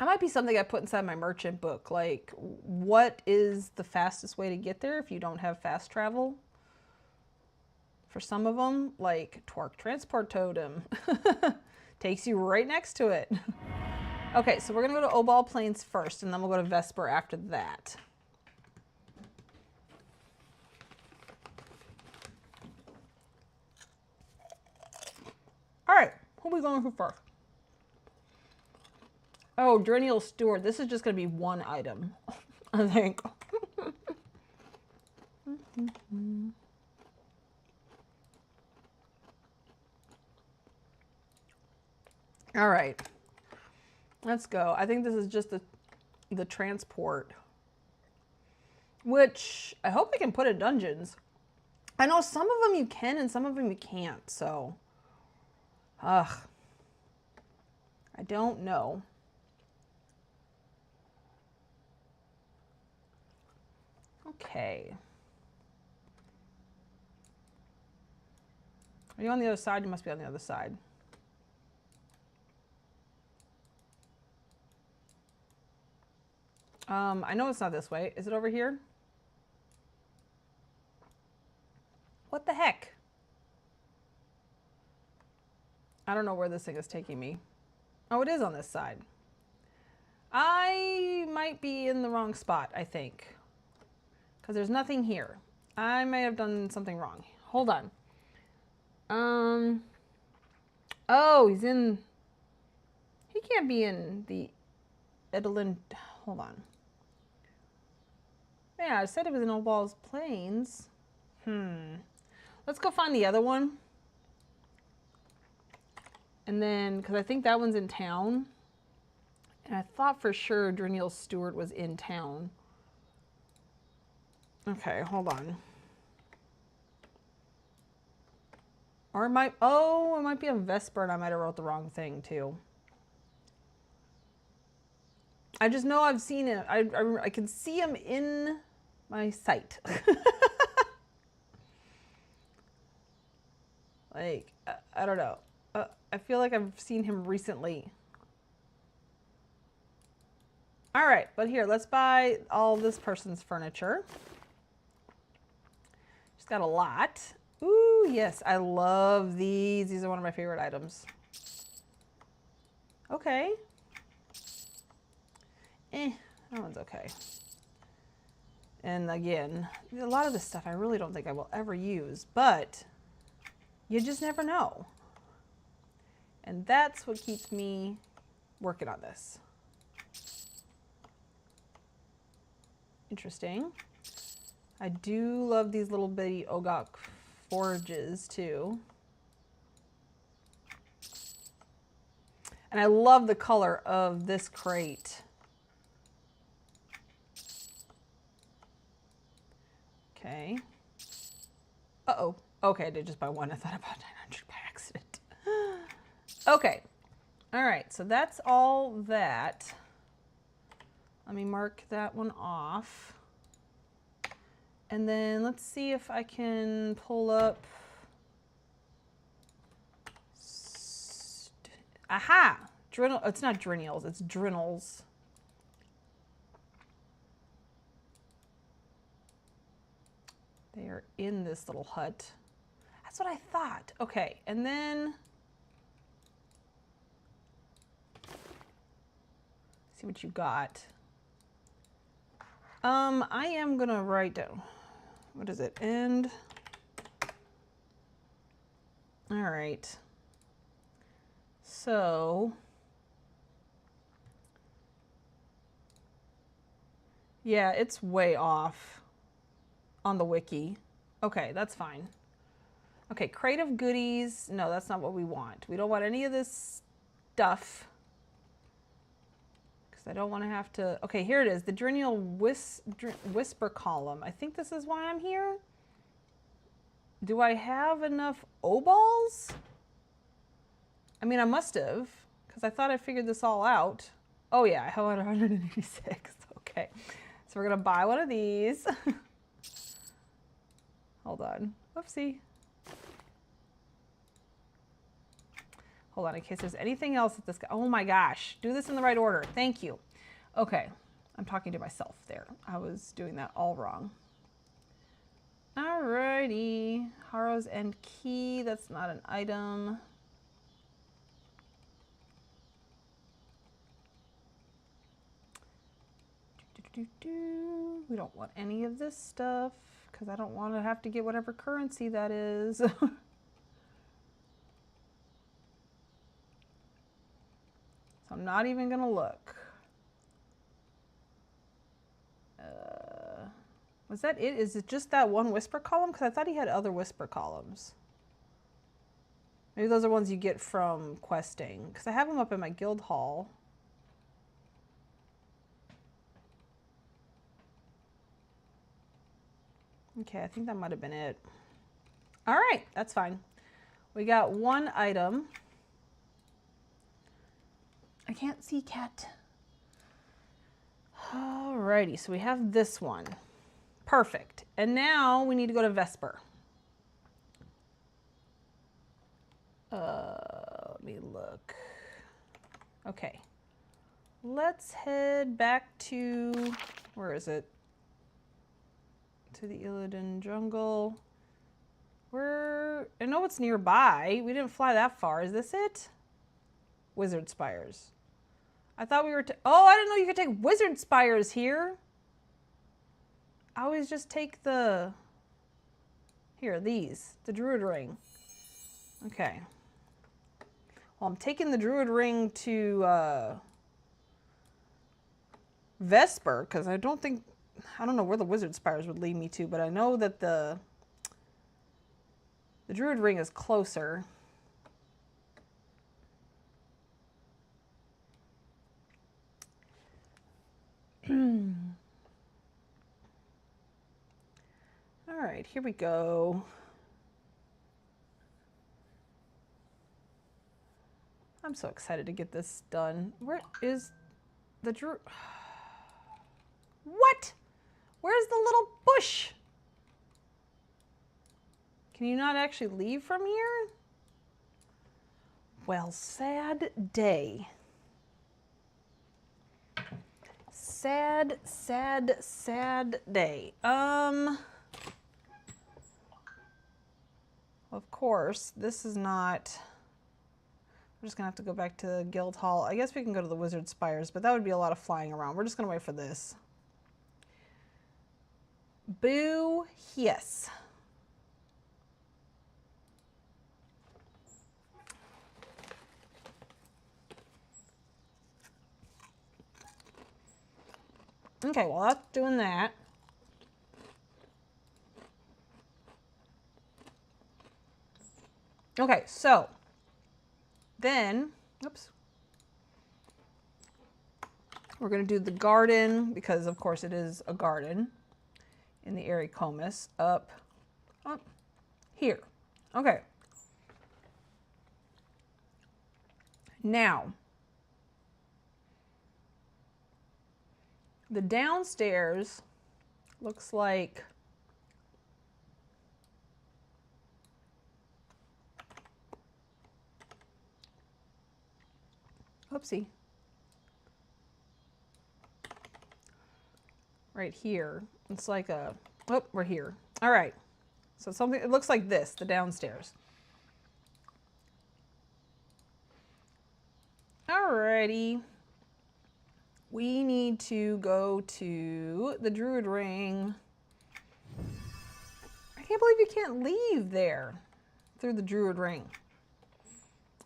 That might be something I put inside my merchant book. Like, what is the fastest way to get there if you don't have fast travel? For some of them, like Twerk Transport Totem. Takes you right next to it. Okay, so we're gonna go to Obel Plains first, and then we'll go to Vesper after that. All right, who are we going for first? Oh, Drenial Steward. This is just gonna be one item, I think. All right, let's go. I think this is just the transport, which I hope I can put in dungeons. I know some of them you can and some of them you can't, so. I don't know. Okay. Are you on the other side? You must be on the other side. I know it's not this way. Is it over here? What the heck? I don't know where this thing is taking me. Oh, it is on this side. I might be in the wrong spot, I think. Because there's nothing here. I may have done something wrong. Hold on. Oh, he's in... He can't be in the Edelin... Hold on. Yeah, I said it was in Obel Plains. Let's go find the other one. And then, because I think that one's in town. And I thought for sure Drenial Steward was in town. Okay, hold on. Or it might, oh, it might be on Vesper and I might have wrote the wrong thing too. I just know I've seen it. I can see him in my sight. Like, I don't know. I feel like I've seen him recently. All right, but here, let's buy all this person's furniture. She's got a lot. Ooh, yes, I love these. These are one of my favorite items. Okay. That one's okay. And again, a lot of this stuff I really don't think I will ever use, but you just never know. And that's what keeps me working on this. Interesting. I do love these little bitty Ogok forges too. And I love the color of this crate. Okay. Uh-oh. Okay, I did just buy one. I thought about 900 by accident. Okay. All right, so that's all that. Let me mark that one off. And then let's see if I can pull up. Aha! Drenel, it's not Drenials, it's Drenels. They are in this little hut. That's what I thought. Okay, and then see what you got. I am gonna write down, what is it, end. All right. So, yeah, it's way off on the wiki. Okay, that's fine. Okay, crate of goodies. No, that's not what we want. We don't want any of this stuff. Because I don't want to have to... Okay, here it is. The Drenial Whisper column. I think this is why I'm here. Do I have enough O-balls? I mean, I must have. Because I thought I figured this all out. Oh, yeah, I have 186. Okay. So we're going to buy one of these. Hold on. Whoopsie. Hold on, in case there's anything else that this guy... Oh my gosh. Do this in the right order. Thank you. Okay. I'm talking to myself there. I was doing that all wrong. Alrighty. Harrow's End Key. That's not an item. We don't want any of this stuff because I don't want to have to get whatever currency that is. So I'm not even going to look. Was that it? Is it just that one whisper column? Because I thought he had other whisper columns. Maybe those are ones you get from questing. Because I have them up in my guild hall. Okay, I think that might have been it. All right, that's fine. We got one item. I can't see cat. Alrighty, so we have this one. Perfect. And now we need to go to Vesper. Let me look. Okay. Let's head back to, where is it? To the Illidan jungle. I know it's nearby. We didn't fly that far. Is this it? Wizard Spires. I thought we were, oh, I didn't know you could take Wizard Spires here. I always just take the, here, these, the Druid Ring. Okay. Well, I'm taking the Druid Ring to Vesper, because I don't know where the Wizard Spires would lead me to, but I know that the Druid Ring is closer. All right, here we go. I'm so excited to get this done. Where is the Druid? What? Where's the little bush? Can you not actually leave from here? Well, sad day. Sad, sad, sad day. Of course, this is not... We're just going to have to go back to the guild hall. I guess we can go to the Wizard Spires, but that would be a lot of flying around. We're just going to wait for this. Boo, yes. Okay, well, that's doing that. Okay, so then, oops, we're going to do the garden because, of course, it is a garden in the Ericomus up here. Okay. Now, the downstairs looks like Oopsie. Right here. It's like a, oh, we're here. All right. So something, it looks like this, the downstairs. Alrighty. We need to go to the Druid Ring. I can't believe you can't leave there through the Druid Ring.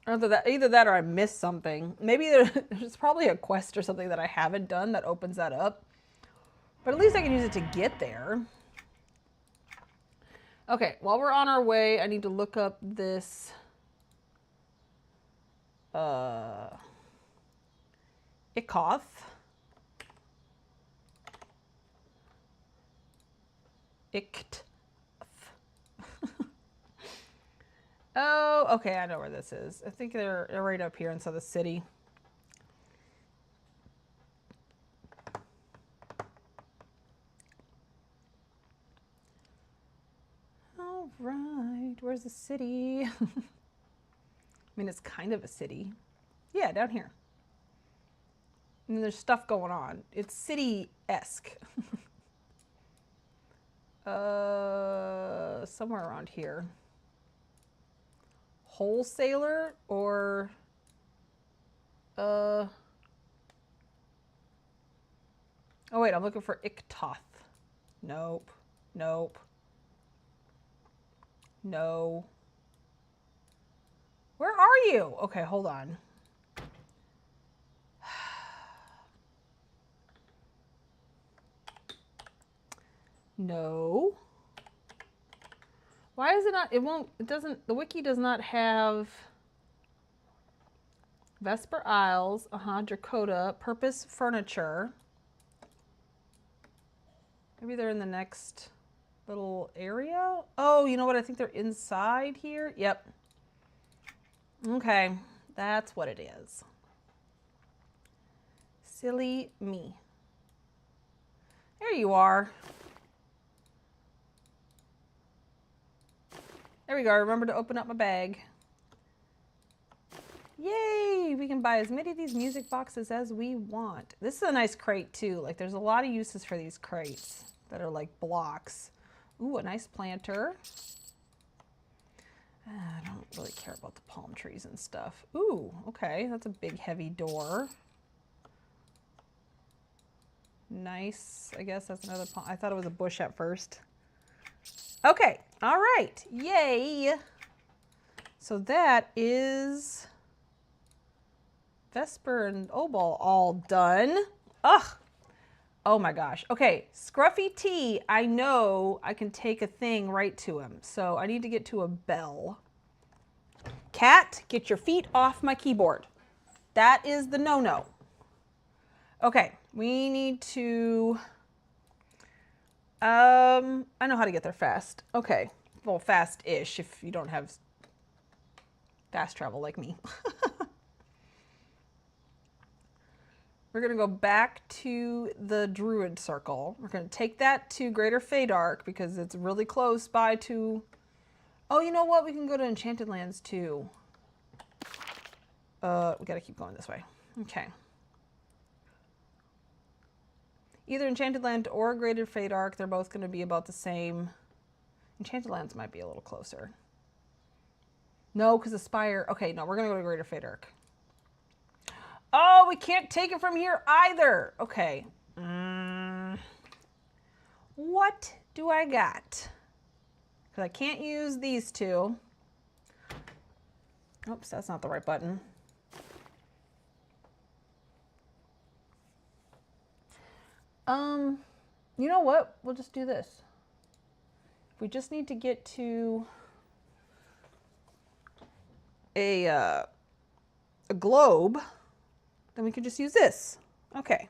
Either that or I missed something. Maybe there's probably a quest or something that I haven't done that opens that up. But at least I can use it to get there. Okay, while we're on our way, I need to look up this EQ2. EQ2. Oh, okay, I know where this is. I think they're right up here inside the city. All right, where's the city? I mean, it's kind of a city. Yeah, down here. And there's stuff going on. It's city-esque. Somewhere around here. Wholesaler or oh wait, I'm looking for EQ2. Nope. Nope. No. Where are you? Okay, hold on. No. Why is it not, the wiki does not have Vesper Isles, Dakota, Purpose Furniture. Maybe they're in the next little area. Oh, you know what? I think they're inside here. Yep. Okay, that's what it is. Silly me. There you are. There we go. Remember to open up my bag. Yay! We can buy as many of these music boxes as we want. This is a nice crate too. Like there's a lot of uses for these crates that are like blocks. Ooh, a nice planter. I don't really care about the palm trees and stuff. Ooh, okay. That's a big heavy door. Nice. I guess that's another palm. I thought it was a bush at first. Okay, all right, yay. So that is Vesper and Obol all done. Ugh, oh my gosh. Okay, Scruffy T, I know I can take a thing right to him. So I need to get to a bell. Cat, get your feet off my keyboard. That is the no-no. Okay, we need to... I know how to get there fast. Okay. Well, fast-ish if you don't have fast travel like me. We're going to go back to the Druid Circle. We're going to take that to Greater Feydark because it's really close by to... Oh, you know what? We can go to Enchanted Lands too. We got to keep going this way. Okay. Either Enchanted Land or Greater Feydark, they're both going to be about the same. Enchanted Lands might be a little closer. No, because the Spire... Okay, no, we're going to go to Greater Feydark. Oh, we can't take it from here either. Okay. What do I got? Because I can't use these two. Oops, that's not the right button. You know what? We'll just do this. If we just need to get to a globe, then we can just use this. Okay.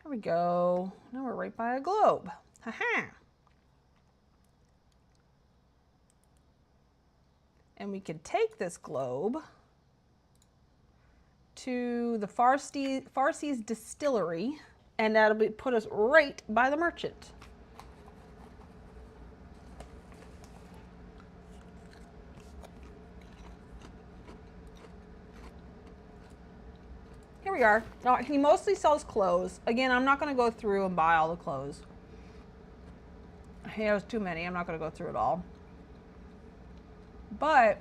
There we go. Now we're right by a globe. Haha. And we could take this globe to the Farsea's Distillery, and that'll put us right by the merchant. we are. He mostly sells clothes. Again, I'm not going to go through and buy all the clothes. He has too many. I'm not going to go through it all. But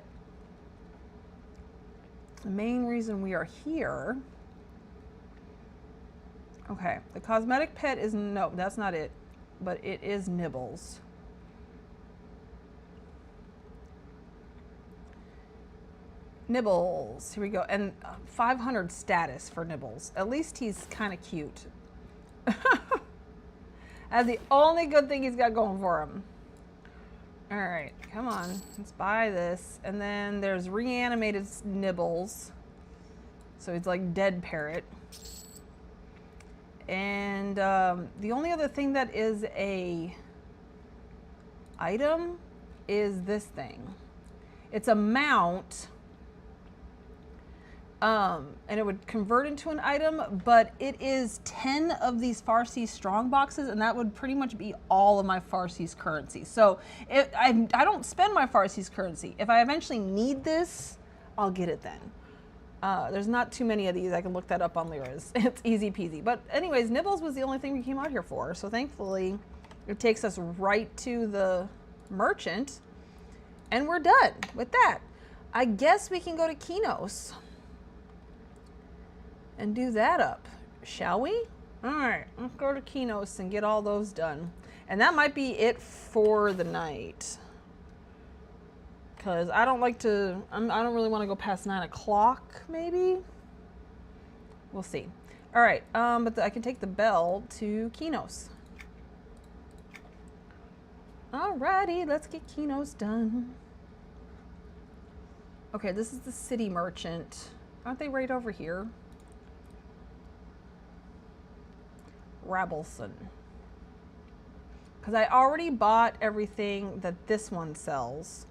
the main reason we are here. Okay, the cosmetic pet is, no, that's not it. But it is Nibbles. Nibbles, here we go. And 500 status for Nibbles. At least he's kind of cute. That's the only good thing he's got going for him. All right, come on, let's buy this. And then there's reanimated Nibbles. So he's like dead parrot. And the only other thing that is a item is this thing. It's a mount. And it would convert into an item, but it is 10 of these Farsi strong boxes, and that would pretty much be all of my Farsi's currency. So I don't spend my Farsi's currency. If I eventually need this, I'll get it then. There's not too many of these. I can look that up on Lyra's. It's easy peasy. But anyways, Nibbles was the only thing we came out here for. So thankfully, it takes us right to the merchant, and we're done with that. I guess we can go to Kinos and do that up, shall we? All right, let's go to Kinos and get all those done. And that might be it for the night. Because I don't like to, I don't really want to go past 9 o'clock, maybe? We'll see. All right, but I can take the bell to Kinos. All righty, let's get Kinos done. Okay, this is the city merchant. Aren't they right over here? Rabelson. Because I already bought everything that this one sells.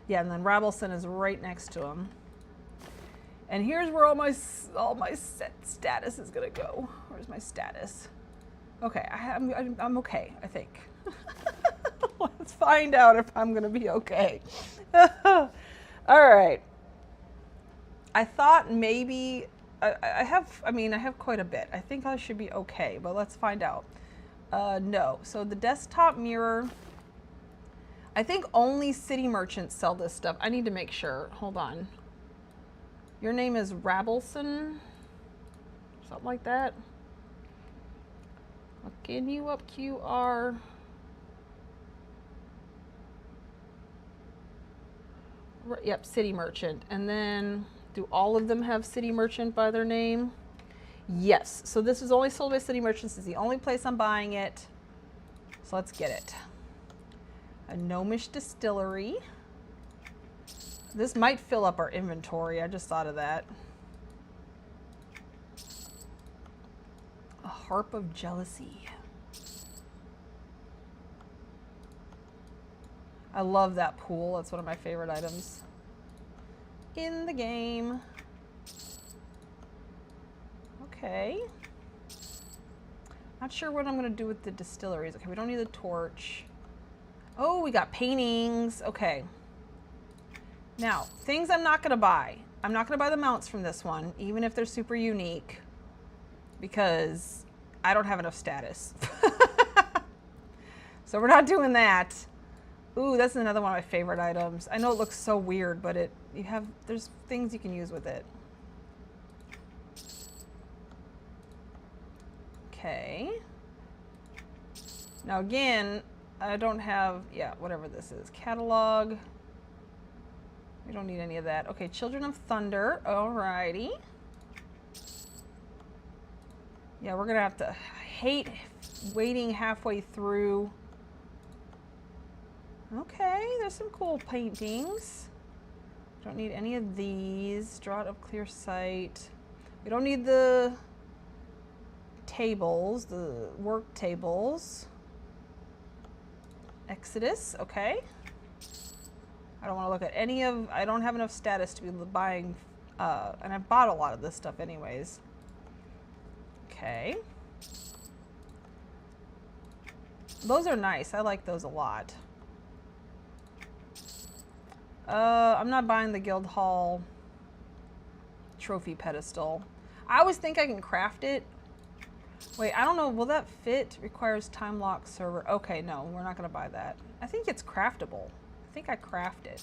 Yeah, and then Rabelson is right next to him. And here's where all my status is gonna go. Where's my status? Okay, I'm okay, I think. Let's find out if I'm gonna be okay. All right. I thought maybe I have quite a bit. I think I should be okay, but let's find out. No. So the desktop mirror, I think only city merchants sell this stuff. I need to make sure. Hold on. Your name is Rabelson? Something like that. Looking you up, QR. Yep, city merchant. And then do all of them have city merchant by their name? Yes. So this is only sold by city merchants. It's the only place I'm buying it. So let's get it. A gnomish distillery. This might fill up our inventory. I just thought of that. A harp of jealousy. I love that pool. That's one of my favorite items in the game. Okay. Not sure what I'm going to do with the distilleries. Okay, we don't need the torch. Oh, we got paintings. Okay. Now, things I'm not going to buy. I'm not going to buy the mounts from this one, even if they're super unique, because I don't have enough status. So we're not doing that. Ooh, that's another one of my favorite items. I know it looks so weird, but there's things you can use with it. Okay. Now again, I don't have, yeah, whatever this is. Catalog. We don't need any of that. Okay, Children of Thunder. Alrighty. Yeah, we're gonna have to hate waiting halfway through. Okay, there's some cool paintings. Don't need any of these. Draught of Clear Sight. We don't need the tables, the work tables. Exodus, okay. I don't want to look at any of, I don't have enough status to be buying, and I've bought a lot of this stuff anyways. Okay. Those are nice. I like those a lot. I'm not buying the Guildhall trophy pedestal. I always think I can craft it. Wait, I don't know. Will that fit? Requires time lock server. Okay, no, we're not going to buy that. I think it's craftable. I think I craft it.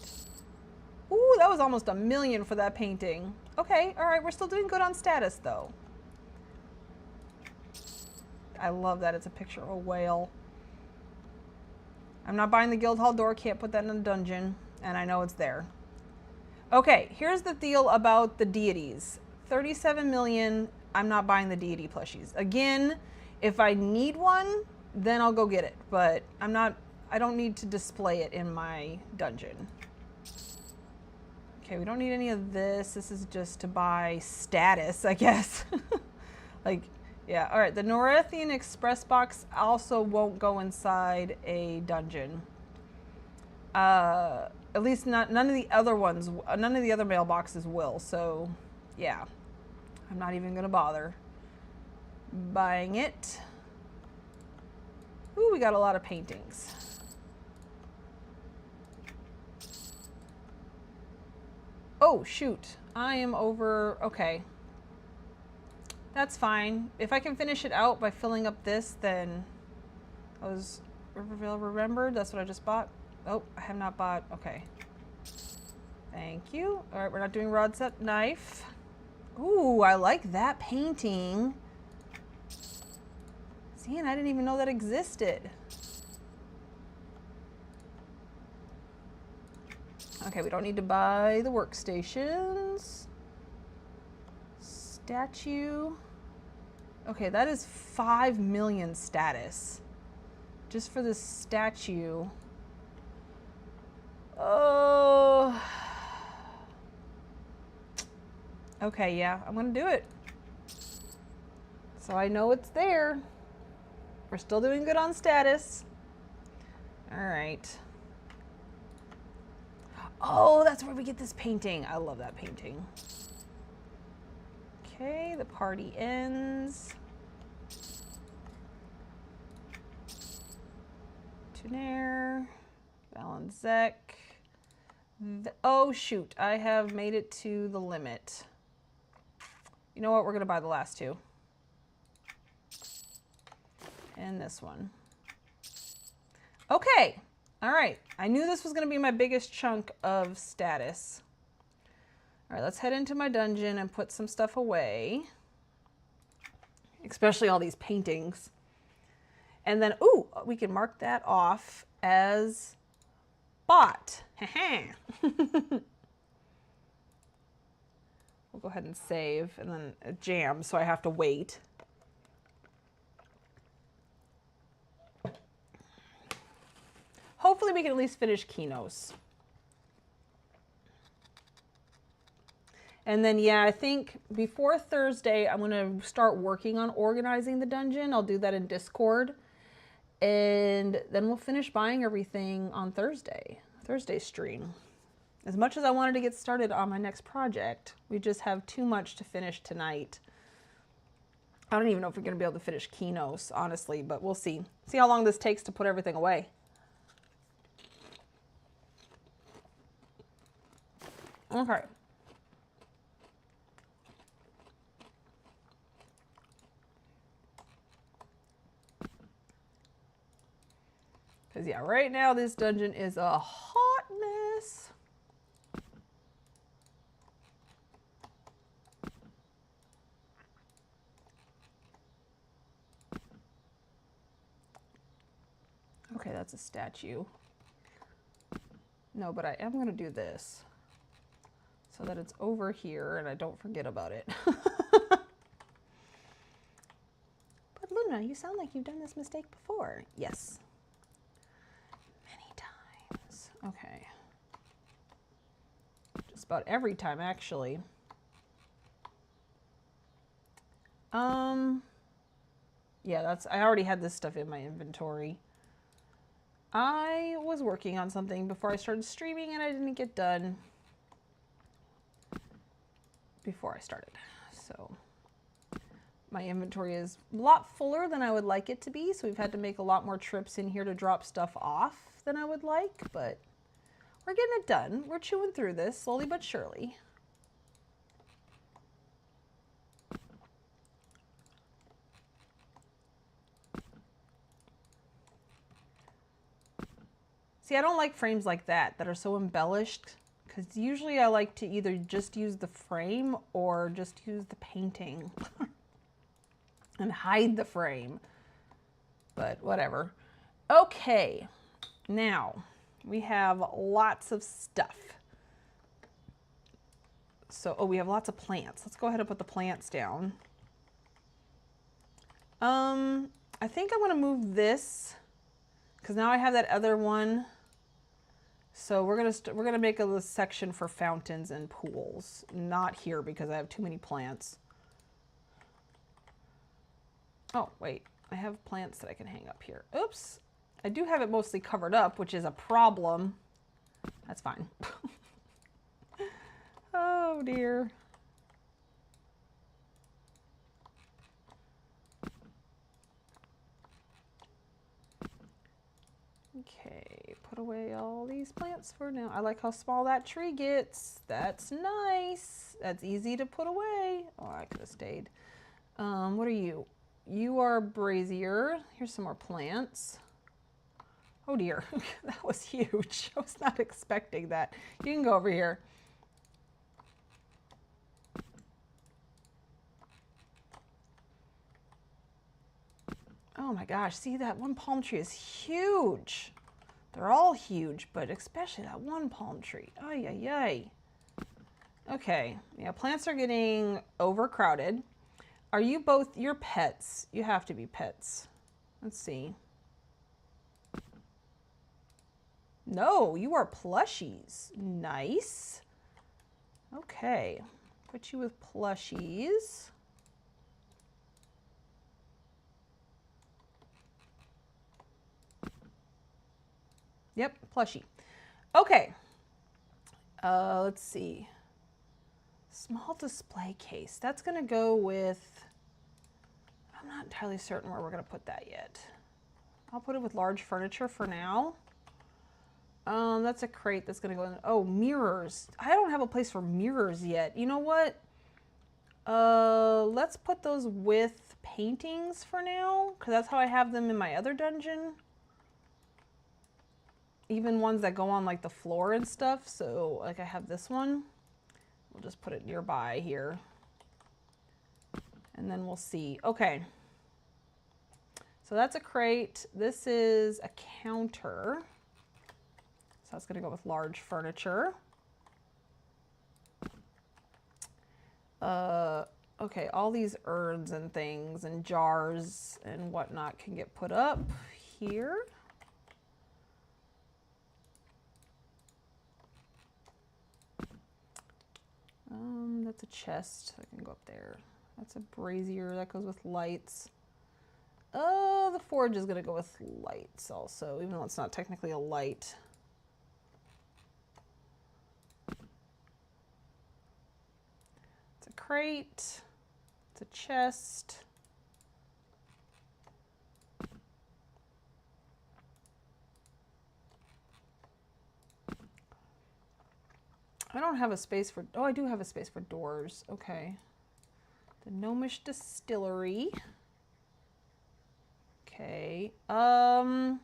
Ooh, that was almost $1 million for that painting. Okay, all right. We're still doing good on status, though. I love that it's a picture of a whale. I'm not buying the guild hall door. Can't put that in a dungeon. And I know it's there. Okay, here's the deal about the deities. 37 million. I'm not buying the deity plushies. Again, if I need one, then I'll go get it. But I don't need to display it in my dungeon. Okay, we don't need any of this. This is just to buy status, I guess. Like, yeah, all right. The Norethian Express box also won't go inside a dungeon. At least none of the other ones, none of the other mailboxes will. So, yeah, I'm not even gonna bother buying it. Ooh, we got a lot of paintings. Oh, shoot. I am over. Okay. That's fine. If I can finish it out by filling up this, then I was Rivervale remembered. That's what I just bought. Oh, I have not bought. Okay. Thank you. All right, we're not doing rod set knife. Ooh, I like that painting. See, and I didn't even know that existed. Okay, we don't need to buy the workstations. Statue. Okay, that is 5 million status. Just for this statue. Oh. Okay, yeah, I'm gonna do it. So I know it's there. We're still doing good on status. All right. Oh, that's where we get this painting. I love that painting. Okay, the party ends. Tunair, Valenzek. Oh, shoot. I have made it to the limit. You know what? We're going to buy the last two. And this one. Okay. All right. I knew this was going to be my biggest chunk of status. All right, let's head into my dungeon and put some stuff away. Especially all these paintings. And then, ooh, we can mark that off as bought. We'll go ahead and save, and then it jams, so I have to wait. Hopefully we can at least finish Kinos. And then, yeah, I think before Thursday, I'm going to start working on organizing the dungeon. I'll do that in Discord. And then we'll finish buying everything on Thursday's stream. As much as I wanted to get started on my next project, we just have too much to finish tonight. I don't even know if we're going to be able to finish Kinos, honestly, but we'll see. See how long this takes to put everything away. Okay. Because, yeah, right now this dungeon is a hot mess. Okay, that's a statue. No, but I am going to do this so that it's over here and I don't forget about it. But Luna, you sound like you've done this mistake before. Yes. Many times. Okay. Just about every time, actually. Yeah, I already had this stuff in my inventory. I was working on something before I started streaming and I didn't get done before I started. So my inventory is a lot fuller than I would like it to be. So we've had to make a lot more trips in here to drop stuff off than I would like, but we're getting it done. We're chewing through this slowly but surely. See, I don't like frames like that are so embellished, because usually I like to either just use the frame or just use the painting and hide the frame. But whatever. Okay, now we have lots of stuff. So, oh, we have lots of plants. Let's go ahead and put the plants down. I think I'm going to move this because now I have that other one. So we're gonna make a little section for fountains and pools. Not here because I have too many plants. Oh, wait. I have plants that I can hang up here. Oops. I do have it mostly covered up, which is a problem. That's fine. Oh, dear. Okay, put away all these plants for now. I like how small that tree gets. That's nice. That's easy to put away. Oh, I could have stayed. What are you? You are brazier. Here's some more plants. Oh dear, that was huge. I was not expecting that. You can go over here. Oh my gosh, see that one palm tree is huge. They're all huge, but especially that one palm tree. Ay, ay, ay. Okay, yeah, plants are getting overcrowded. Are you both, you're pets? You have to be pets. Let's see. No, you are plushies. Nice. Okay, put you with plushies. Yep, plushie. Okay. Let's see. Small display case. That's going to go with, I'm not entirely certain where we're going to put that yet. I'll put it with large furniture for now. That's a crate that's going to go in. Oh, mirrors. I don't have a place for mirrors yet. You know what? Let's put those with paintings for now, because that's how I have them in my other dungeon. Even ones that go on like the floor and stuff. So like I have this one. We'll just put it nearby here. And then we'll see. Okay. So that's a crate. This is a counter. So that's going to go with large furniture. Okay, all these urns and things and jars and whatnot can get put up here. That's a chest that can go up there. That's a brazier that goes with lights. The forge is gonna go with lights also, even though it's not technically a light. It's a crate. It's a chest. I don't have a space for, oh, I do have a space for doors. Okay. The Gnomish Distillery. Okay. I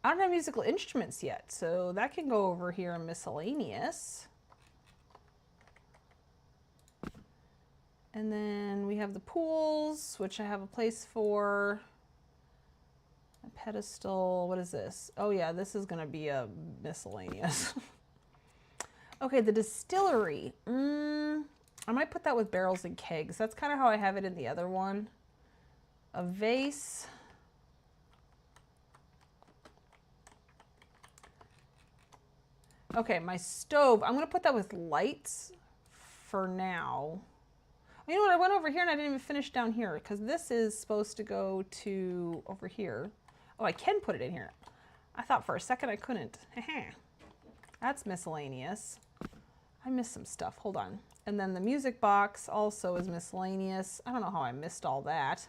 don't have musical instruments yet, so that can go over here in miscellaneous. And then we have the pools, which I have a place for. A pedestal. What is this? Oh yeah, this is gonna be a miscellaneous. Okay, the distillery. I might put that with barrels and kegs. That's kind of how I have it in the other one. A vase. Okay, my stove. I'm going to put that with lights for now. You know what? I went over here and I didn't even finish down here because this is supposed to go to over here. Oh, I can put it in here. I thought for a second I couldn't. That's miscellaneous. I missed some stuff. Hold on. And then the music box also is miscellaneous. I don't know how I missed all that.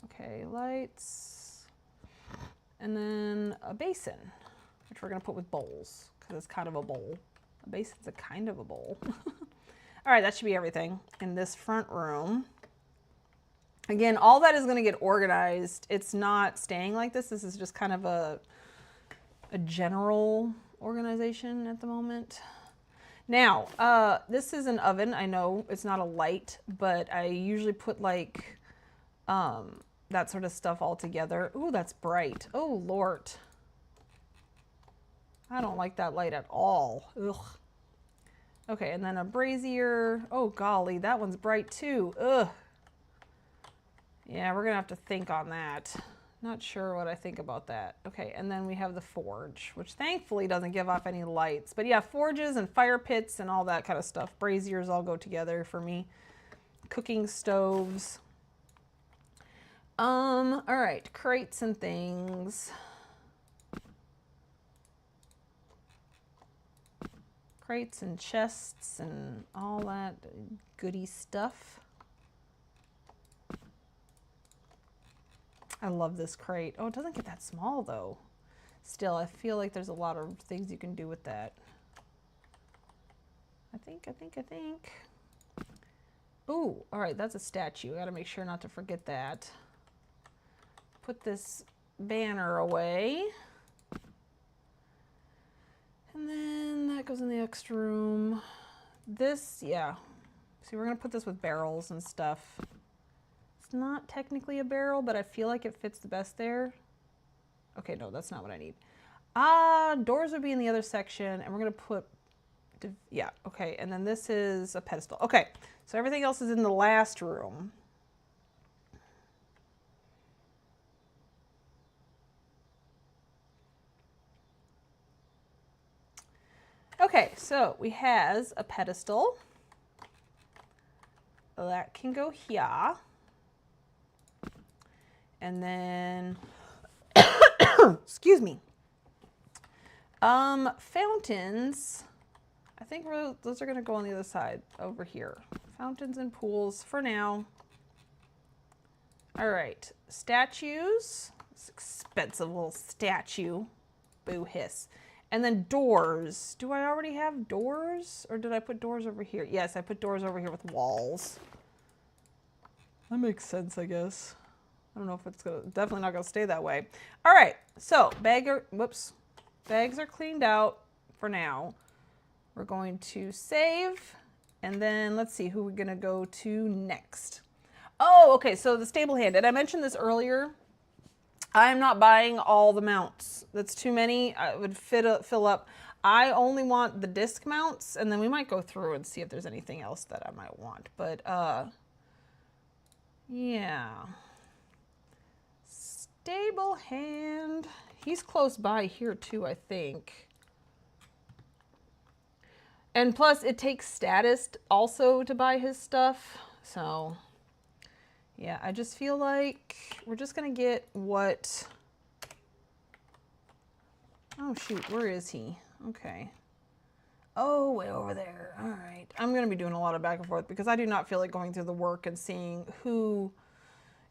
Okay, lights. And then a basin, which we're going to put with bowls because it's kind of a bowl. A basin's a kind of a bowl. All right, that should be everything in this front room. Again, all that is going to get organized. It's not staying like this. This is just kind of a general organization at the moment. Now, this is an oven. I know it's not a light, but I usually put like that sort of stuff all together. Ooh, that's bright. Oh, Lord. I don't like that light at all. Ugh. Okay, and then a brazier. Oh, golly, that one's bright too. Ugh. Yeah, we're going to have to think on that. Not sure what I think about that. Okay, and then we have the forge, which thankfully doesn't give off any lights. But yeah, forges and fire pits and all that kind of stuff. Braziers all go together for me. Cooking stoves. All right, crates and things. Crates and chests and all that goody stuff. I love this crate. Oh, it doesn't get that small though. Still, I feel like there's a lot of things you can do with that. I think. Ooh, all right, that's a statue. I gotta make sure not to forget that. Put this banner away. And then that goes in the extra room. This, yeah. See, we're gonna put this with barrels and stuff. It's not technically a barrel, but I feel like it fits the best there. Okay, no, that's not what I need. Doors would be in the other section, and we're gonna put, yeah, okay, and then this is a pedestal. Okay, so everything else is in the last room. Okay, so we has a pedestal. That can go here. And then, excuse me. Fountains, I think those are gonna go on the other side over here. Fountains and pools for now. All right, statues. This expensive little statue. Boo hiss. And then doors. Do I already have doors? Or did I put doors over here? Yes, I put doors over here with walls. That makes sense, I guess. I don't know if it's definitely not gonna stay that way. All right, so bags are cleaned out for now. We're going to save, and then let's see who we're gonna go to next. Oh, okay, so the stable hand. Did I mention this earlier? I'm not buying all the mounts. That's too many. I would fill up. I only want the disc mounts, and then we might go through and see if there's anything else that I might want. But yeah. Stable hand. He's close by here too, I think. And plus, it takes status also to buy his stuff. So, yeah, I just feel like we're just going to get what... Oh, shoot, where is he? Okay. Oh, way over there. All right. I'm going to be doing a lot of back and forth because I do not feel like going through the work and seeing who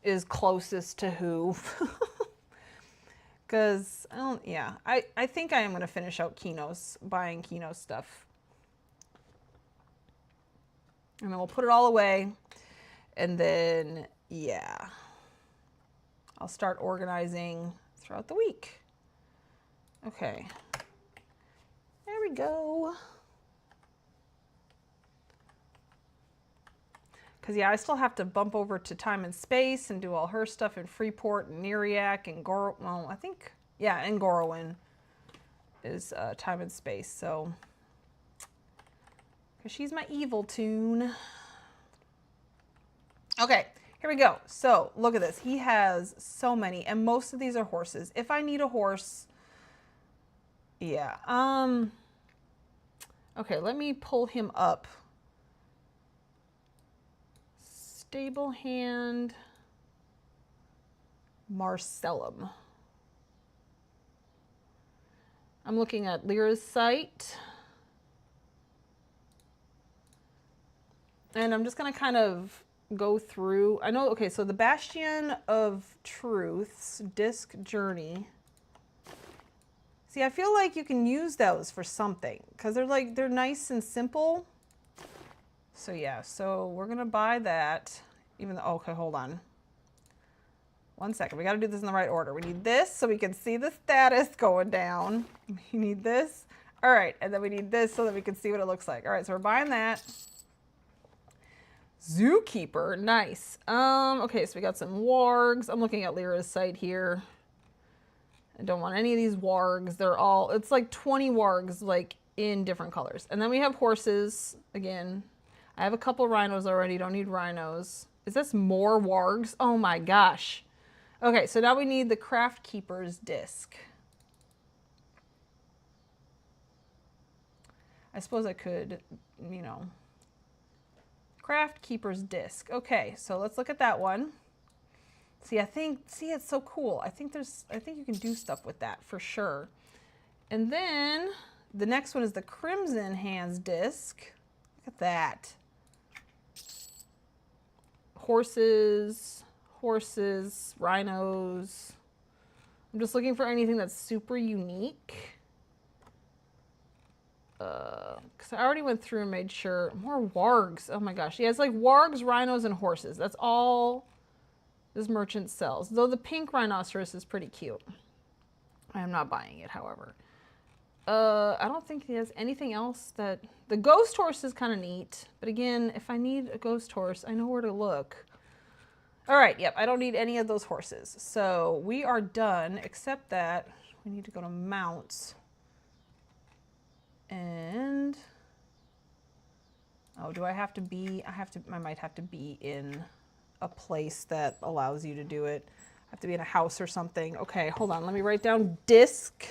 is closest to who. Because, I think I am going to finish out buying Kino's stuff. And then we'll put it all away. And then, yeah, I'll start organizing throughout the week. Okay. There we go. Because, yeah, I still have to bump over to Time and Space and do all her stuff in Freeport and Neriac and and Gorowin is Time and Space. So, because she's my evil tune. Okay, here we go. So, look at this. He has so many, and most of these are horses. If I need a horse, yeah. Okay, let me pull him up. Stable hand, Marcellum. I'm looking at Lyra's site. And I'm just going to kind of go through. I know, okay, so the Bastion of Truth's Disc Journey. See, I feel like you can use those for something because they're nice and simple. So yeah, so we're going to buy that. Even though, okay, hold on. 1 second. We got to do this in the right order. We need this so we can see the status going down. We need this. All right, and then we need this so that we can see what it looks like. All right, so we're buying that. Zookeeper, nice. Okay, so we got some wargs. I'm looking at Lyra's site here. I don't want any of these wargs. They're all, it's like 20 wargs, like in different colors. And then we have horses again. I have a couple rhinos already. Don't need rhinos. Is this more wargs? Oh my gosh. Okay, so now we need the Craft Keeper's disc. I suppose I could, you know, Craft Keeper's disc. Okay, so let's look at that one. See, it's so cool. I think you can do stuff with that for sure. And then the next one is the Crimson Hands disc. Look at that. Horses, rhinos. I'm just looking for anything that's super unique. Because I already went through and made sure. More wargs. Oh my gosh. Yeah, it's like wargs, rhinos, and horses. That's all this merchant sells. Though the pink rhinoceros is pretty cute. I am not buying it, however. I don't think he has anything else that... The ghost horse is kind of neat. But again, if I need a ghost horse, I know where to look. All right, yep, I don't need any of those horses. So we are done, except that we need to go to mounts. And, oh, do I have to be, I might have to be in a place that allows you to do it. I have to be in a house or something. Okay, hold on, let me write down disc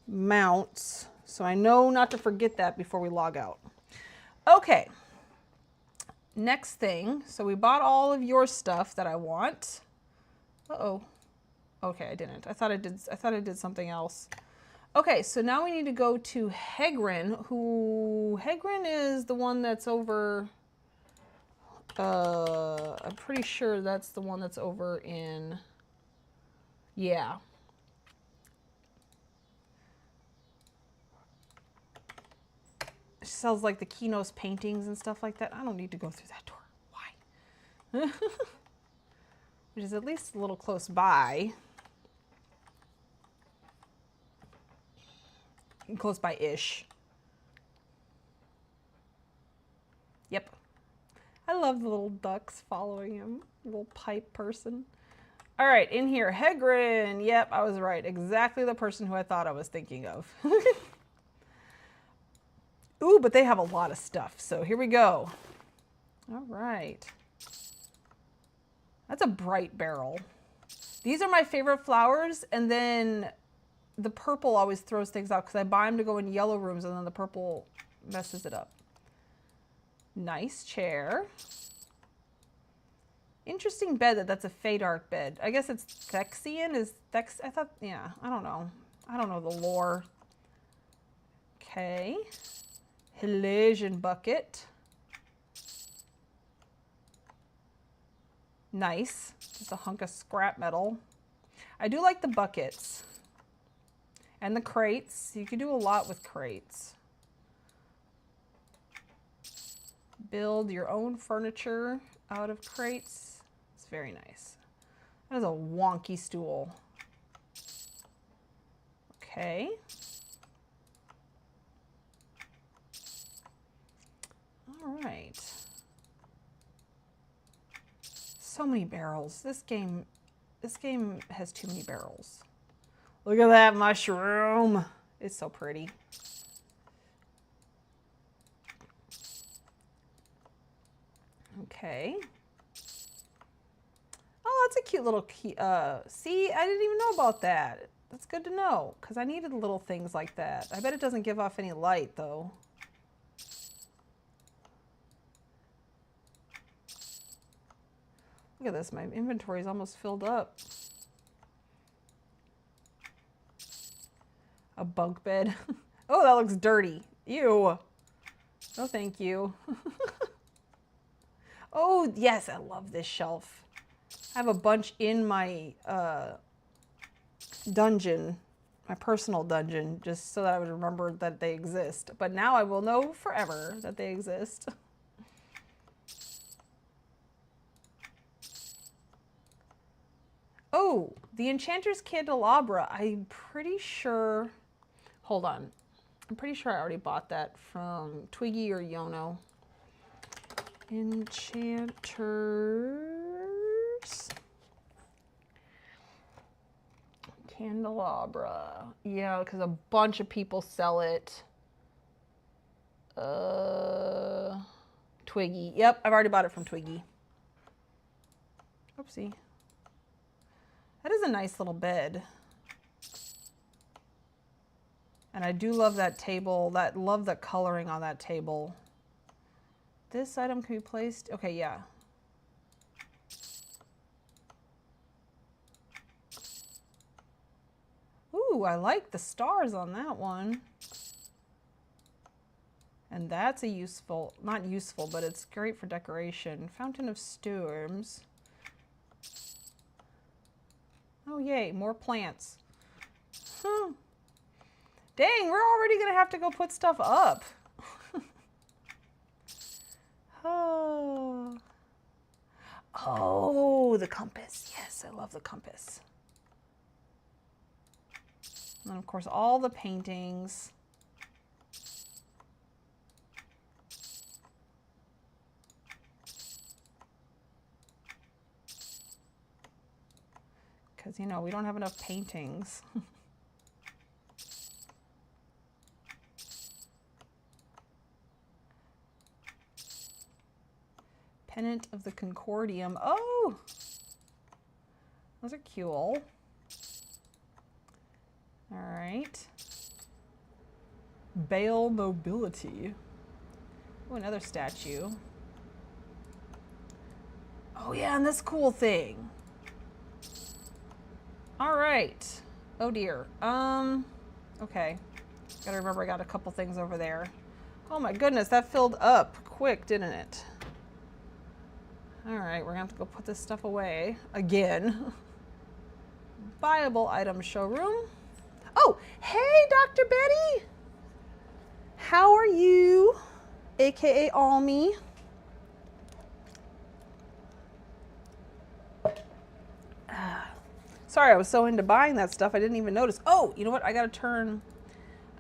mounts so I know not to forget that before we log out. Okay, next thing, so we bought all of your stuff that I want. Uh-oh, okay, I didn't. I thought I did something else. Okay, so now we need to go to Hegrin, Hegrin is the one that's over, I'm pretty sure that's the one that's over in, yeah. She sells like the Kinos paintings and stuff like that. I don't need to go through that door. Why? Which is at least a little close by. Close by-ish. Yep. I love the little ducks following him. Little pipe person. All right, in here, Hegrin. Yep, I was right. Exactly the person who I thought I was thinking of. Ooh, but they have a lot of stuff. So here we go. All right. That's a bright barrel. These are my favorite flowers, and then the purple always throws things out because I buy them to go in yellow rooms and then the purple messes it up. Nice chair. Interesting bed that's a Fade Art bed. I guess it's Thexian. I thought, yeah, I don't know. I don't know the lore. Okay. Hilasian bucket. Nice. Just a hunk of scrap metal. I do like the buckets. And the crates. You can do a lot with crates. Build your own furniture out of crates. It's very nice. That is a wonky stool. Okay. All right. So many barrels. This game has too many barrels. Look at that mushroom. It's so pretty. Okay. Oh, that's a cute little key. See, I didn't even know about that. That's good to know, because I needed little things like that. I bet it doesn't give off any light, though. Look at this. My inventory is almost filled up. A bunk bed. Oh, that looks dirty. Ew. No, thank you. Oh, yes, I love this shelf. I have a bunch in my dungeon, my personal dungeon, just so that I would remember that they exist. But now I will know forever that they exist. Oh, the Enchanter's Candelabra. I'm pretty sure, hold on. I'm pretty sure I already bought that from Twiggy or Yono. Enchanter's Candelabra. Yeah, because a bunch of people sell it. Twiggy. Yep, I've already bought it from Twiggy. Oopsie. That is a nice little bed. And I do love that table. Love the coloring on that table. This item can be placed. Okay, yeah. Ooh, I like the stars on that one. And that's a useful, not useful, but it's great for decoration. Fountain of Storms. Oh, yay, more plants. Huh. Dang, we're already going to have to go put stuff up. Oh. Oh, the compass. Yes, I love the compass. And then, of course, all the paintings. Because, you know, we don't have enough paintings. Pennant of the Concordium. Oh! Those are cool. All right. Bale Nobility. Oh, another statue. Oh, yeah, and this cool thing. All right. Oh, dear. Okay. Gotta remember I got a couple things over there. Oh, my goodness, that filled up quick, didn't it? All right, we're gonna have to go put this stuff away again. Buyable item showroom. Oh, hey, Dr. Betty. How are you? AKA Almi. Sorry, I was so into buying that stuff, I didn't even notice. Oh, you know what? There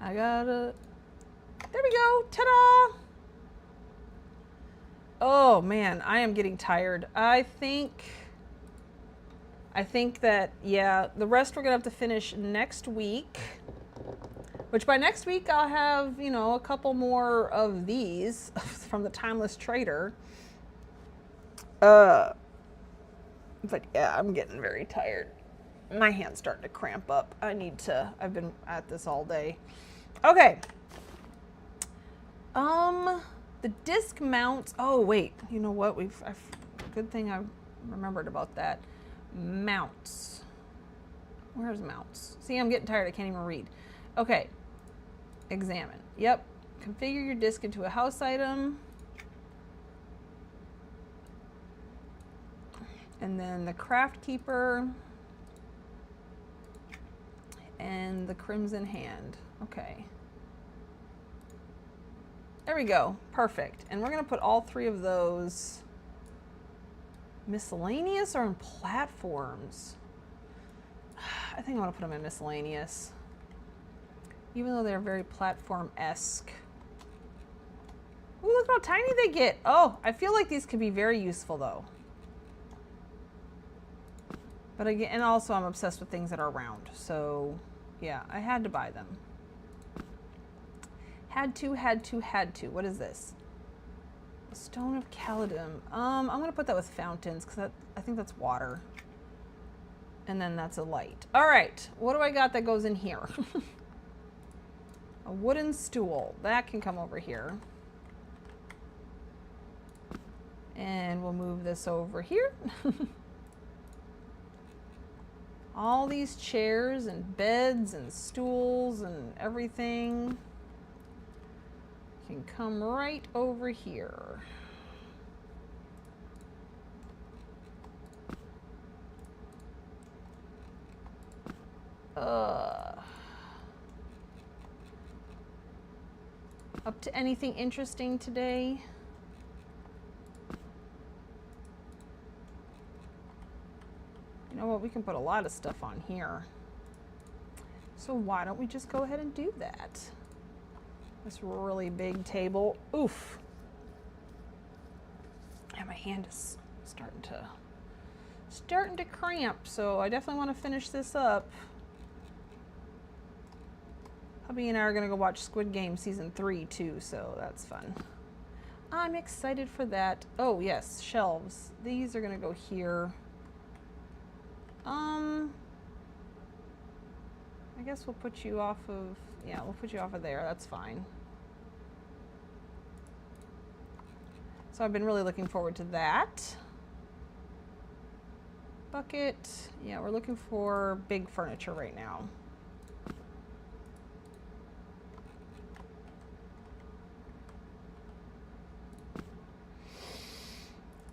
we go. Ta-da! Oh, man, I am getting tired. I think that, yeah, the rest we're going to have to finish next week. Which by next week, I'll have, you know, a couple more of these from the Timeless Trader. But yeah, I'm getting very tired. My hand's starting to cramp up. I've been at this all day. Okay. The disc mounts. Oh, wait. You know what? Good thing I remembered about that. Mounts. Where's mounts? See, I'm getting tired. I can't even read. Okay. Examine. Yep. Configure your disc into a house item. And then the Craft Keeper. And the Crimson Hand. Okay. There we go. Perfect. And we're going to put all three of those miscellaneous or in platforms. I think I want to put them in miscellaneous. Even though they're very platform-esque. Ooh, look how tiny they get. Oh, I feel like these could be very useful though. But again, and also I'm obsessed with things that are round. So yeah, I had to buy them. Had to. What is this? A Stone of Caledon. I'm gonna put that with fountains because I think that's water. And then that's a light. All right, what do I got that goes in here? A wooden stool. That can come over here. And we'll move this over here. All these chairs and beds and stools and everything can come right over here. Up to anything interesting today? You know what, we we can put a lot of stuff on here. So why don't we just go ahead and do that? This really big table. Oof. And my hand is starting to cramp, so I definitely want to finish this up. Hubby and I are going to go watch Squid Game season 3 too, so that's fun. I'm excited for that. Oh yes, shelves. These are going to go here. I guess we'll put you off of, yeah, we'll put you off of there. That's fine. So I've been really looking forward to that. Bucket. Yeah, we're looking for big furniture right now.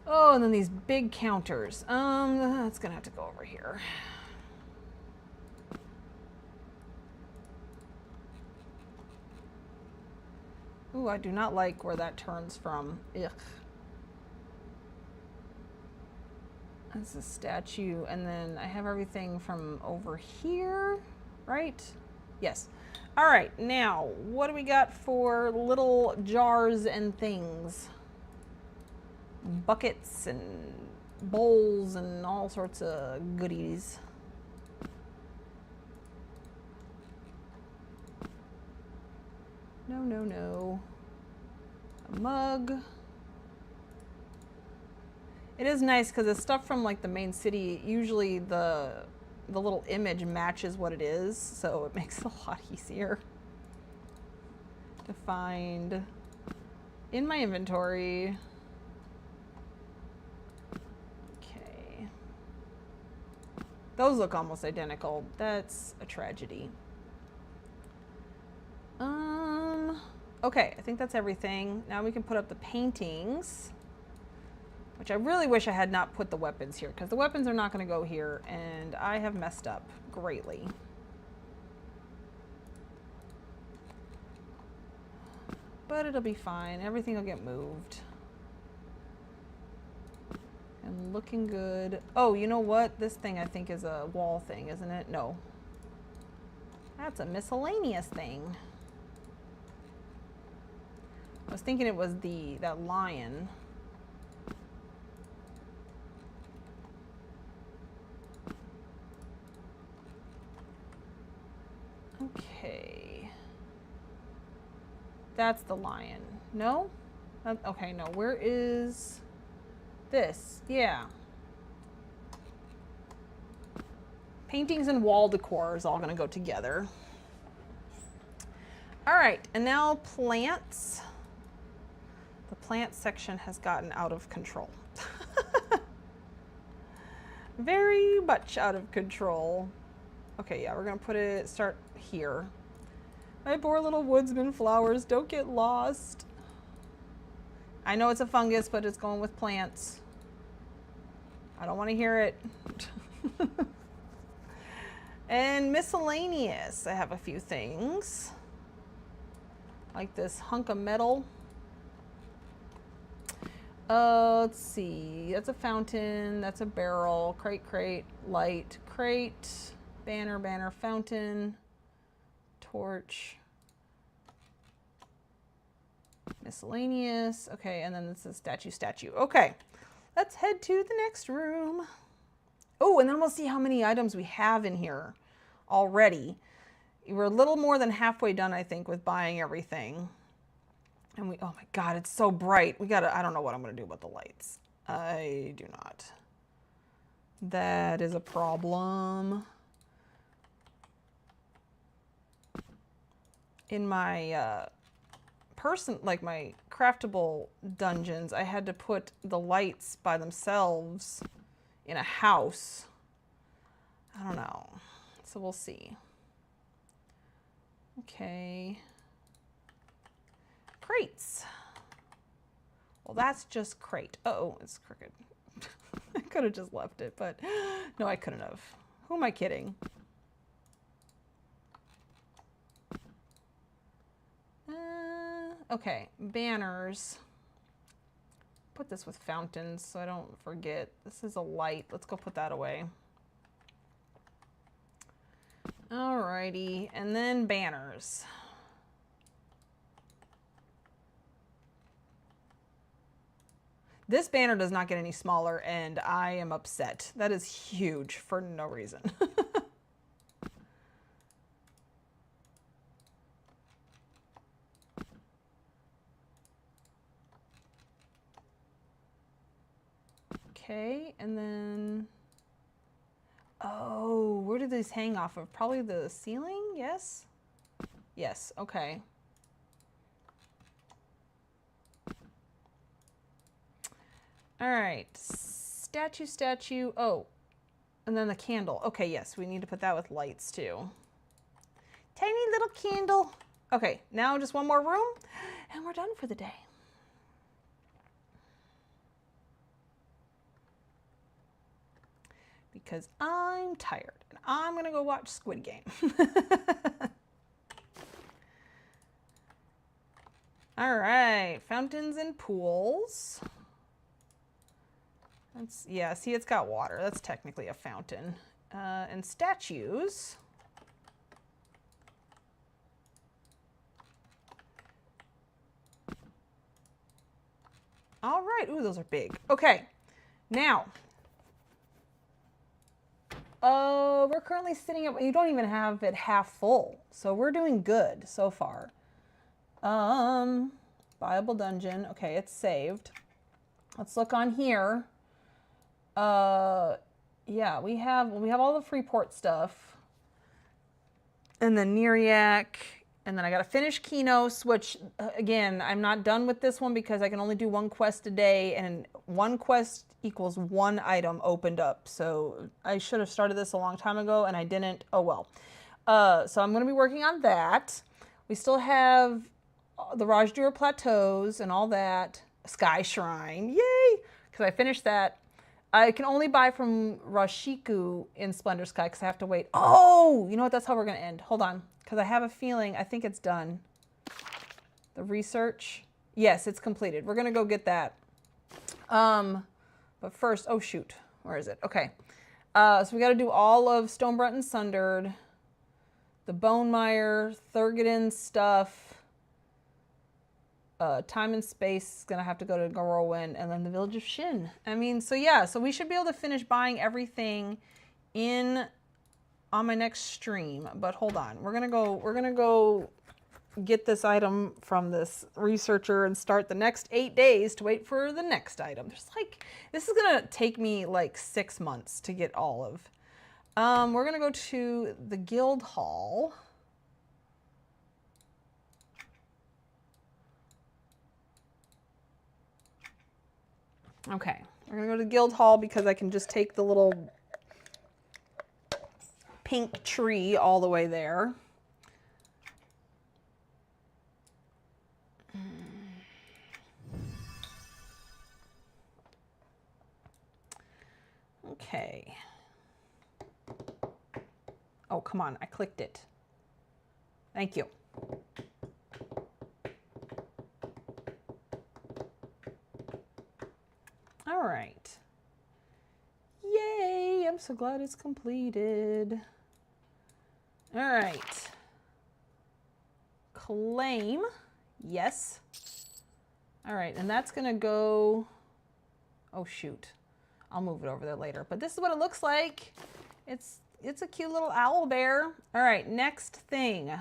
Oh, and then these big counters. That's gonna have to go over here. Ooh, I do not like where that turns from. Ugh. That's a statue, and then I have everything from over here, right? Yes. All right, now, what do we got for little jars and things? Buckets and bowls and all sorts of goodies. No, no, no. A mug. It is nice because it's stuff from like the main city. Usually the little image matches what it is, so it makes it a lot easier to find in my inventory. Okay. Those look almost identical. That's a tragedy. Okay, I think that's everything. Now we can put up the paintings, which I really wish I had not put the weapons here, because the weapons are not going to go here, and I have messed up greatly. But it'll be fine. Everything will get moved. And looking good. Oh, you know what? This thing I think is a wall thing, isn't it? No. That's a miscellaneous thing. I was thinking it was that lion. Okay. That's the lion. No? Okay, no. Where is this? Yeah. Paintings and wall decor is all going to go together. All right, and now plants. The plant section has gotten out of control. Very much out of control. Okay, yeah, we're gonna start here. My poor little woodsman flowers, don't get lost. I know it's a fungus, but it's going with plants. I don't want to hear it. And miscellaneous, I have a few things. Like this hunk of metal. Let's see, that's a fountain, that's a barrel, crate, light, crate, banner, fountain, torch, miscellaneous. Okay, and then this is statue. Okay, let's head to the next room. Oh, and then we'll see how many items we have in here already. We're a little more than halfway done, I think, with buying everything. And oh my God, it's so bright. I don't know what I'm gonna do about the lights. I do not. That is a problem. In my my craftable dungeons, I had to put the lights by themselves in a house. I don't know. So we'll see. Okay. Crates. Well, that's just crate. Uh-oh, it's crooked. I could have just left it, but no, I couldn't have. Who am I kidding? Okay, banners. Put this with fountains so I don't forget. This is a light. Let's go put that away. Alrighty, and then banners. This banner does not get any smaller, and I am upset. That is huge for no reason. Okay, and then... Oh, where do these hang off of? Probably the ceiling, yes? Yes, okay. All right, statue. Oh, and then the candle. Okay, yes, we need to put that with lights too. Tiny little candle. Okay, now just one more room and we're done for the day. Because I'm tired and I'm gonna go watch Squid Game. All right, fountains and pools. Yeah, see, it's got water. That's technically a fountain. And statues. All right. Ooh, those are big. Okay. Now, we're currently sitting at, you don't even have it half full. So we're doing good so far. Buyable dungeon. Okay, it's saved. Let's look on here. Yeah, we have all the Freeport stuff, and then Neriac, and then I got to finish Kinos, which again, I'm not done with this one because I can only do one quest a day, and one quest equals one item opened up. So I should have started this a long time ago, and I didn't. Oh well. So I'm going to be working on that. We still have the Rajdur Plateaus and all that. Sky Shrine, yay! Because I finished that. I can only buy from Rashiku in Splendor Sky because I have to wait. Oh, you know what? That's how we're going to end. Hold on. Because I have a feeling, I think it's done. The research. Yes, it's completed. We're going to go get that. But first, oh shoot. Where is it? Okay. So we got to do all of Stonebrunt and Sundered. The Bonemire, Thurgoden stuff. Time and Space is going to have to go to Garrowin, and then the Village of Shin. I mean, so yeah, so we should be able to finish buying everything on my next stream. But hold on. We're going to go get this item from this researcher and start the next 8 days to wait for the next item. This is going to take me like 6 months to get all of. We're going to go to the Guild Hall. Okay, we're gonna go to the Guild Hall because I can just take the little pink tree all the way there. Okay. Oh, come on, I clicked it. Thank you. All right. Yay, I'm so glad it's completed. All right. Claim, yes. All right, and that's gonna go, oh shoot. I'll move it over there later, but this is what it looks like. It's a cute little owl bear. All right, next thing.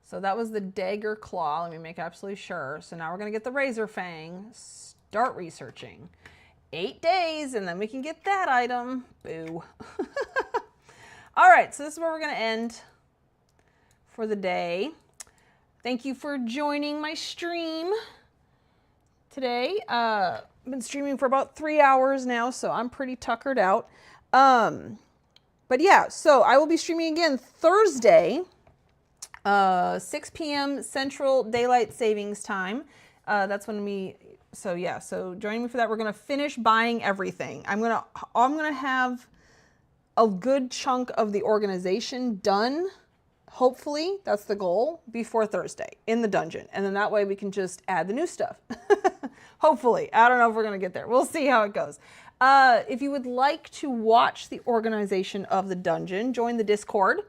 So that was the dagger claw. Let me make absolutely sure. So now we're gonna get the razor fang. Start researching. 8 days, and then we can get that item. Boo. All right, so this is where we're gonna end for the day. Thank you for joining my stream today. I've been streaming for about 3 hours now, so I'm pretty tuckered out. But yeah, so I will be streaming again Thursday, 6 p.m. Central Daylight Savings Time. That's when so yeah, so join me for that. We're gonna finish buying everything. I'm gonna have a good chunk of the organization done. Hopefully, that's the goal, before Thursday in the dungeon. And then that way we can just add the new stuff. Hopefully. I don't know if we're gonna get there. We'll see how it goes. If you would like to watch the organization of the dungeon, join the Discord.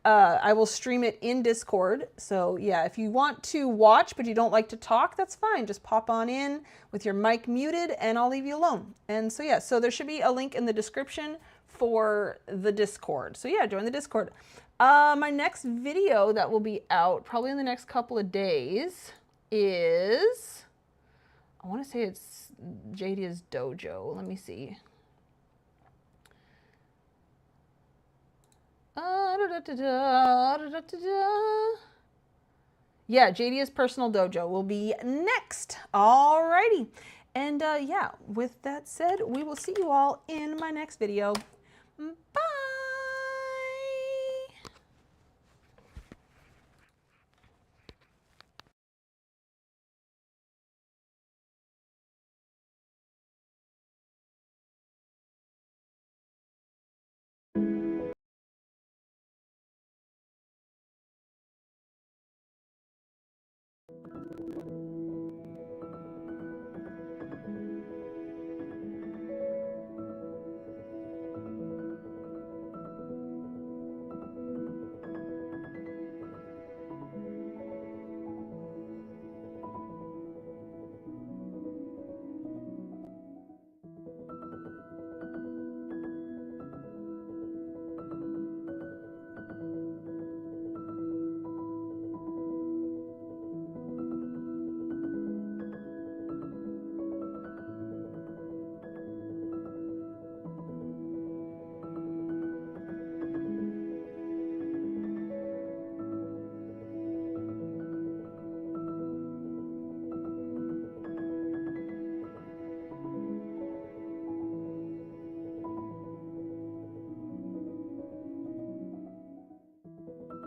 I will stream it in Discord. So yeah, if you want to watch but you don't like to talk, that's fine. Just pop on in with your mic muted and I'll leave you alone. And so yeah, so there should be a link in the description for the Discord. So yeah, join the Discord. My next video that will be out probably in the next couple of days is, I want to say it's Jadia's Dojo. Let me see. Yeah, Jadia's personal dojo will be next. Alrighty. And yeah, with that said, we will see you all in my next video. Bye.